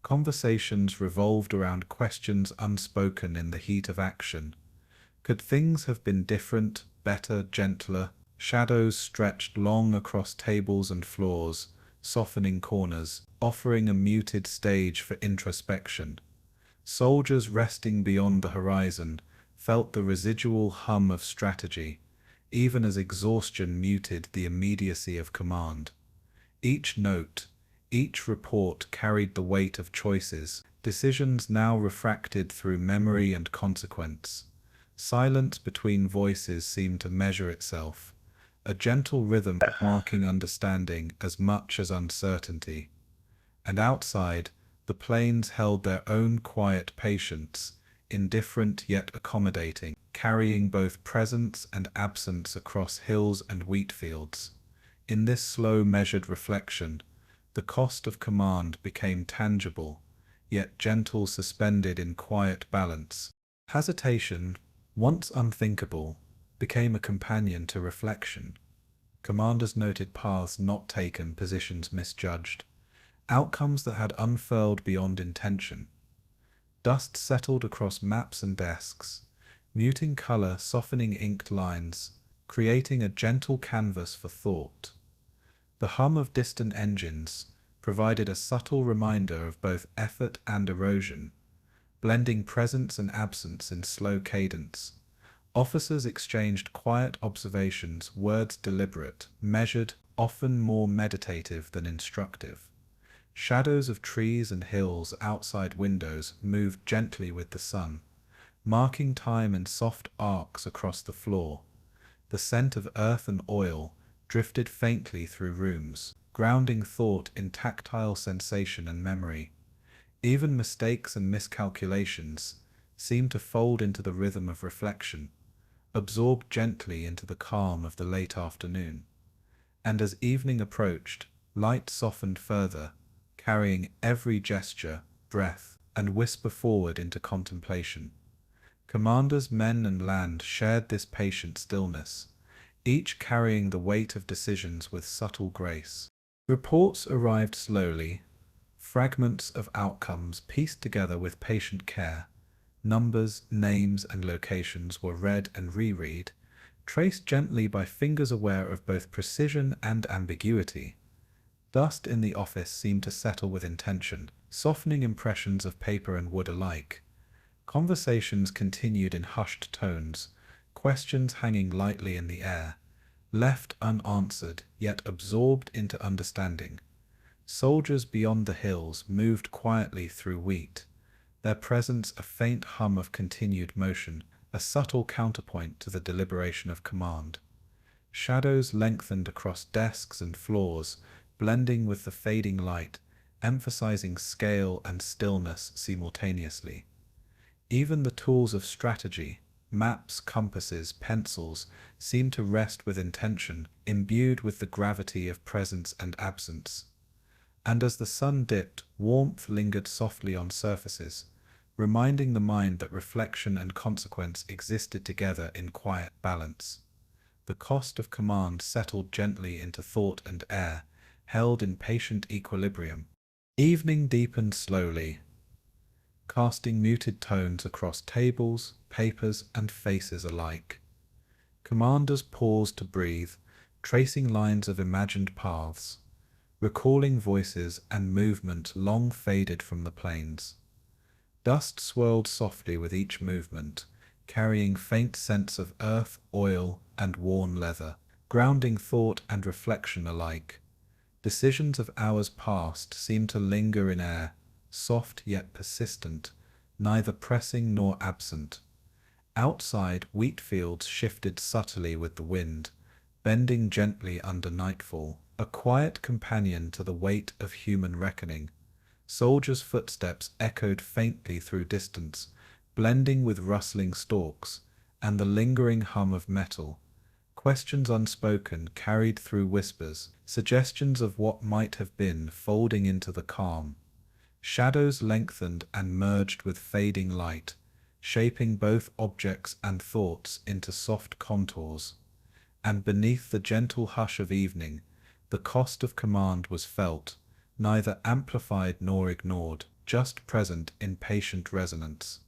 Conversations revolved around questions unspoken in the heat of action. Could things have been different, better, gentler? Shadows stretched long across tables and floors, softening corners, offering a muted stage for introspection. Soldiers resting beyond the horizon felt the residual hum of strategy, even as exhaustion muted the immediacy of command. Each note, each report carried the weight of choices, decisions now refracted through memory and consequence. Silence between voices seemed to measure itself, a gentle rhythm marking understanding as much as uncertainty. And outside, the plains held their own quiet patience, indifferent yet accommodating, carrying both presence and absence across hills and wheatfields. In this slow, measured reflection, the cost of command became tangible, yet gentle, suspended in quiet balance. Hesitation, once unthinkable, became a companion to reflection. Commanders noted paths not taken, positions misjudged, outcomes that had unfurled beyond intention. Dust settled across maps and desks, muting color, softening inked lines, creating a gentle canvas for thought. The hum of distant engines provided a subtle reminder of both effort and erosion, blending presence and absence in slow cadence. Officers exchanged quiet observations, words deliberate, measured, often more meditative than instructive. Shadows of trees and hills outside windows moved gently with the sun, marking time in soft arcs across the floor. The scent of earth and oil drifted faintly through rooms, grounding thought in tactile sensation and memory. Even mistakes and miscalculations seemed to fold into the rhythm of reflection, absorbed gently into the calm of the late afternoon. And as evening approached, light softened further, carrying every gesture, breath, and whisper forward into contemplation. Commanders, men, and land shared this patient stillness, each carrying the weight of decisions with subtle grace. Reports arrived slowly, fragments of outcomes pieced together with patient care. Numbers, names, and locations were read and reread, traced gently by fingers aware of both precision and ambiguity. Dust in the office seemed to settle with intention, softening impressions of paper and wood alike. Conversations continued in hushed tones, questions hanging lightly in the air, left unanswered yet absorbed into understanding. Soldiers beyond the hills moved quietly through wheat, their presence a faint hum of continued motion, a subtle counterpoint to the deliberation of command. Shadows lengthened across desks and floors, blending with the fading light, emphasizing scale and stillness simultaneously. Even the tools of strategy, maps, compasses, pencils, seemed to rest with intention, imbued with the gravity of presence and absence. And as the sun dipped, warmth lingered softly on surfaces, reminding the mind that reflection and consequence existed together in quiet balance. The cost of command settled gently into thought and air, held in patient equilibrium. Evening deepened slowly, casting muted tones across tables, papers, and faces alike. Commanders paused to breathe, tracing lines of imagined paths, recalling voices and movement long faded from the plains. Dust swirled softly with each movement, carrying faint scents of earth, oil, and worn leather, grounding thought and reflection alike. Decisions of hours past seemed to linger in air, soft yet persistent, neither pressing nor absent. Outside, wheatfields shifted subtly with the wind, bending gently under nightfall, a quiet companion to the weight of human reckoning. Soldiers' footsteps echoed faintly through distance, blending with rustling stalks, and the lingering hum of metal. Questions unspoken carried through whispers, suggestions of what might have been folding into the calm. Shadows lengthened and merged with fading light, shaping both objects and thoughts into soft contours. And beneath the gentle hush of evening, the cost of command was felt, neither amplified nor ignored, just present in patient resonance.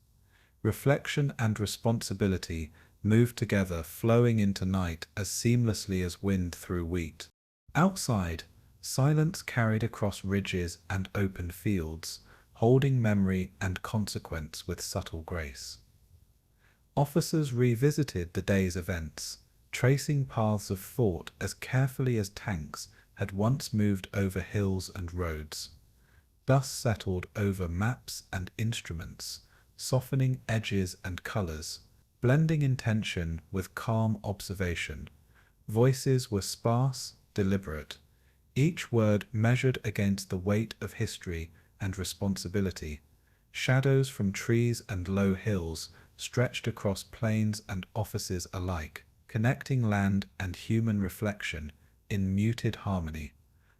Reflection and responsibility moved together, flowing into night as seamlessly as wind through wheat. Outside, silence carried across ridges and open fields, holding memory and consequence with subtle grace. Officers revisited the day's events, tracing paths of thought as carefully as tanks had once moved over hills and roads. Dust settled over maps and instruments, softening edges and colors, blending intention with calm observation. Voices were sparse, deliberate, each word measured against the weight of history and responsibility. Shadows from trees and low hills stretched across plains and offices alike, connecting land and human reflection in muted harmony.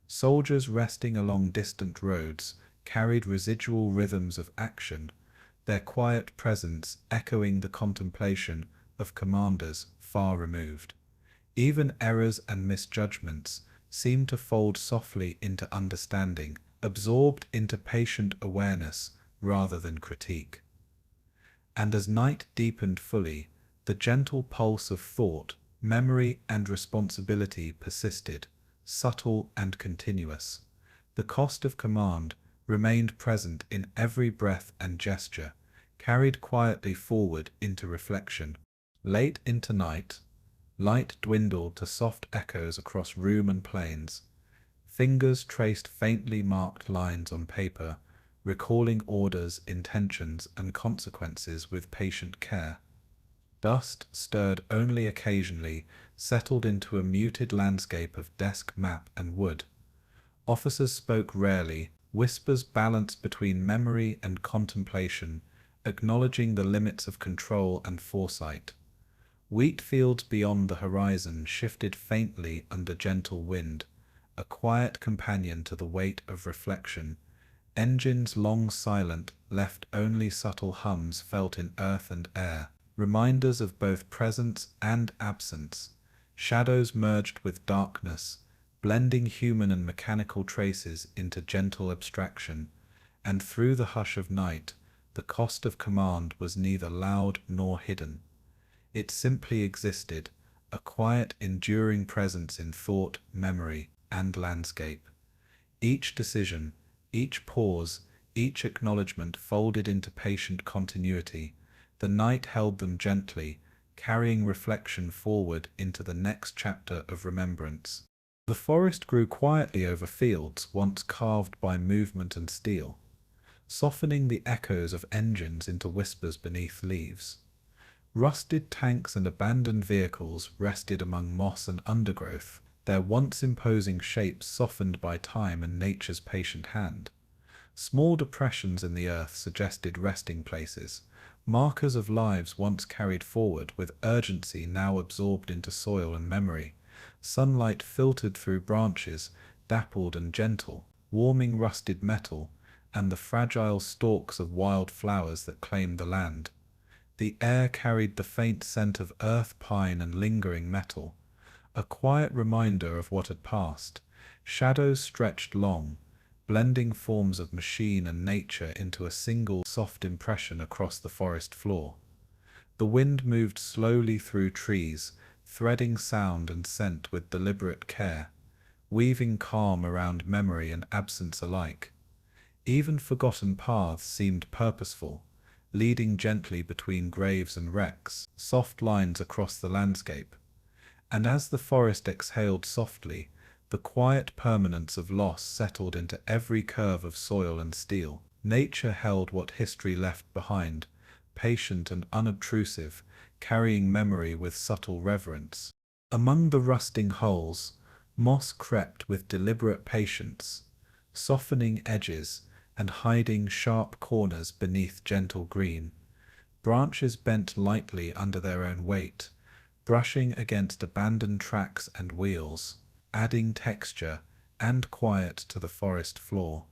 Soldiers resting along distant roads carried residual rhythms of action, their quiet presence echoing the contemplation of commanders far removed. Even errors and misjudgments seemed to fold softly into understanding, absorbed into patient awareness rather than critique. And as night deepened fully, the gentle pulse of thought, memory, and responsibility persisted, subtle and continuous. The cost of command remained present in every breath and gesture, carried quietly forward into reflection. Late into night, light dwindled to soft echoes across room and plains. Fingers traced faintly marked lines on paper, recalling orders, intentions, and consequences with patient care. Dust, stirred only occasionally, settled into a muted landscape of desk, map, and wood. Officers spoke rarely, whispers balanced between memory and contemplation, acknowledging the limits of control and foresight. Wheatfields beyond the horizon shifted faintly under gentle wind, a quiet companion to the weight of reflection. Engines long silent left only subtle hums felt in earth and air, reminders of both presence and absence. Shadows merged with darkness, blending human and mechanical traces into gentle abstraction, and through the hush of night, the cost of command was neither loud nor hidden. It simply existed, a quiet, enduring presence in thought, memory, and landscape. Each decision, each pause, each acknowledgement folded into patient continuity. The night held them gently, carrying reflection forward into the next chapter of remembrance. The forest grew quietly over fields once carved by movement and steel, softening the echoes of engines into whispers beneath leaves. Rusted tanks and abandoned vehicles rested among moss and undergrowth, their once imposing shapes softened by time and nature's patient hand. Small depressions in the earth suggested resting places, markers of lives once carried forward with urgency now absorbed into soil and memory. Sunlight filtered through branches, dappled and gentle, warming rusted metal and the fragile stalks of wild flowers that claimed the land. The air carried the faint scent of earth, pine, and lingering metal, a quiet reminder of what had passed. Shadows stretched long, blending forms of machine and nature into a single soft impression across the forest floor. The wind moved slowly through trees, threading sound and scent with deliberate care, weaving calm around memory and absence alike. Even forgotten paths seemed purposeful, leading gently between graves and wrecks, soft lines across the landscape. And as the forest exhaled softly, the quiet permanence of loss settled into every curve of soil and steel. Nature held what history left behind, patient and unobtrusive, carrying memory with subtle reverence. Among the rusting hulls, moss crept with deliberate patience, softening edges and hiding sharp corners beneath gentle green. Branches bent lightly under their own weight, brushing against abandoned tracks and wheels, adding texture and quiet to the forest floor.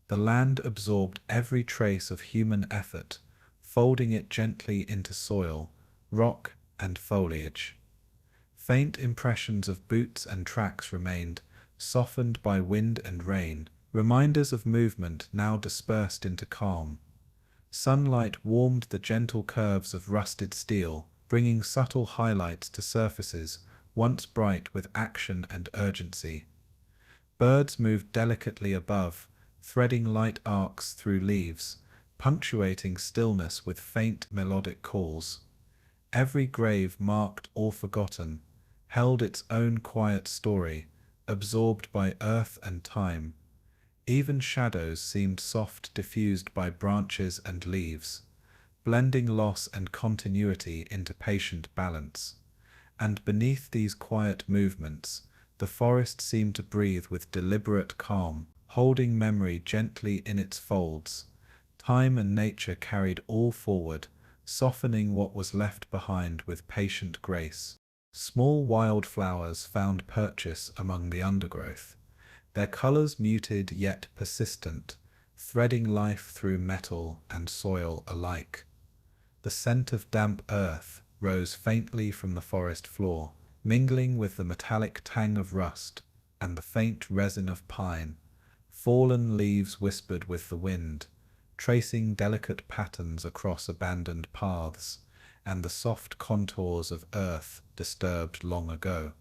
The land absorbed every trace of human effort, folding it gently into soil, rock, and foliage. Faint impressions of boots and tracks remained, softened by wind and rain, reminders of movement now dispersed into calm. Sunlight warmed the gentle curves of rusted steel, bringing subtle highlights to surfaces once bright with action and urgency. Birds moved delicately above, threading light arcs through leaves, punctuating stillness with faint melodic calls. Every grave marked or forgotten held its own quiet story, absorbed by earth and time. Even shadows seemed soft, diffused by branches and leaves, blending loss and continuity into patient balance. And beneath these quiet movements, the forest seemed to breathe with deliberate calm, holding memory gently in its folds. Time and nature carried all forward, softening what was left behind with patient grace. Small wildflowers found purchase among the undergrowth, their colors muted yet persistent, threading life through metal and soil alike. The scent of damp earth rose faintly from the forest floor, mingling with the metallic tang of rust and the faint resin of pine. Fallen leaves whispered with the wind, tracing delicate patterns across abandoned paths, and the soft contours of earth disturbed long ago.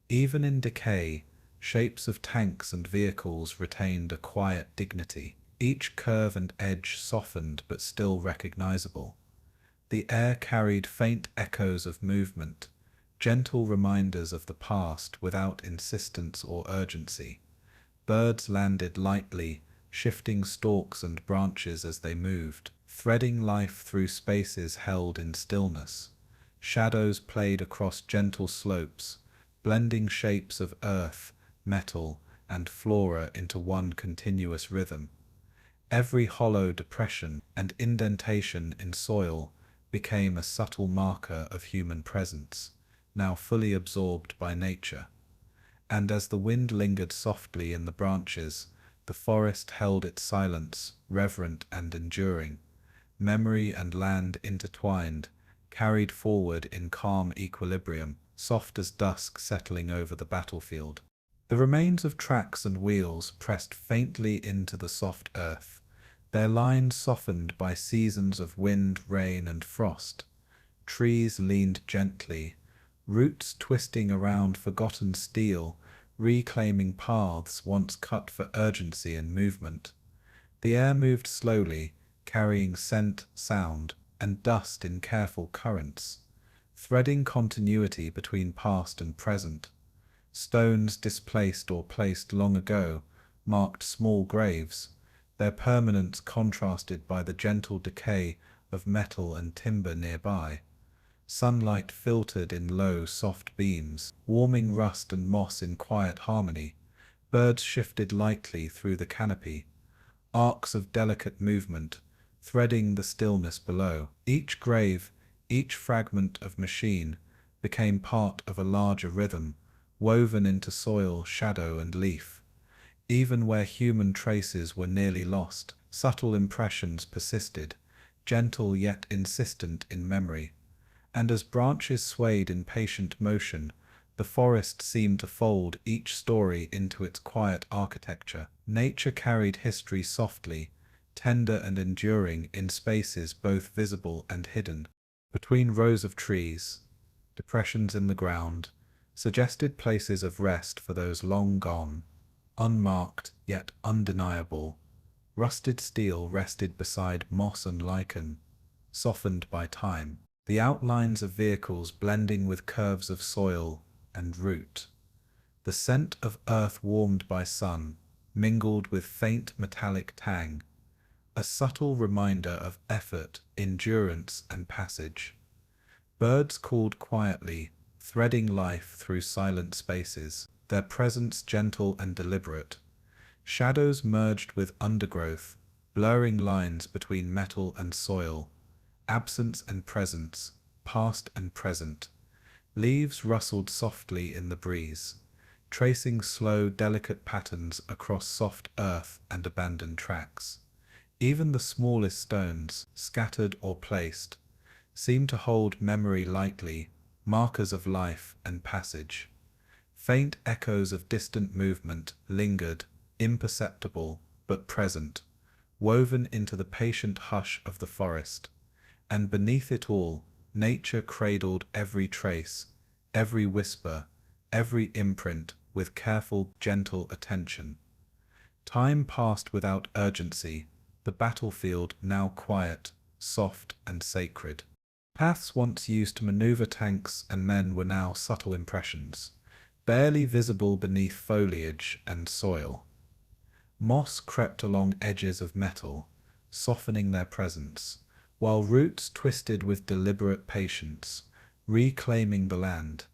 Even in decay, shapes of tanks and vehicles retained a quiet dignity, each curve and edge softened but still recognizable. The air carried faint echoes of movement, gentle reminders of the past without insistence or urgency. Birds landed lightly, shifting stalks and branches as they moved, threading life through spaces held in stillness. Shadows played across gentle slopes, blending shapes of earth, metal, and flora into one continuous rhythm. Every hollow depression and indentation in soil became a subtle marker of human presence, now fully absorbed by nature. And as the wind lingered softly in the branches, the forest held its silence, reverent and enduring. Memory and land intertwined, carried forward in calm equilibrium, soft as dusk settling over the battlefield. The remains of tracks and wheels pressed faintly into the soft earth, their lines softened by seasons of wind, rain, and frost. Trees leaned gently, roots twisting around forgotten steel, reclaiming paths once cut for urgency and movement. The air moved slowly, carrying scent, sound, and dust in careful currents, threading continuity between past and present. Stones displaced or placed long ago marked small graves, their permanence contrasted by the gentle decay of metal and timber nearby. Sunlight filtered in low, soft beams, warming rust and moss in quiet harmony. Birds shifted lightly through the canopy, arcs of delicate movement, threading the stillness below. Each grave, each fragment of machine, became part of a larger rhythm, woven into soil, shadow, and leaf. Even where human traces were nearly lost, subtle impressions persisted, gentle yet insistent in memory. And as branches swayed in patient motion, the forest seemed to fold each story into its quiet architecture. Nature carried history softly, tender and enduring in spaces both visible and hidden. Between rows of trees, depressions in the ground suggested places of rest for those long gone. Unmarked yet undeniable, rusted steel rested beside moss and lichen, softened by time, the outlines of vehicles blending with curves of soil and root. The scent of earth warmed by sun mingled with faint metallic tang, a subtle reminder of effort, endurance, and passage. Birds called quietly, threading life through silent spaces, their presence gentle and deliberate. Shadows merged with undergrowth, blurring lines between metal and soil, absence and presence, past and present. Leaves rustled softly in the breeze, tracing slow, delicate patterns across soft earth and abandoned tracks. Even the smallest stones, scattered or placed, seemed to hold memory lightly, markers of life and passage. Faint echoes of distant movement lingered, imperceptible but present, woven into the patient hush of the forest. And beneath it all, nature cradled every trace, every whisper, every imprint with careful, gentle attention. Time passed without urgency, the battlefield now quiet, soft and sacred. Paths once used to maneuver tanks and men were now subtle impressions, barely visible beneath foliage and soil. Moss crept along edges of metal, softening their presence, while roots twisted with deliberate patience, reclaiming the land.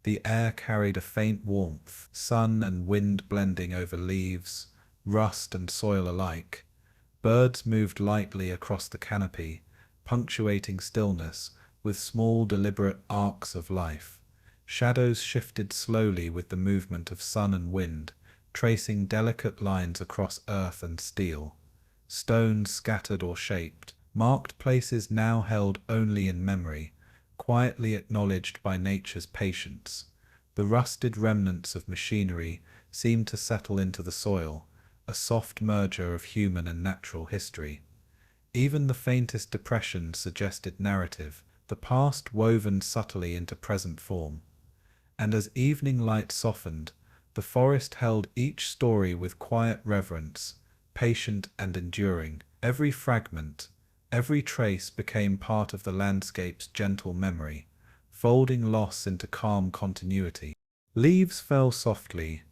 The air carried a faint warmth, sun and wind blending over leaves, rust and soil alike. Birds moved lightly across the canopy, punctuating stillness with small deliberate arcs of life. Shadows shifted slowly with the movement of sun and wind, tracing delicate lines across earth and steel. Stones scattered or shaped, marked places now held only in memory, quietly acknowledged by nature's patience. The rusted remnants of machinery seemed to settle into the soil, a soft merger of human and natural history. Even the faintest depression suggested narrative, the past woven subtly into present form. And as evening light softened, the forest held each story with quiet reverence, patient and enduring. Every fragment, every trace became part of the landscape's gentle memory, folding loss into calm continuity. Leaves fell softly,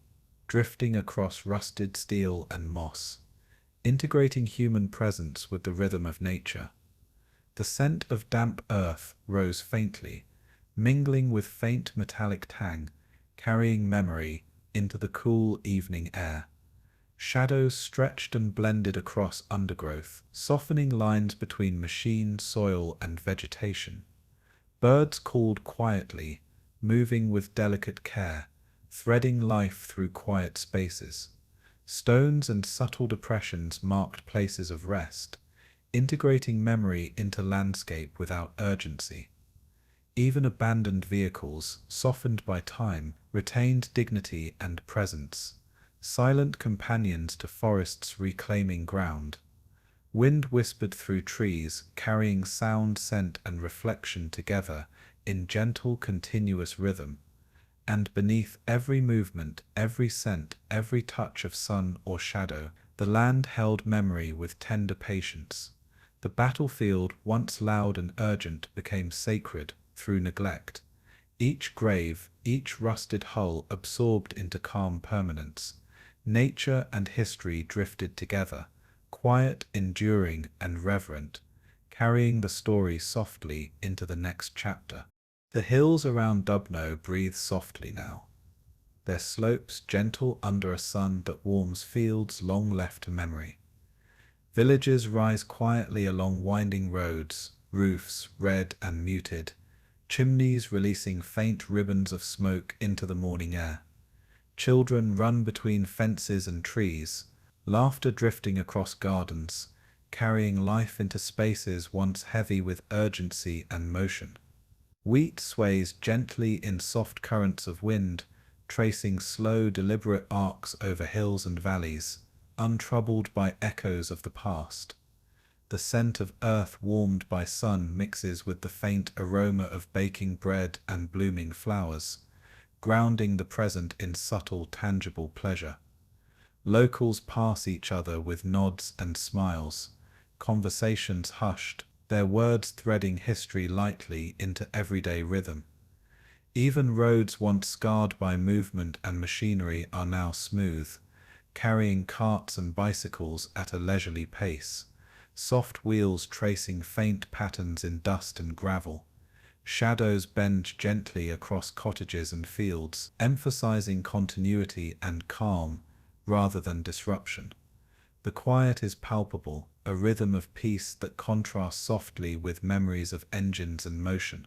drifting across rusted steel and moss, integrating human presence with the rhythm of nature. The scent of damp earth rose faintly, mingling with faint metallic tang, carrying memory into the cool evening air. Shadows stretched and blended across undergrowth, softening lines between machine, soil, and vegetation. Birds called quietly, moving with delicate care, threading life through quiet spaces. Stones and subtle depressions marked places of rest, integrating memory into landscape without urgency. Even abandoned vehicles, softened by time, retained dignity and presence, silent companions to forests reclaiming ground. Wind whispered through trees, carrying sound, scent, and reflection together in gentle, continuous rhythm. And beneath every movement, every scent, every touch of sun or shadow, the land held memory with tender patience. The battlefield, once loud and urgent, became sacred through neglect. Each grave, each rusted hull absorbed into calm permanence. Nature and history drifted together, quiet, enduring, and reverent, carrying the story softly into the next chapter. The hills around Dubno breathe softly now, their slopes gentle under a sun that warms fields long left to memory. Villages rise quietly along winding roads, roofs red and muted, chimneys releasing faint ribbons of smoke into the morning air. Children run between fences and trees, laughter drifting across gardens, carrying life into spaces once heavy with urgency and motion. Wheat sways gently in soft currents of wind, tracing slow, deliberate arcs over hills and valleys, untroubled by echoes of the past. The scent of earth warmed by sun mixes with the faint aroma of baking bread and blooming flowers, grounding the present in subtle, tangible pleasure. Locals pass each other with nods and smiles, conversations hushed, their words threading history lightly into everyday rhythm. Even roads once scarred by movement and machinery are now smooth, carrying carts and bicycles at a leisurely pace, soft wheels tracing faint patterns in dust and gravel. Shadows bend gently across cottages and fields, emphasizing continuity and calm rather than disruption. The quiet is palpable, a rhythm of peace that contrasts softly with memories of engines and motion.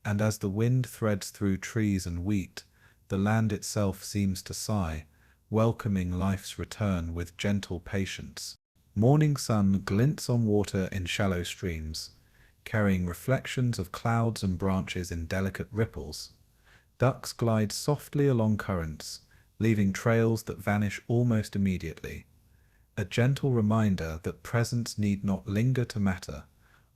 And as the wind threads through trees and wheat, the land itself seems to sigh, welcoming life's return with gentle patience. Morning sun glints on water in shallow streams, carrying reflections of clouds and branches in delicate ripples. Ducks glide softly along currents, leaving trails that vanish almost immediately. A gentle reminder that presence need not linger to matter.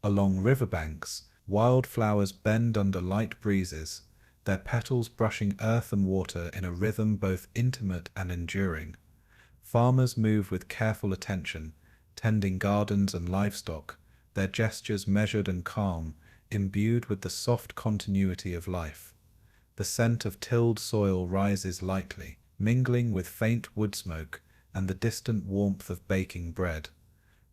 Along riverbanks, wildflowers bend under light breezes, their petals brushing earth and water in a rhythm both intimate and enduring. Farmers move with careful attention, tending gardens and livestock, their gestures measured and calm, imbued with the soft continuity of life. The scent of tilled soil rises lightly, mingling with faint wood smoke and the distant warmth of baking bread.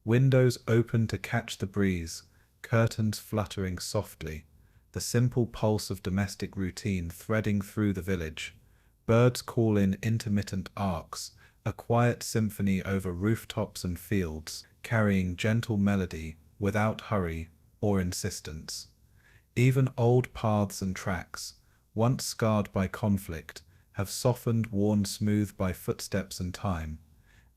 Windows open to catch the breeze, curtains fluttering softly, the simple pulse of domestic routine threading through the village. Birds call in intermittent arcs, a quiet symphony over rooftops and fields, carrying gentle melody without hurry or insistence. Even old paths and tracks, once scarred by conflict, have softened, worn smooth by footsteps and time.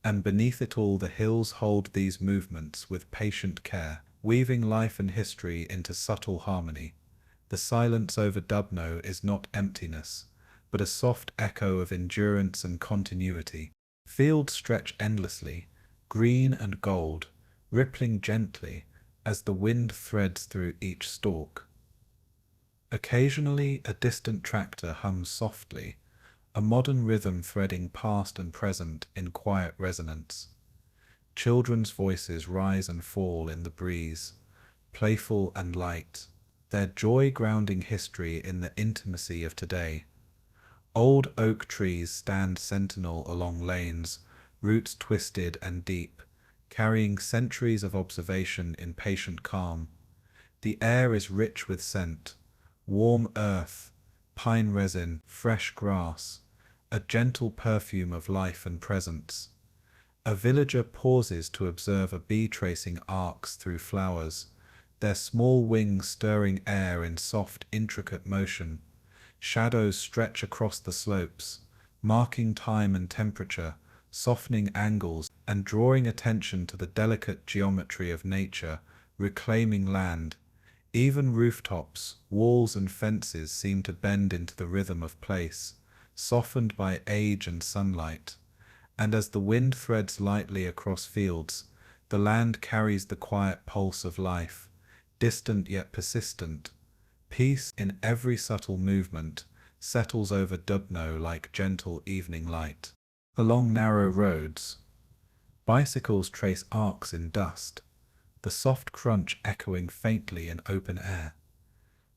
And beneath it all the hills hold these movements with patient care, weaving life and history into subtle harmony. The silence over Dubno is not emptiness, but a soft echo of endurance and continuity. Fields stretch endlessly, green and gold, rippling gently as the wind threads through each stalk. Occasionally a distant tractor hums softly, a modern rhythm threading past and present in quiet resonance. Children's voices rise and fall in the breeze, playful and light, their joy grounding history in the intimacy of today. Old oak trees stand sentinel along lanes, roots twisted and deep, carrying centuries of observation in patient calm. The air is rich with scent, warm earth, pine resin, fresh grass, a gentle perfume of life and presence. A villager pauses to observe a bee tracing arcs through flowers, their small wings stirring air in soft, intricate motion. Shadows stretch across the slopes, marking time and temperature, softening angles, and drawing attention to the delicate geometry of nature, reclaiming land. Even rooftops, walls and fences seem to bend into the rhythm of place, softened by age and sunlight. And as the wind threads lightly across fields, the land carries the quiet pulse of life, distant yet persistent. Peace in every subtle movement settles over Dubno like gentle evening light. Along narrow roads, bicycles trace arcs in dust, the soft crunch echoing faintly in open air.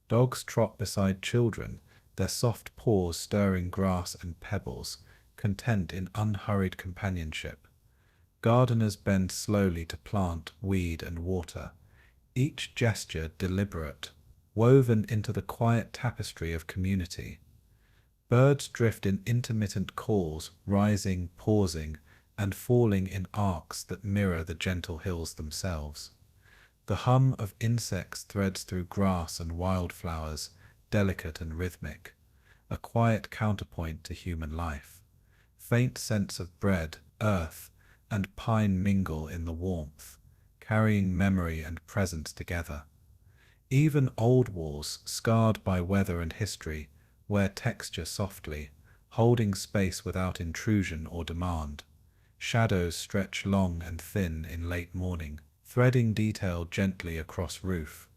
Dogs trot beside children, their soft paws stirring grass and pebbles, content in unhurried companionship. Gardeners bend slowly to plant, weed, and water, each gesture deliberate, woven into the quiet tapestry of community. Birds drift in intermittent calls, rising, pausing, and falling in arcs that mirror the gentle hills themselves. The hum of insects threads through grass and wildflowers, delicate and rhythmic, a quiet counterpoint to human life. Faint scents of bread, earth, and pine mingle in the warmth, carrying memory and presence together. Even old walls, scarred by weather and history, wear texture softly, holding space without intrusion or demand. Shadows stretch long and thin in late morning, threading detail gently across roof,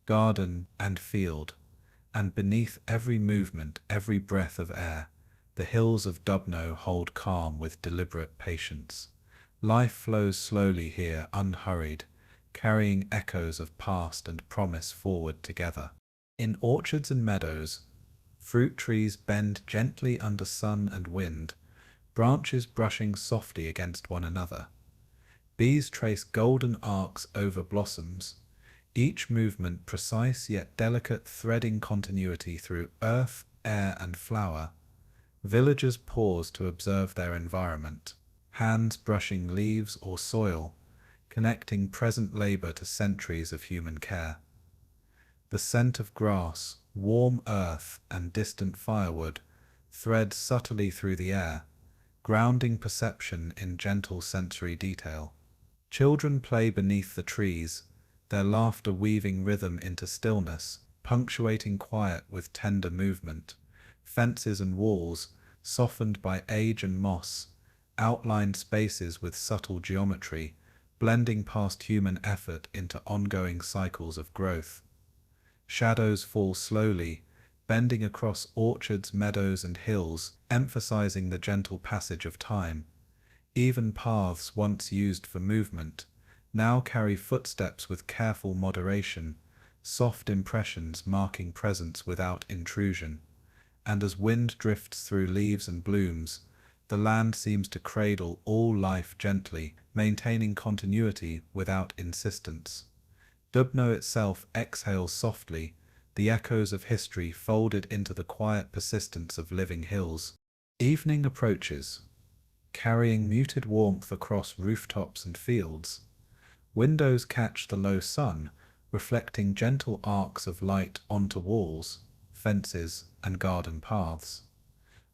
garden, and field. And beneath every movement, every breath of air, the hills of Dubno hold calm with deliberate patience. Life flows slowly here, unhurried, carrying echoes of past and promise forward together. In orchards and meadows, fruit trees bend gently under sun and wind, branches brushing softly against one another. Bees trace golden arcs over blossoms, each movement precise yet delicate, threading continuity through earth, air, and flower. Villagers pause to observe their environment, hands brushing leaves or soil, connecting present labor to centuries of human care. The scent of grass, warm earth, and distant firewood threads subtly through the air, grounding perception in gentle sensory detail. Children play beneath the trees, their laughter weaving rhythm into stillness, punctuating quiet with tender movement. Fences and walls, softened by age and moss, outline spaces with subtle geometry, blending past human effort into ongoing cycles of growth. Shadows fall slowly, bending across orchards, meadows, and hills, emphasizing the gentle passage of time. Even paths once used for movement now carry footsteps with careful moderation, soft impressions marking presence without intrusion. And as wind drifts through leaves and blooms, the land seems to cradle all life gently, maintaining continuity without insistence. Dubno itself exhales softly, the echoes of history folded into the quiet persistence of living hills. Evening approaches, carrying muted warmth across rooftops and fields. Windows catch the low sun, reflecting gentle arcs of light onto walls, fences, and garden paths.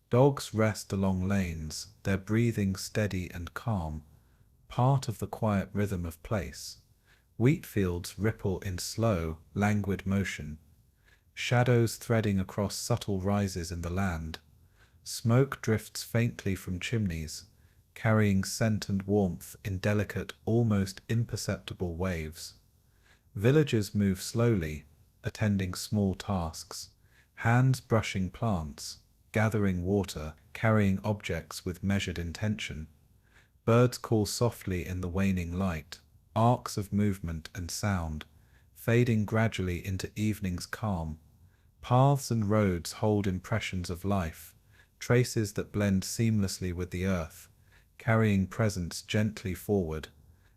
Dogs rest along lanes, their breathing steady and calm, part of the quiet rhythm of place. Wheatfields ripple in slow, languid motion, shadows threading across subtle rises in the land. Smoke drifts faintly from chimneys, carrying scent and warmth in delicate, almost imperceptible waves. Villagers move slowly, attending small tasks, hands brushing plants, gathering water, carrying objects with measured intention. Birds call softly in the waning light, arcs of movement and sound, fading gradually into evening's calm. Paths and roads hold impressions of life, traces that blend seamlessly with the earth, carrying presence gently forward.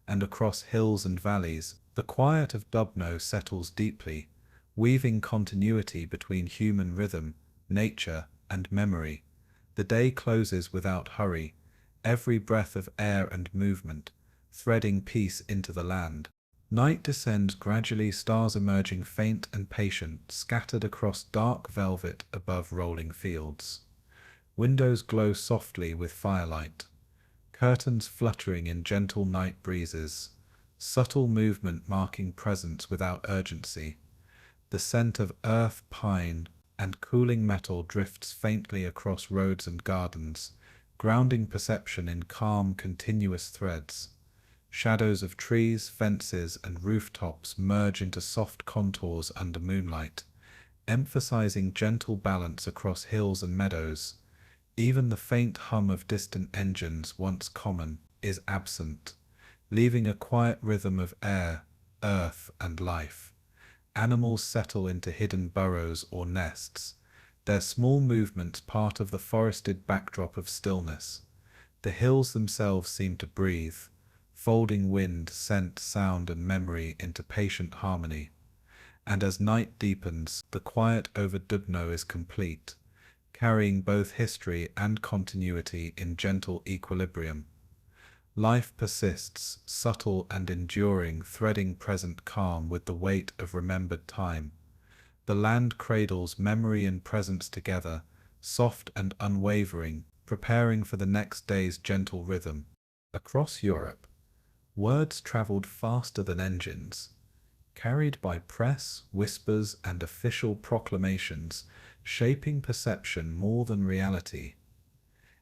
And across hills and valleys, the quiet of Dubno settles deeply, weaving continuity between human rhythm, nature, and memory. The day closes without hurry, every breath of air and movement, threading peace into the land. Night descends gradually, stars emerging faint and patient, scattered across dark velvet above rolling fields. Windows glow softly with firelight, curtains fluttering in gentle night breezes, subtle movement marking presence without urgency. The scent of earth, pine, and cooling metal drifts faintly across roads and gardens, grounding perception in calm, continuous threads. Shadows of trees, fences, and rooftops merge into soft contours under moonlight, emphasizing gentle balance across hills and meadows. Even the faint hum of distant engines, once common, is absent, leaving a quiet rhythm of air, earth, and life. Animals settle into hidden burrows or nests, their small movements part of the forested backdrop of stillness. The hills themselves seem to breathe, folding wind, scent, sound, and memory into patient harmony. And as night deepens, the quiet over Dubno is complete, carrying both history and continuity in gentle equilibrium. Life persists, subtle and enduring, threading present calm with the weight of remembered time. The land cradles memory and presence together, soft and unwavering, preparing for the next day's gentle rhythm. Across Europe, words traveled faster than engines, carried by press, whispers, and official proclamations, shaping perception more than reality.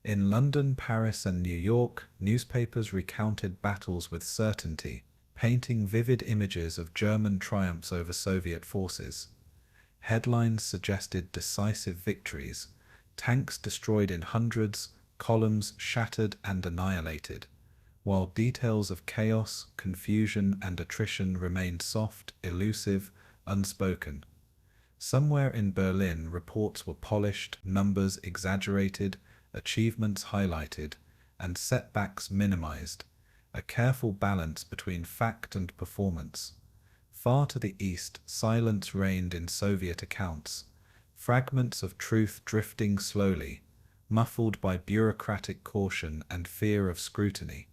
In London, Paris, and New York, newspapers recounted battles with certainty, painting vivid images of German triumphs over Soviet forces. Headlines suggested decisive victories, tanks destroyed in hundreds, columns shattered and annihilated, while details of chaos, confusion, and attrition remained soft, elusive, unspoken. Somewhere in Berlin, reports were polished, numbers exaggerated, achievements highlighted, and setbacks minimized, a careful balance between fact and performance. Far to the east, silence reigned in Soviet accounts, fragments of truth drifting slowly, muffled by bureaucratic caution and fear of scrutiny.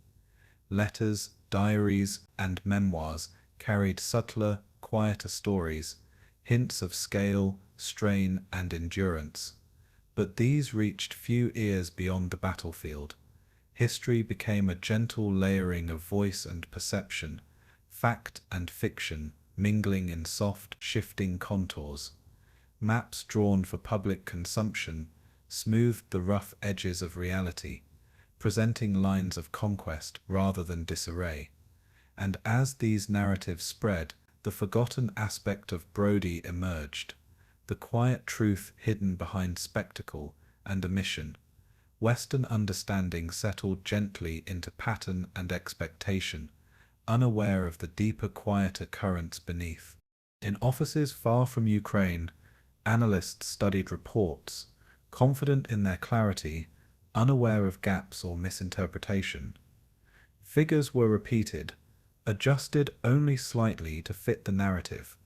Letters, diaries, and memoirs carried subtler, quieter stories, hints of scale, strain, and endurance. But these reached few ears beyond the battlefield. History became a gentle layering of voice and perception, fact and fiction mingling in soft, shifting contours. Maps drawn for public consumption smoothed the rough edges of reality, presenting lines of conquest rather than disarray. And as these narratives spread, the forgotten aspect of Brody emerged, the quiet truth hidden behind spectacle and omission. Western understanding settled gently into pattern and expectation, unaware of the deeper, quieter currents beneath. In offices far from Ukraine, analysts studied reports, confident in their clarity, unaware of gaps or misinterpretation. Figures were repeated, adjusted only slightly to fit the narrative,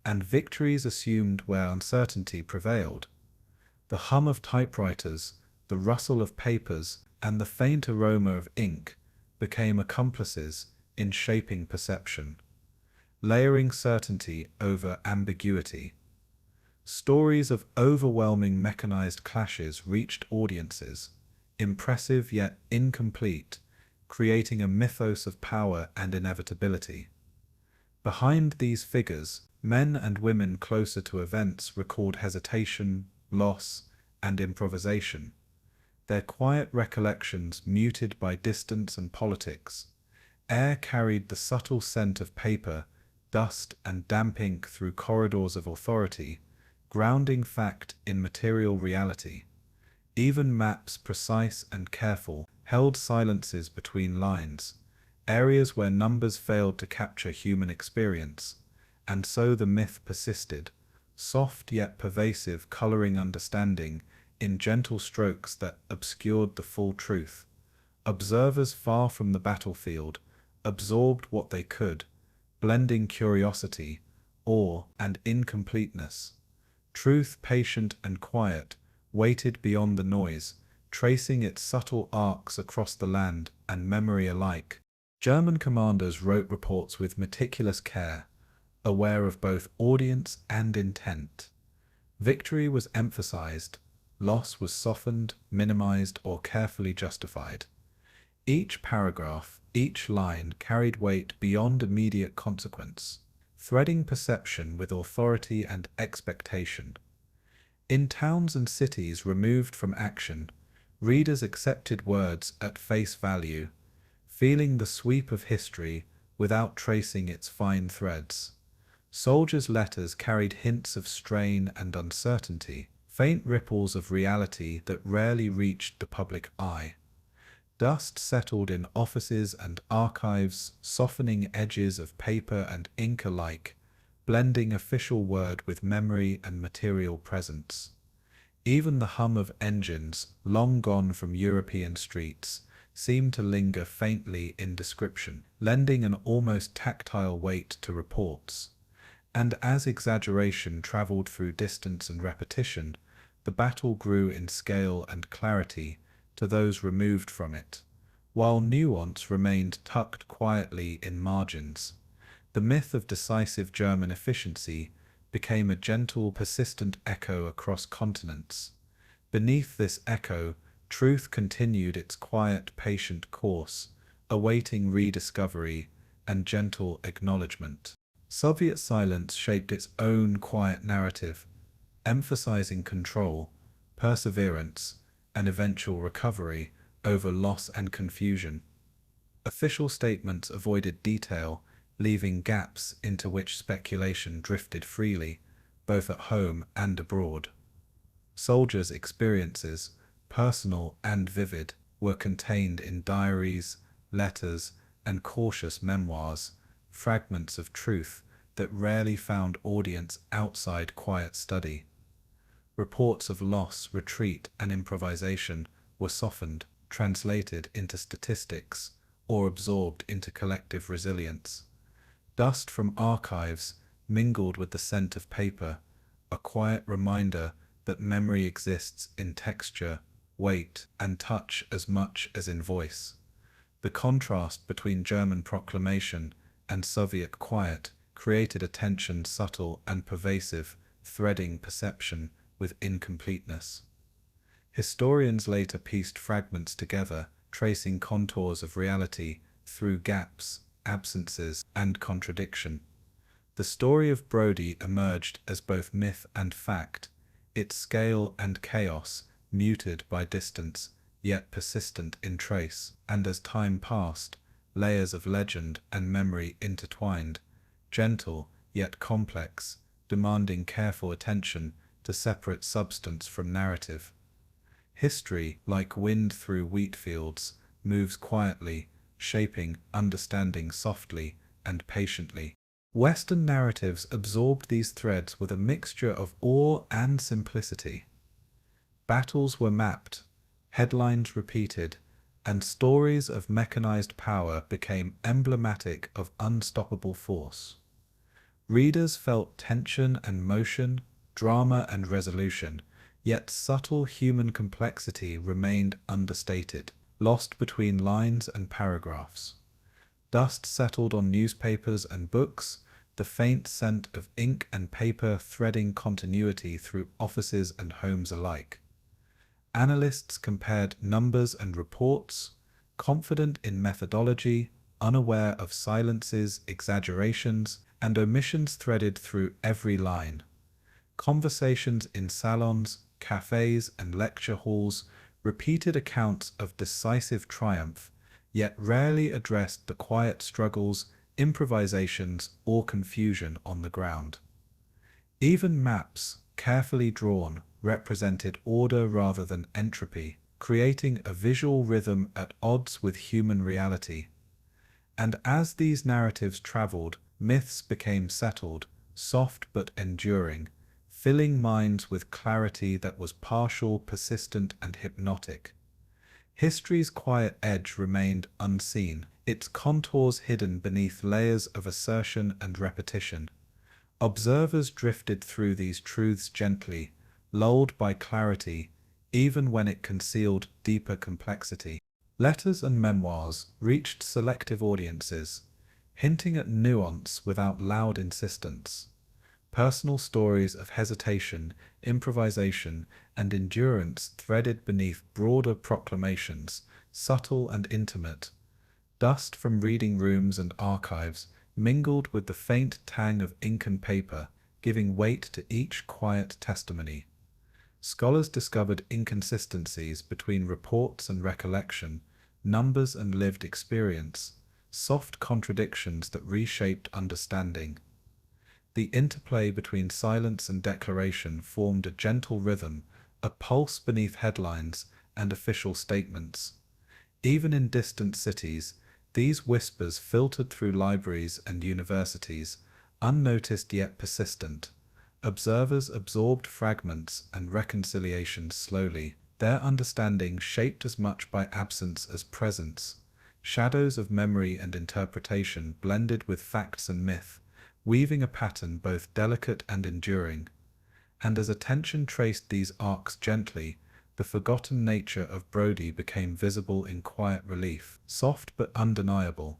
and victories assumed where uncertainty prevailed. The hum of typewriters, the rustle of papers, and the faint aroma of ink became accomplices in shaping perception, layering certainty over ambiguity. Stories of overwhelming mechanized clashes reached audiences, impressive yet incomplete, creating a mythos of power and inevitability. Behind these figures, men and women closer to events record hesitation, loss, and improvisation, their quiet recollections muted by distance and politics. Air carried the subtle scent of paper, dust, and damp ink through corridors of authority, grounding fact in material reality. Even maps, precise and careful, held silences between lines, areas where numbers failed to capture human experience. And so the myth persisted, soft yet pervasive, coloring understanding in gentle strokes that obscured the full truth. Observers far from the battlefield absorbed what they could, blending curiosity, awe, and incompleteness. Truth, patient and quiet, waited beyond the noise, tracing its subtle arcs across the land and memory alike. German commanders wrote reports with meticulous care, aware of both audience and intent. Victory was emphasized, loss was softened, minimized, or carefully justified. Each paragraph, each line carried weight beyond immediate consequence, threading perception with authority and expectation. In towns and cities removed from action, readers accepted words at face value, feeling the sweep of history without tracing its fine threads. Soldiers' letters carried hints of strain and uncertainty, faint ripples of reality that rarely reached the public eye. Dust settled in offices and archives, softening edges of paper and ink alike, blending official word with memory and material presence. Even the hum of engines, long gone from European streets, seemed to linger faintly in description, lending an almost tactile weight to reports. And as exaggeration traveled through distance and repetition, the battle grew in scale and clarity to those removed from it, while nuance remained tucked quietly in margins. The myth of decisive German efficiency became a gentle, persistent echo across continents. Beneath this echo, truth continued its quiet, patient course, awaiting rediscovery and gentle acknowledgement. Soviet silence shaped its own quiet narrative, emphasizing control, perseverance, and eventual recovery over loss and confusion. Official statements avoided detail, leaving gaps into which speculation drifted freely, both at home and abroad. Soldiers' experiences, personal and vivid, were contained in diaries, letters, and cautious memoirs, fragments of truth that rarely found audience outside quiet study. Reports of loss, retreat, and improvisation were softened, translated into statistics, or absorbed into collective resilience. Dust from archives mingled with the scent of paper, a quiet reminder that memory exists in texture, weight, and touch as much as in voice. The contrast between German proclamation and Soviet quiet created a tension subtle and pervasive, threading perception with incompleteness. Historians later pieced fragments together, tracing contours of reality through gaps, absences, and contradiction. The story of Brody emerged as both myth and fact, its scale and chaos muted by distance, yet persistent in trace, and as time passed, layers of legend and memory intertwined, gentle yet complex, demanding careful attention to separate substance from narrative. History, like wind through wheatfields, moves quietly, shaping understanding softly and patiently. Western narratives absorbed these threads with a mixture of awe and simplicity. Battles were mapped, headlines repeated, and stories of mechanized power became emblematic of unstoppable force. Readers felt tension and motion, drama and resolution, yet subtle human complexity remained understated, lost between lines and paragraphs. Dust settled on newspapers and books, the faint scent of ink and paper threading continuity through offices and homes alike. Analysts compared numbers and reports, confident in methodology, unaware of silences, exaggerations, and omissions threaded through every line. Conversations in salons, cafes, and lecture halls repeated accounts of decisive triumph, yet rarely addressed the quiet struggles, improvisations, or confusion on the ground. Even maps, carefully drawn, represented order rather than entropy, creating a visual rhythm at odds with human reality. And as these narratives traveled, myths became settled, soft but enduring, filling minds with clarity that was partial, persistent, and hypnotic. History's quiet edge remained unseen, its contours hidden beneath layers of assertion and repetition. Observers drifted through these truths gently, lulled by clarity, even when it concealed deeper complexity. Letters and memoirs reached selective audiences, hinting at nuance without loud insistence. Personal stories of hesitation, improvisation, and endurance threaded beneath broader proclamations, subtle and intimate. Dust from reading rooms and archives mingled with the faint tang of ink and paper, giving weight to each quiet testimony. Scholars discovered inconsistencies between reports and recollection, numbers and lived experience, soft contradictions that reshaped understanding. The interplay between silence and declaration formed a gentle rhythm, a pulse beneath headlines and official statements. Even in distant cities, these whispers filtered through libraries and universities, unnoticed yet persistent. Observers absorbed fragments and reconciliations slowly, their understanding shaped as much by absence as presence. Shadows of memory and interpretation blended with facts and myth, weaving a pattern both delicate and enduring. And as attention traced these arcs gently, the forgotten nature of Brody became visible in quiet relief, soft but undeniable.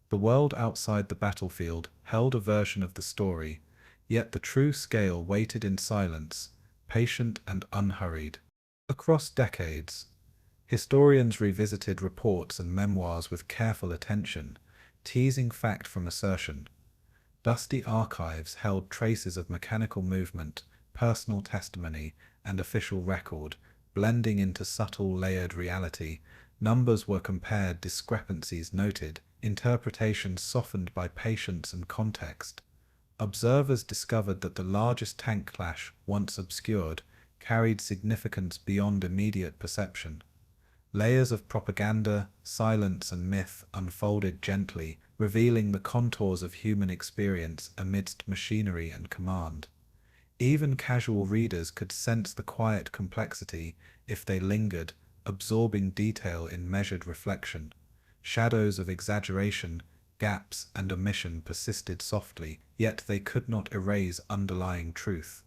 The world outside the battlefield held a version of the story, yet the true scale waited in silence, patient and unhurried. Across decades, historians revisited reports and memoirs with careful attention, teasing fact from assertion. Dusty archives held traces of mechanical movement, personal testimony, and official record, blending into subtle layered reality. Numbers were compared, discrepancies noted, interpretations softened by patience and context. Observers discovered that the largest tank clash, once obscured, carried significance beyond immediate perception. Layers of propaganda, silence, and myth unfolded gently, revealing the contours of human experience amidst machinery and command. Even casual readers could sense the quiet complexity if they lingered, absorbing detail in measured reflection. Shadows of exaggeration, gaps and omission persisted softly, yet they could not erase underlying truth.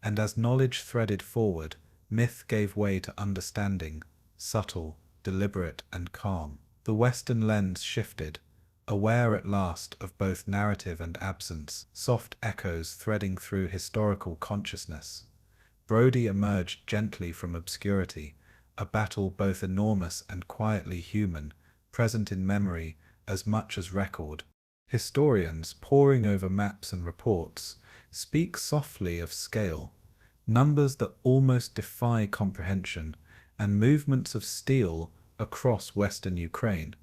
And as knowledge threaded forward, myth gave way to understanding, subtle, deliberate, and calm. The Western lens shifted, aware at last of both narrative and absence, soft echoes threading through historical consciousness. Brody emerged gently from obscurity, a battle both enormous and quietly human, present in memory as much as record. Historians, poring over maps and reports, speak softly of scale, numbers that almost defy comprehension, and movements of steel across western Ukraine.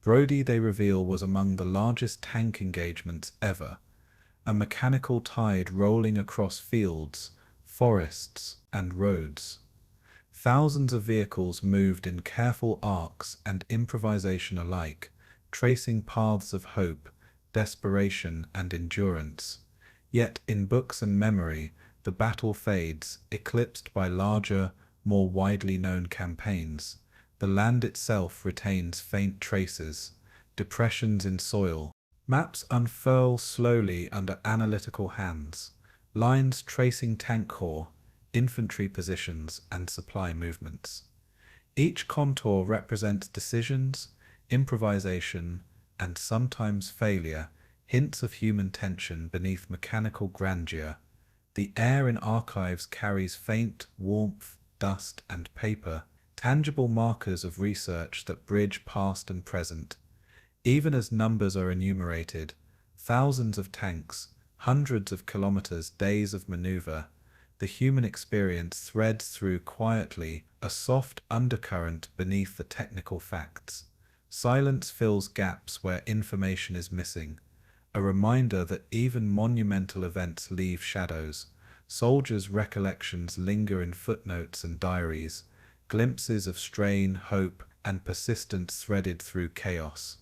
Brody, they reveal, was among the largest tank engagements ever, a mechanical tide rolling across fields, forests, and roads. Thousands of vehicles moved in careful arcs and improvisation alike, tracing paths of hope, desperation, and endurance. Yet in books and memory, the battle fades, eclipsed by larger, more widely known campaigns. The land itself retains faint traces, depressions in soil. Maps unfurl slowly under analytical hands, lines tracing tank corps, infantry positions, and supply movements. Each contour represents decisions, improvisation, and sometimes failure, hints of human tension beneath mechanical grandeur. The air in archives carries faint warmth, dust, and paper, tangible markers of research that bridge past and present. Even as numbers are enumerated, thousands of tanks, hundreds of kilometers, days of maneuver, the human experience threads through quietly, a soft undercurrent beneath the technical facts. Silence fills gaps where information is missing, a reminder that even monumental events leave shadows. Soldiers' recollections linger in footnotes and diaries, glimpses of strain, hope, and persistence threaded through chaos.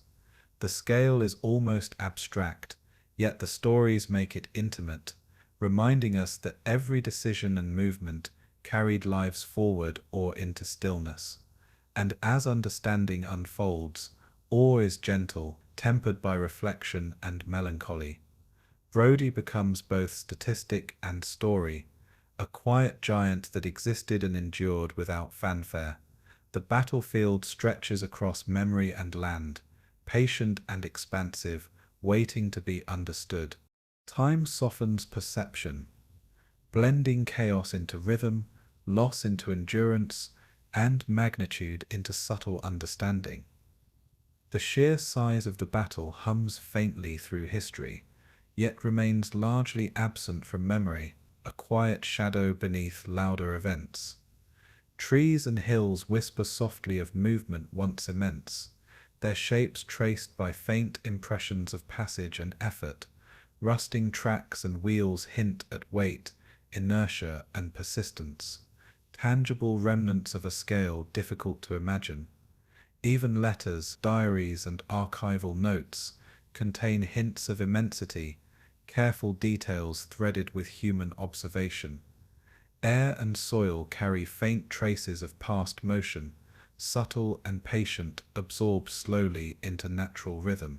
The scale is almost abstract, yet the stories make it intimate, reminding us that every decision and movement carried lives forward or into stillness. And as understanding unfolds, awe is gentle, tempered by reflection and melancholy. Brody becomes both statistic and story, a quiet giant that existed and endured without fanfare. The battlefield stretches across memory and land, patient and expansive, waiting to be understood. Time softens perception, blending chaos into rhythm, loss into endurance, and magnitude into subtle understanding. The sheer size of the battle hums faintly through history, yet remains largely absent from memory, a quiet shadow beneath louder events. Trees and hills whisper softly of movement once immense, their shapes traced by faint impressions of passage and effort. Rusting tracks and wheels hint at weight, inertia, and persistence, tangible remnants of a scale difficult to imagine. Even letters, diaries, and archival notes contain hints of immensity, careful details threaded with human observation. Air and soil carry faint traces of past motion, subtle and patient, absorbed slowly into natural rhythm.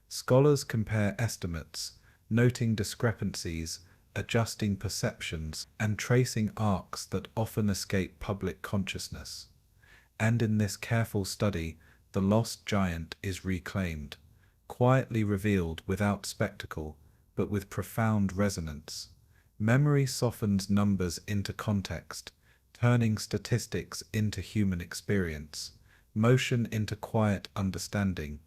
Scholars compare estimates, noting discrepancies, adjusting perceptions, and tracing arcs that often escape public consciousness. And in this careful study, the lost giant is reclaimed, quietly revealed without spectacle, but with profound resonance. Memory softens numbers into context, turning statistics into human experience, motion into quiet understanding.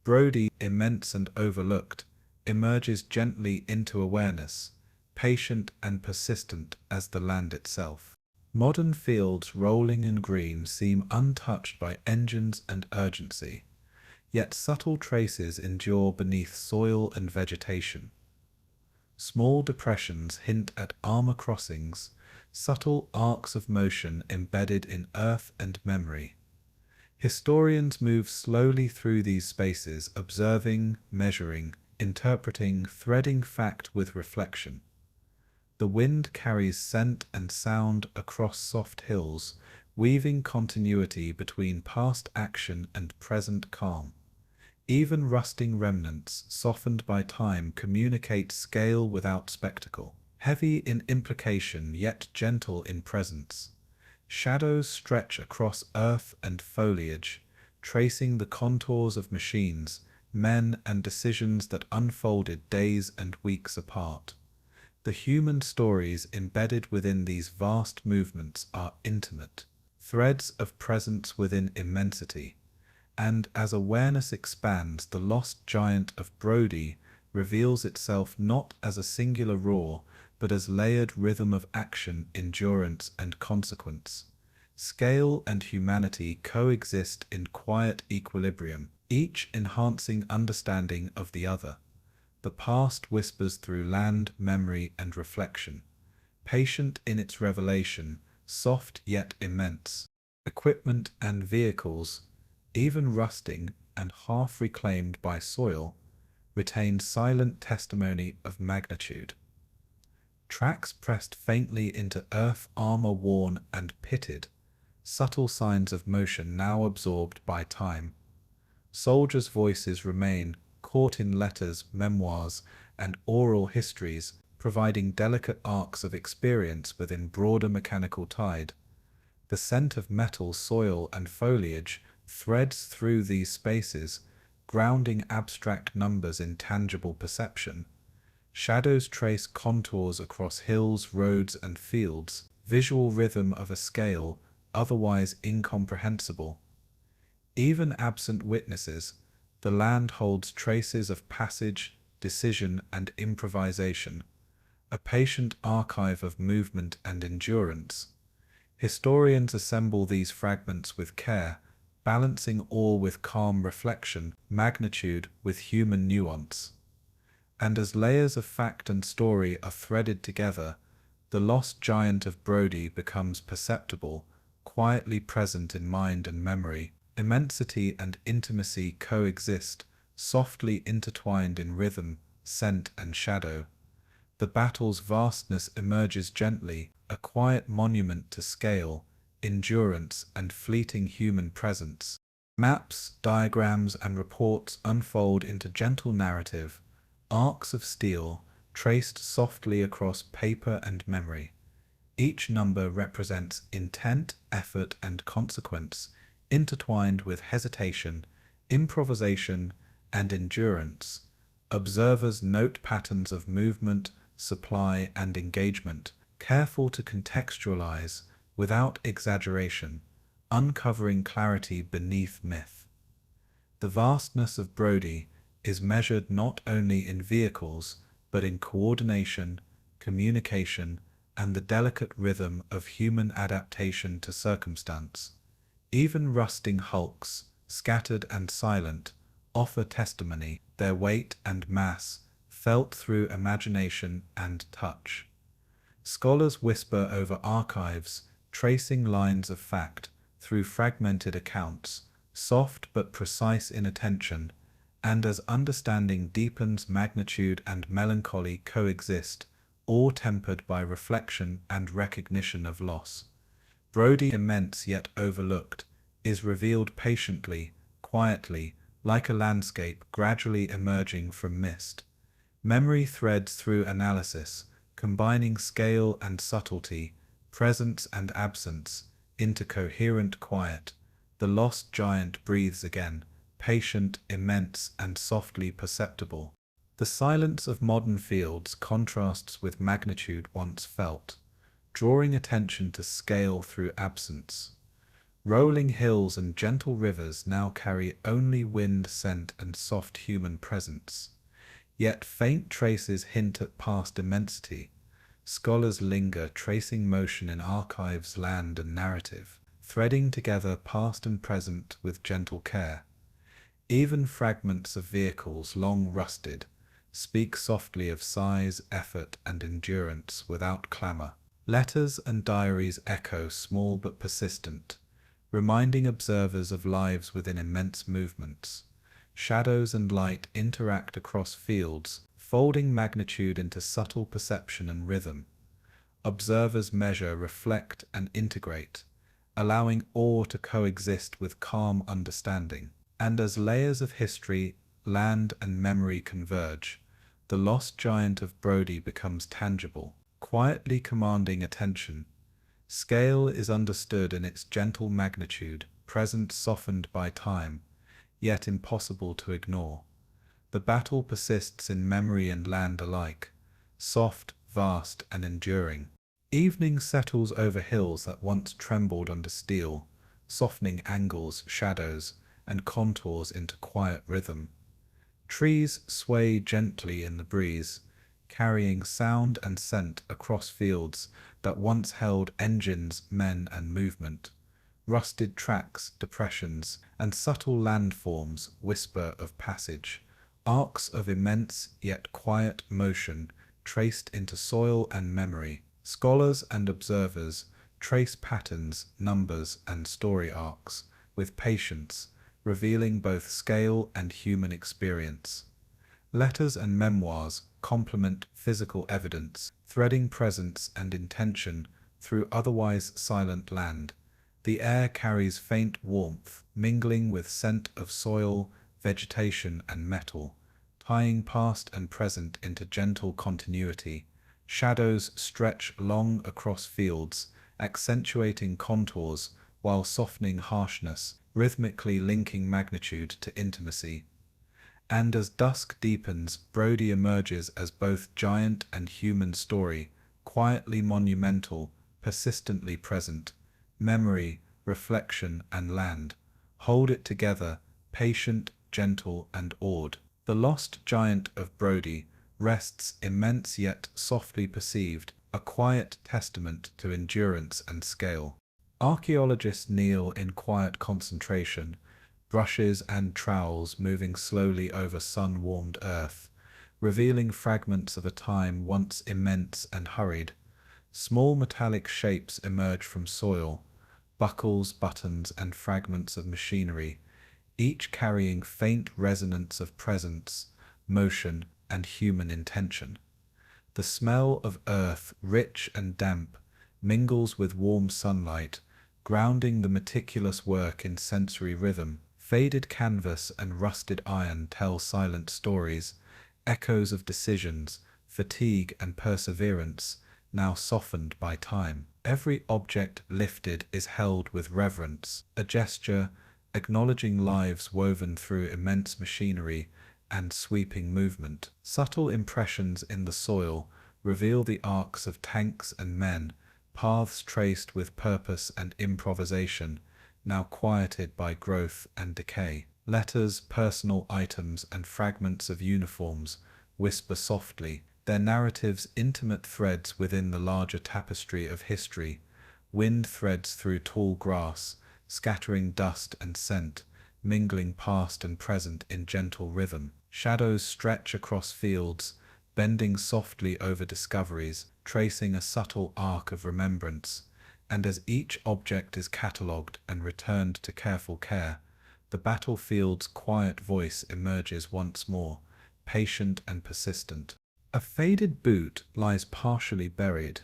Brody, immense and overlooked, emerges gently into awareness, patient and persistent as the land itself. Modern fields rolling in green seem untouched by engines and urgency, yet subtle traces endure beneath soil and vegetation. Small depressions hint at armor crossings, subtle arcs of motion embedded in earth and memory. Historians move slowly through these spaces, observing, measuring, interpreting, threading fact with reflection. The wind carries scent and sound across soft hills, weaving continuity between past action and present calm. Even rusting remnants, softened by time, communicate scale without spectacle. Heavy in implication, yet gentle in presence. Shadows stretch across earth and foliage, tracing the contours of machines, men, and decisions that unfolded days and weeks apart. The human stories embedded within these vast movements are intimate, threads of presence within immensity. And as awareness expands, the lost giant of Brody reveals itself not as a singular roar, but as layered rhythm of action, endurance, and consequence. Scale and humanity coexist in quiet equilibrium, each enhancing understanding of the other. The past whispers through land, memory, and reflection, patient in its revelation, soft yet immense. Equipment and vehicles, even rusting and half reclaimed by soil, retain silent testimony of magnitude. Tracks pressed faintly into earth, armor worn and pitted, subtle signs of motion now absorbed by time. Soldiers' voices remain, caught in letters, memoirs, and oral histories, providing delicate arcs of experience within broader mechanical tide. The scent of metal, soil, and foliage threads through these spaces, grounding abstract numbers in tangible perception. Shadows trace contours across hills, roads, and fields, visual rhythm of a scale otherwise incomprehensible. Even absent witnesses, the land holds traces of passage, decision, and improvisation, a patient archive of movement and endurance. Historians assemble these fragments with care, balancing awe with calm reflection, magnitude with human nuance. And as layers of fact and story are threaded together, the lost giant of Brody becomes perceptible, quietly present in mind and memory. Immensity and intimacy coexist, softly intertwined in rhythm, scent, and shadow. The battle's vastness emerges gently, a quiet monument to scale, endurance, and fleeting human presence. Maps, diagrams, and reports unfold into gentle narrative, arcs of steel, traced softly across paper and memory. Each number represents intent, effort, and consequence, intertwined with hesitation, improvisation, and endurance. Observers note patterns of movement, supply, and engagement, careful to contextualize without exaggeration, uncovering clarity beneath myth. The vastness of Brody is measured not only in vehicles, but in coordination, communication, and the delicate rhythm of human adaptation to circumstance. Even rusting hulks, scattered and silent, offer testimony, their weight and mass felt through imagination and touch. Scholars whisper over archives, tracing lines of fact through fragmented accounts, soft but precise in attention, and as understanding deepens, magnitude and melancholy coexist, all tempered by reflection and recognition of loss. Brody, immense yet overlooked, is revealed patiently, quietly, like a landscape gradually emerging from mist. Memory threads through analysis, combining scale and subtlety, presence and absence, into coherent quiet. The lost giant breathes again, patient, immense, and softly perceptible. The silence of modern fields contrasts with magnitude once felt, drawing attention to scale through absence. Rolling hills and gentle rivers now carry only wind, scent, and soft human presence. Yet faint traces hint at past immensity. Scholars linger, tracing motion in archives, land, and narrative, threading together past and present with gentle care. Even fragments of vehicles long rusted speak softly of size, effort, and endurance without clamor. Letters and diaries echo, small but persistent, reminding observers of lives within immense movements. Shadows and light interact across fields, folding magnitude into subtle perception and rhythm. Observers measure, reflect, and integrate, allowing awe to coexist with calm understanding. And as layers of history land and memory converge. The lost giant of Brody becomes tangible, quietly commanding attention. Scale is understood in its gentle magnitude, presence softened by time, yet impossible to ignore. The battle persists in memory and land alike, soft, vast, and enduring. Evening settles over hills that once trembled under steel, softening angles, shadows, and contours into quiet rhythm. Trees sway gently in the breeze, carrying sound and scent across fields that once held engines, men, and movement. Rusted tracks, depressions, and subtle landforms whisper of passage, arcs of immense yet quiet motion traced into soil and memory. Scholars and observers trace patterns, numbers, and story arcs with patience, revealing both scale and human experience. Letters and memoirs complement physical evidence, threading presence and intention through otherwise silent land. The air carries faint warmth, mingling with scent of soil, vegetation, and metal, tying past and present into gentle continuity. Shadows stretch long across fields, accentuating contours while softening harshness, rhythmically linking magnitude to intimacy. And as dusk deepens, Brody emerges as both giant and human story, quietly monumental, persistently present. Memory, reflection, and land hold it together, patient, gentle, and awed. The lost giant of Brody rests immense yet softly perceived, a quiet testament to endurance and scale. Archaeologists kneel in quiet concentration, brushes and trowels moving slowly over sun-warmed earth, revealing fragments of a time once immense and hurried. Small metallic shapes emerge from soil, buckles, buttons, and fragments of machinery, each carrying faint resonance of presence, motion, and human intention. The smell of earth, rich and damp, mingles with warm sunlight, grounding the meticulous work in sensory rhythm. Faded canvas and rusted iron tell silent stories, echoes of decisions, fatigue, and perseverance, now softened by time. Every object lifted is held with reverence, a gesture acknowledging lives woven through immense machinery and sweeping movement. Subtle impressions in the soil reveal the arcs of tanks and men, paths traced with purpose and improvisation, now quieted by growth and decay. Letters, personal items, and fragments of uniforms whisper softly, their narratives intimate threads within the larger tapestry of history. Wind threads through tall grass, scattering dust and scent, mingling past and present in gentle rhythm. Shadows stretch across fields, bending softly over discoveries, tracing a subtle arc of remembrance. And as each object is catalogued and returned to careful care, the battlefield's quiet voice emerges once more, patient and persistent. A faded boot lies partially buried,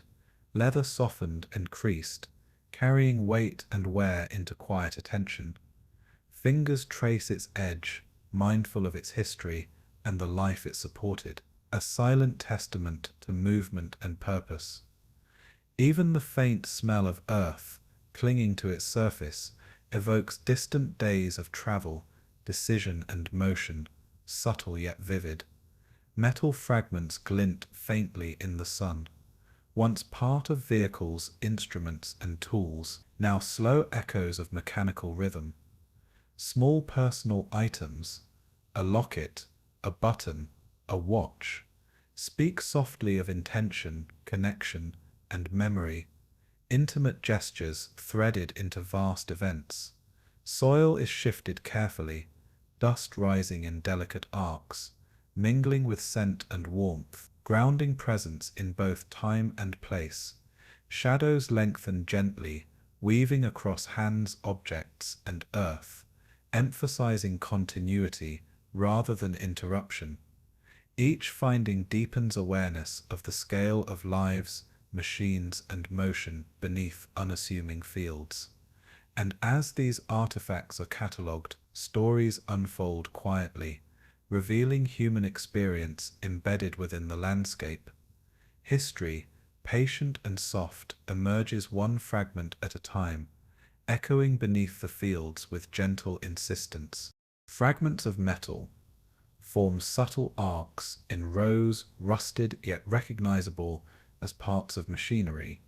leather softened and creased, carrying weight and wear into quiet attention. Fingers trace its edge, mindful of its history and the life it supported, a silent testament to movement and purpose. Even the faint smell of earth, clinging to its surface, evokes distant days of travel, decision and motion, subtle yet vivid. Metal fragments glint faintly in the sun, once part of vehicles, instruments, and tools, now slow echoes of mechanical rhythm. Small personal items, a locket, a button, a watch, speak softly of intention, connection, and memory, intimate gestures threaded into vast events. Soil is shifted carefully, dust rising in delicate arcs, mingling with scent and warmth, grounding presence in both time and place. Shadows lengthen gently, weaving across hands, objects, and earth, emphasizing continuity rather than interruption. Each finding deepens awareness of the scale of lives, machines, and motion beneath unassuming fields. And as these artifacts are catalogued, stories unfold quietly, revealing human experience embedded within the landscape. History, patient and soft, emerges one fragment at a time, echoing beneath the fields with gentle insistence. Fragments of metal form subtle arcs in rows, rusted yet recognizable as parts of machinery,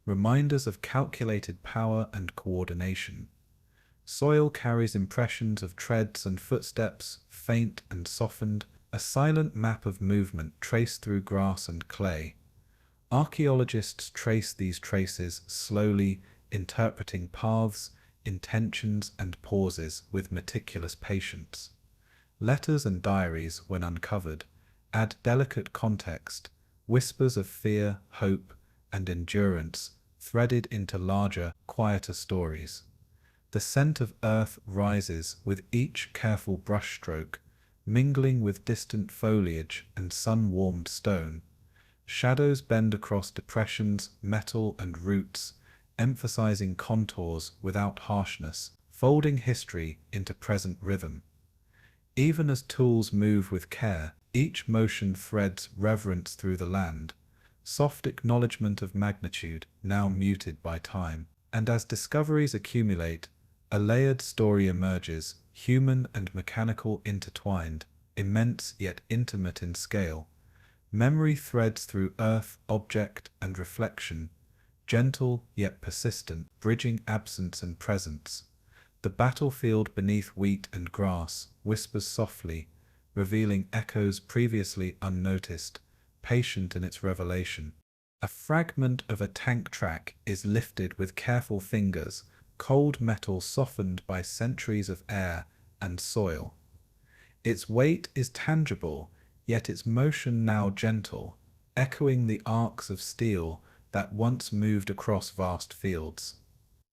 reminders of calculated power and coordination. Soil carries impressions of treads and footsteps, faint and softened, a silent map of movement traced through grass and clay. Archaeologists trace these traces slowly, interpreting paths, intentions, and pauses with meticulous patience. Letters and diaries, when uncovered, add delicate context, whispers of fear, hope, and endurance threaded into larger, quieter stories. The scent of earth rises with each careful brushstroke, mingling with distant foliage and sun-warmed stone. Shadows bend across depressions, metal, and roots, emphasizing contours without harshness, folding history into present rhythm. Even as tools move with care, each motion threads reverence through the land, soft acknowledgement of magnitude now muted by time. And as discoveries accumulate, a layered story emerges, human and mechanical intertwined, immense yet intimate in scale. Memory threads through earth, object, and reflection, gentle yet persistent, bridging absence and presence. The battlefield beneath wheat and grass whispers softly, revealing echoes previously unnoticed, patient in its revelation. A fragment of a tank track is lifted with careful fingers, cold metal softened by centuries of air and soil. Its weight is tangible, yet its motion now gentle, echoing the arcs of steel that once moved across vast fields.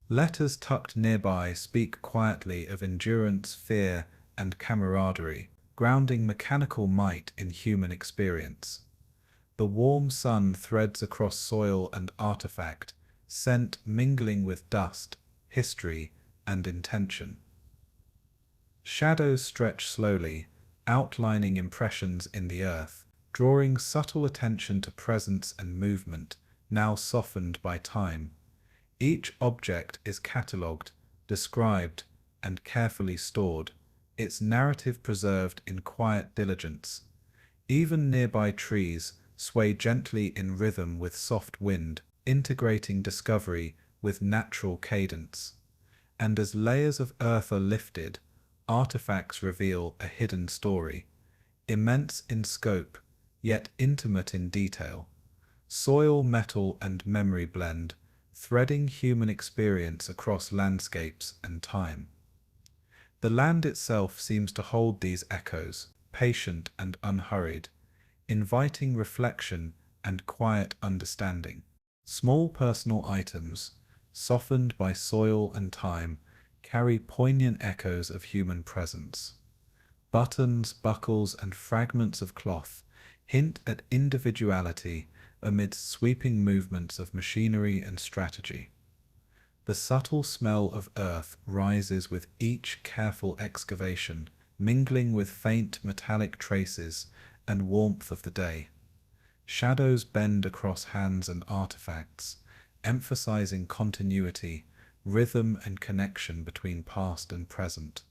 Letters tucked nearby speak quietly of endurance, fear, and camaraderie, grounding mechanical might in human experience. The warm sun threads across soil and artifact, scent mingling with dust, history, and intention. Shadows stretch slowly, outlining impressions in the earth, drawing subtle attention to presence and movement, now softened by time. Each object is catalogued, described, and carefully stored, its narrative preserved in quiet diligence. Even nearby trees sway gently in rhythm with soft wind, integrating discovery with natural cadence. And as layers of earth are lifted, artifacts reveal a hidden story, immense in scope, yet intimate in detail. Soil, metal, and memory blend, threading human experience across landscapes and time. The land itself seems to hold these echoes, patient and unhurried, inviting reflection and quiet understanding. Small personal items, softened by soil and time, carry poignant echoes of human presence. Buttons, buckles, and fragments of cloth hint at individuality amidst sweeping movements of machinery and strategy. The subtle smell of earth rises with each careful excavation, mingling with faint metallic traces and warmth of the day. Shadows bend across hands and artifacts, emphasizing continuity, rhythm, and connection between past and present.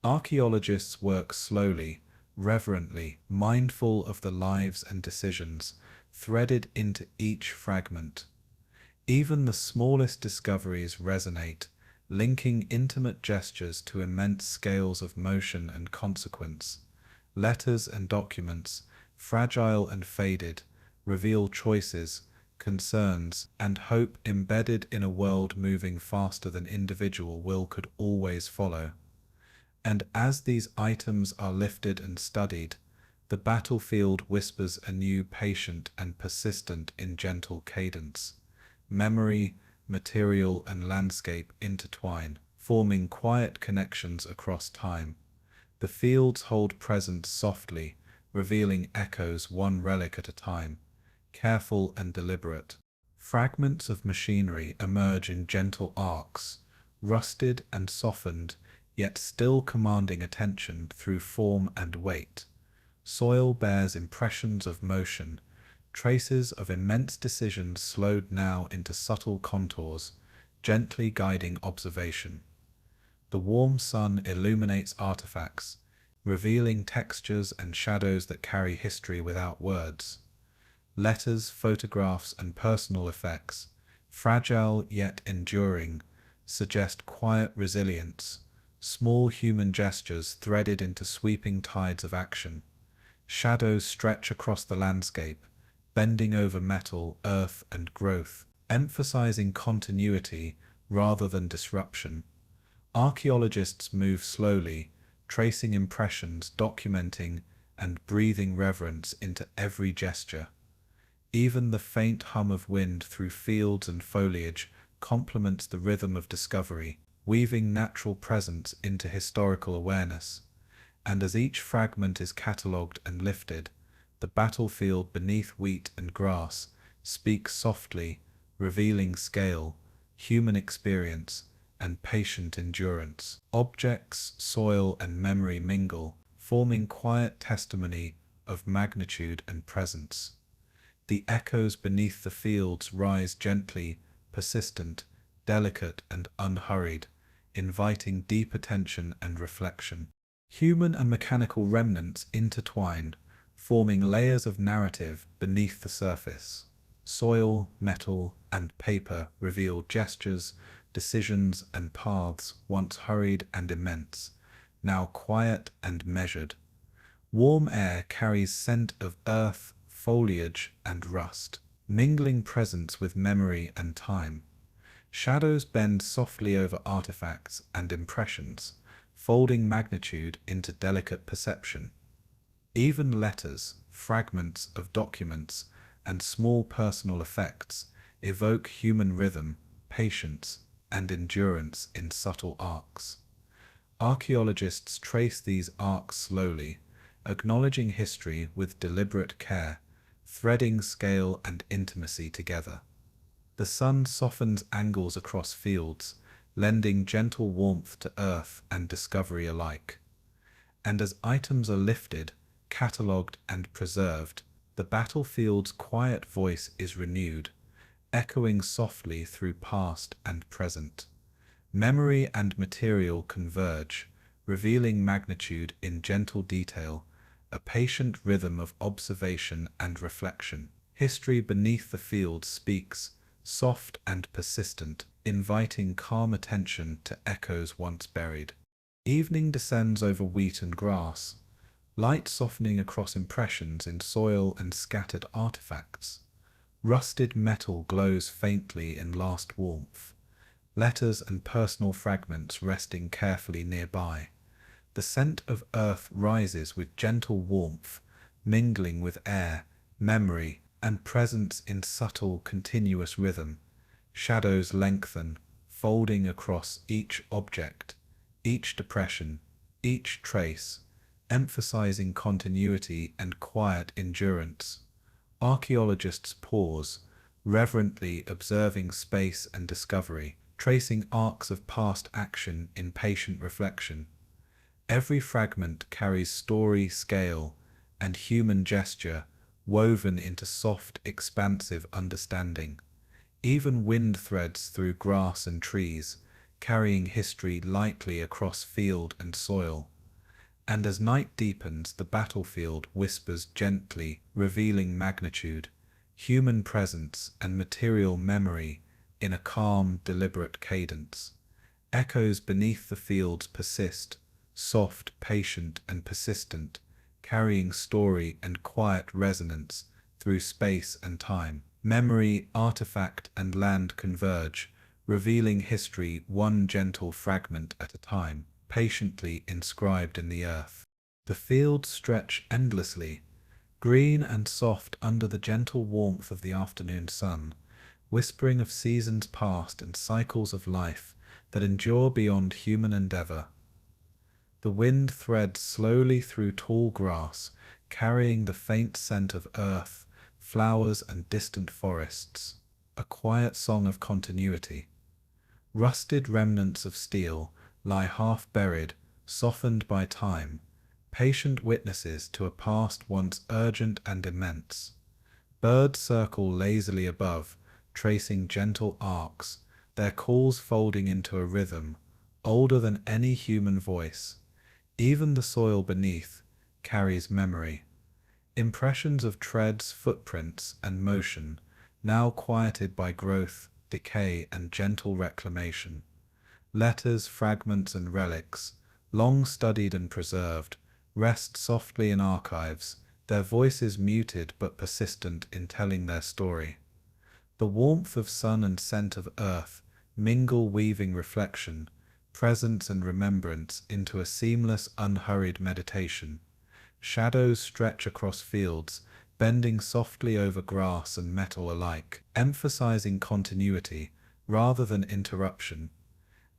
Archaeologists work slowly, reverently, mindful of the lives and decisions threaded into each fragment. Even the smallest discoveries resonate, linking intimate gestures to immense scales of motion and consequence. Letters and documents, fragile and faded, reveal choices, concerns, and hope embedded in a world moving faster than individual will could always follow. And as these items are lifted and studied, the battlefield whispers anew, patient and persistent in gentle cadence. Memory, material, and landscape intertwine, forming quiet connections across time. The fields hold presence softly, revealing echoes one relic at a time, careful and deliberate. Fragments of machinery emerge in gentle arcs, rusted and softened, yet still commanding attention through form and weight. Soil bears impressions of motion, traces of immense decisions slowed now into subtle contours, gently guiding observation. The warm sun illuminates artifacts, revealing textures and shadows that carry history without words. Letters, photographs, and personal effects, fragile yet enduring, suggest quiet resilience, small human gestures threaded into sweeping tides of action. Shadows stretch across the landscape, bending over metal, earth, and growth, emphasizing continuity rather than disruption. Archaeologists move slowly, tracing impressions, documenting, and breathing reverence into every gesture. Even the faint hum of wind through fields and foliage complements the rhythm of discovery, weaving natural presence into historical awareness. And as each fragment is catalogued and lifted, the battlefield beneath wheat and grass speaks softly, revealing scale, human experience, and patient endurance. Objects, soil, and memory mingle, forming quiet testimony of magnitude and presence. The echoes beneath the fields rise gently, persistent, delicate, and unhurried, inviting deep attention and reflection. Human and mechanical remnants intertwine, forming layers of narrative beneath the surface. Soil, metal, and paper reveal gestures, decisions, and paths once hurried and immense, now quiet and measured. Warm air carries scent of earth, foliage, and rust, mingling presence with memory and time. Shadows bend softly over artifacts and impressions, folding magnitude into delicate perception. Even letters, fragments of documents, and small personal effects evoke human rhythm, patience, and endurance in subtle arcs. Archaeologists trace these arcs slowly, acknowledging history with deliberate care, threading scale and intimacy together. The sun softens angles across fields, lending gentle warmth to earth and discovery alike. And as items are lifted, catalogued, and preserved, the battlefield's quiet voice is renewed, echoing softly through past and present. Memory and material converge, revealing magnitude in gentle detail, a patient rhythm of observation and reflection. History beneath the field speaks, soft and persistent, inviting calm attention to echoes once buried. Evening descends over wheat and grass, light softening across impressions in soil and scattered artifacts. Rusted metal glows faintly in last warmth, letters and personal fragments resting carefully nearby. The scent of earth rises with gentle warmth, mingling with air, memory, and presence in subtle, continuous rhythm. Shadows lengthen, folding across each object, each depression, each trace, emphasizing continuity and quiet endurance. Archaeologists pause, reverently observing space and discovery, tracing arcs of past action in patient reflection. Every fragment carries story, scale, and human gesture woven into soft, expansive understanding. Even wind threads through grass and trees, carrying history lightly across field and soil. And as night deepens, the battlefield whispers gently, revealing magnitude, human presence, and material memory in a calm, deliberate cadence. Echoes beneath the fields persist, soft, patient, and persistent, carrying story and quiet resonance through space and time. Memory, artifact, and land converge, revealing history one gentle fragment at a time, patiently inscribed in the earth. The fields stretch endlessly, green and soft under the gentle warmth of the afternoon sun, whispering of seasons past and cycles of life that endure beyond human endeavor. The wind threads slowly through tall grass, carrying the faint scent of earth, flowers, and distant forests, a quiet song of continuity. Rusted remnants of steel, lie half buried, softened by time, patient witnesses to a past once urgent and immense. Birds circle lazily above, tracing gentle arcs, their calls folding into a rhythm older than any human voice. Even the soil beneath carries memory, impressions of treads, footprints, and motion, now quieted by growth, decay, and gentle reclamation. Letters, fragments, and relics, long studied and preserved, rest softly in archives, their voices muted but persistent in telling their story. The warmth of sun and scent of earth mingle, weaving reflection, presence, and remembrance into a seamless, unhurried meditation. Shadows stretch across fields, bending softly over grass and metal alike, emphasizing continuity rather than interruption.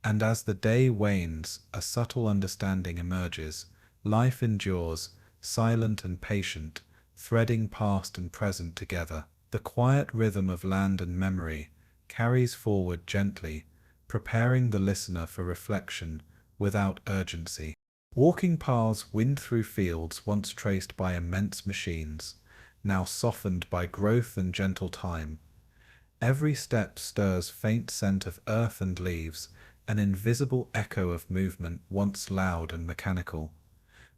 And as the day wanes, a subtle understanding emerges. Life endures, silent and patient, threading past and present together. The quiet rhythm of land and memory carries forward gently, preparing the listener for reflection without urgency. Walking paths wind through fields once traced by immense machines, now softened by growth and gentle time. Every step stirs faint scent of earth and leaves, an invisible echo of movement once loud and mechanical.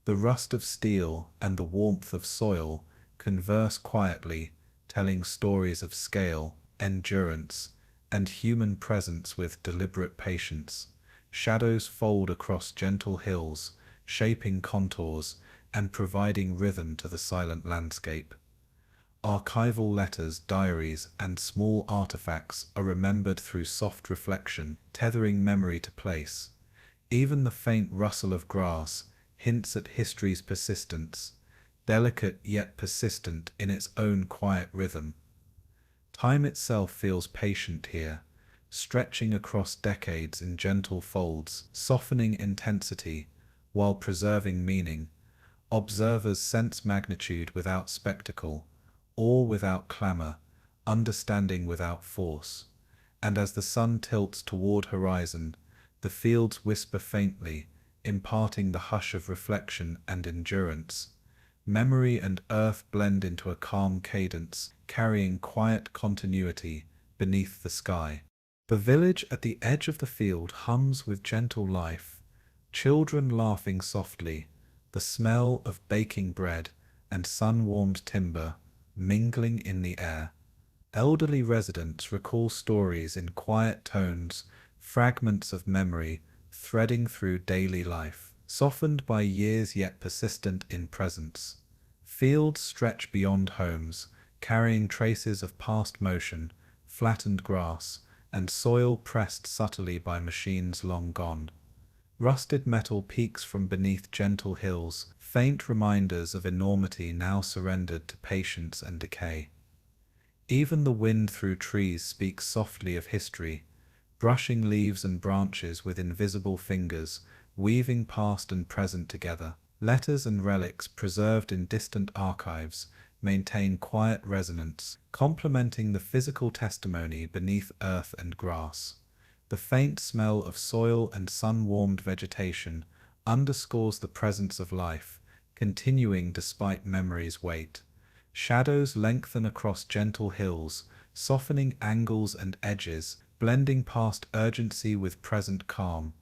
The rust of steel and the warmth of soil converse quietly, telling stories of scale, endurance, and human presence with deliberate patience. Shadows fold across gentle hills, shaping contours and providing rhythm to the silent landscape. Archival letters, diaries, and small artifacts are remembered through soft reflection, tethering memory to place. Even the faint rustle of grass hints at history's persistence, delicate yet persistent in its own quiet rhythm. Time itself feels patient here, stretching across decades in gentle folds, softening intensity while preserving meaning. Observers sense magnitude without spectacle, awe without clamor, understanding without force. And as the sun tilts toward horizon, the fields whisper faintly, imparting the hush of reflection and endurance. Memory and earth blend into a calm cadence, carrying quiet continuity beneath the sky. The village at the edge of the field hums with gentle life, children laughing softly, the smell of baking bread and sun-warmed timber mingling in the air. Elderly residents recall stories in quiet tones, fragments of memory threading through daily life, softened by years yet persistent in presence. Fields stretch beyond homes, carrying traces of past motion, flattened grass, and soil pressed subtly by machines long gone. Rusted metal peeks from beneath gentle hills, faint reminders of enormity now surrendered to patience and decay. Even the wind through trees speaks softly of history, brushing leaves and branches with invisible fingers, weaving past and present together. Letters and relics preserved in distant archives maintain quiet resonance, complementing the physical testimony beneath earth and grass. The faint smell of soil and sun-warmed vegetation underscores the presence of life, continuing despite memory's weight. Shadows lengthen across gentle hills, softening angles and edges, blending past urgency with present calm.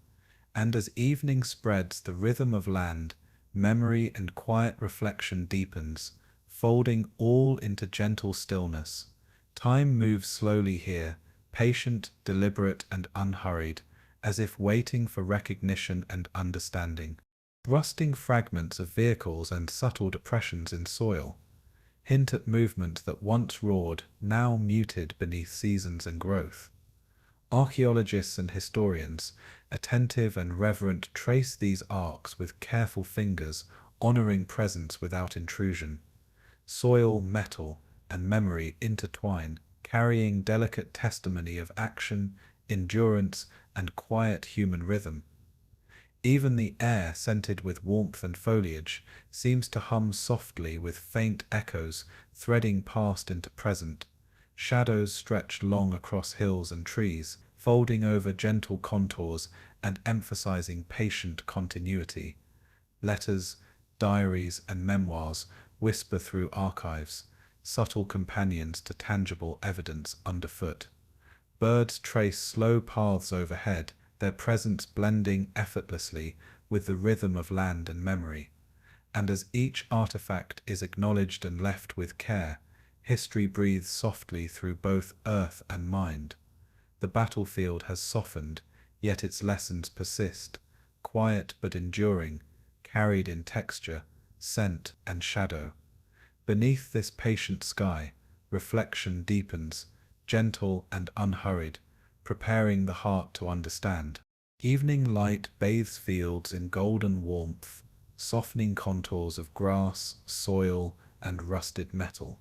And as evening spreads, the rhythm of land, memory, and quiet reflection deepens, folding all into gentle stillness. Time moves slowly here, patient, deliberate, and unhurried, as if waiting for recognition and understanding. Rusting fragments of vehicles and subtle depressions in soil hint at movement that once roared, now muted beneath seasons and growth. Archaeologists and historians, attentive and reverent, trace these arcs with careful fingers, honoring presence without intrusion. Soil, metal, and memory intertwine, carrying delicate testimony of action, endurance, and quiet human rhythm. Even the air, scented with warmth and foliage, seems to hum softly with faint echoes, threading past into present. Shadows stretch long across hills and trees, folding over gentle contours and emphasizing patient continuity. Letters, diaries, and memoirs whisper through archives, subtle companions to tangible evidence underfoot. Birds trace slow paths overhead, their presence blending effortlessly with the rhythm of land and memory. And as each artifact is acknowledged and left with care, history breathes softly through both earth and mind. The battlefield has softened, yet its lessons persist, quiet but enduring, carried in texture, scent, and shadow. Beneath this patient sky, reflection deepens, gentle and unhurried, preparing the heart to understand. Evening light bathes fields in golden warmth, softening contours of grass, soil, and rusted metal.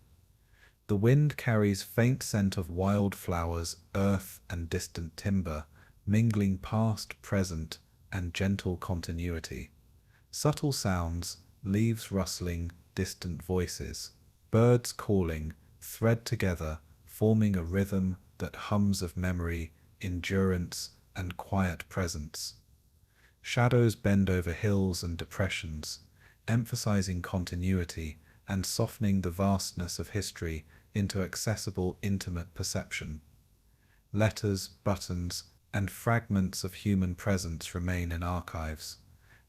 The wind carries faint scent of wild flowers, earth, and distant timber, mingling past, present, and gentle continuity. Subtle sounds, leaves rustling, distant voices, birds calling, thread together, forming a rhythm that hums of memory, endurance, and quiet presence. Shadows bend over hills and depressions, emphasizing continuity and softening the vastness of history into accessible, intimate perception. Letters, buttons, and fragments of human presence remain in archives,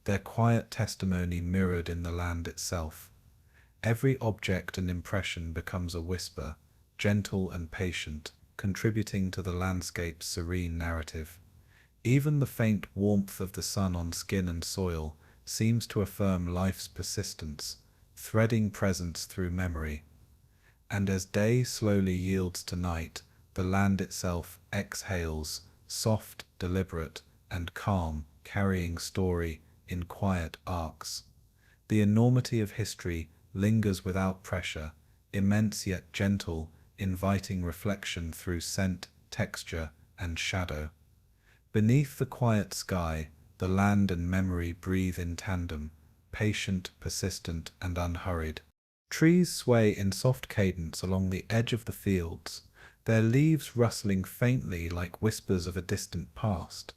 their quiet testimony mirrored in the land itself. Every object and impression becomes a whisper, gentle and patient, contributing to the landscape's serene narrative. Even the faint warmth of the sun on skin and soil seems to affirm life's persistence, threading presence through memory. And as day slowly yields to night, the land itself exhales, soft, deliberate, and calm, carrying story in quiet arcs. The enormity of history lingers without pressure, immense yet gentle, inviting reflection through scent, texture, and shadow. Beneath the quiet sky, the land and memory breathe in tandem, patient, persistent, and unhurried. Trees sway in soft cadence along the edge of the fields, their leaves rustling faintly like whispers of a distant past.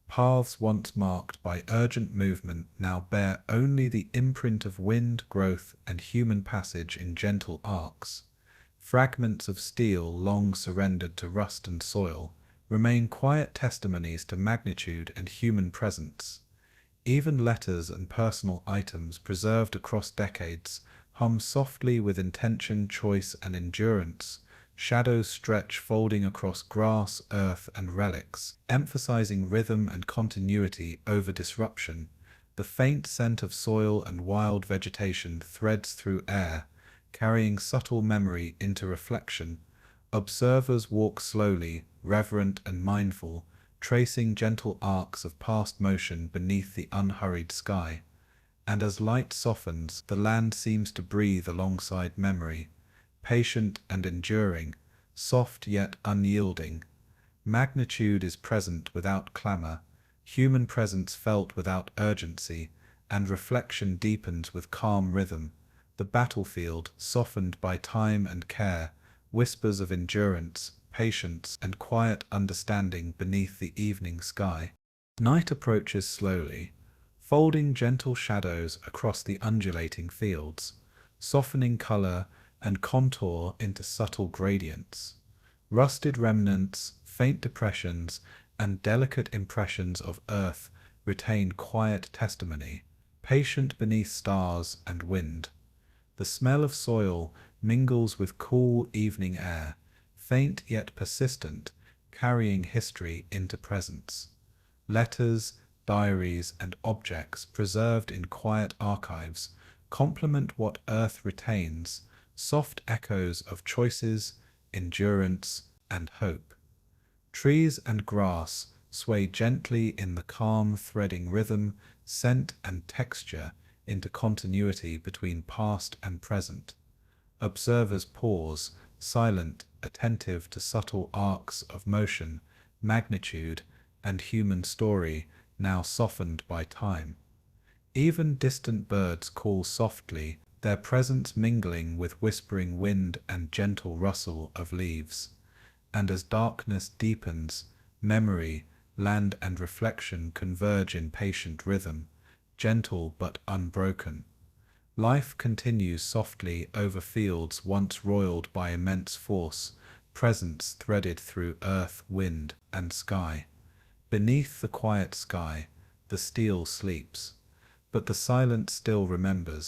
Paths once marked by urgent movement now bear only the imprint of wind, growth, and human passage in gentle arcs. Fragments of steel long surrendered to rust and soil remain quiet testimonies to magnitude and human presence. Even letters and personal items preserved across decades hum softly with intention, choice, and endurance. Shadows stretch folding across grass, earth, and relics, emphasizing rhythm and continuity over disruption. The faint scent of soil and wild vegetation threads through air, carrying subtle memory into reflection. Observers walk slowly, reverent and mindful, tracing gentle arcs of past motion beneath the unhurried sky. And as light softens, the land seems to breathe alongside memory, patient and enduring, soft yet unyielding. Magnitude is present without clamor, human presence felt without urgency, and reflection deepens with calm rhythm. The battlefield, softened by time and care, whispers of endurance, patience, and quiet understanding beneath the evening sky. Night approaches slowly, folding gentle shadows across the undulating fields, softening color and contour into subtle gradients. Rusted remnants, faint depressions, and delicate impressions of earth retain quiet testimony, patient beneath stars and wind. The smell of soil mingles with cool evening air, faint yet persistent, carrying history into presence. Letters, diaries, and objects preserved in quiet archives complement what earth retains, soft echoes of choices, endurance, and hope. Trees and grass sway gently in the calm, threading rhythm, scent, and texture into continuity between past and present. Observers pause, silent, attentive to subtle arcs of motion, magnitude, and human story now softened by time. Even distant birds call softly, their presence mingling with whispering wind and gentle rustle of leaves. And as darkness deepens, Memory, land and reflection converge in patient rhythm, gentle but unbroken. Life continues softly over fields once roiled by immense force, presence threaded through earth, wind, and sky. Beneath the quiet sky, the steel sleeps, but the silence still remembers.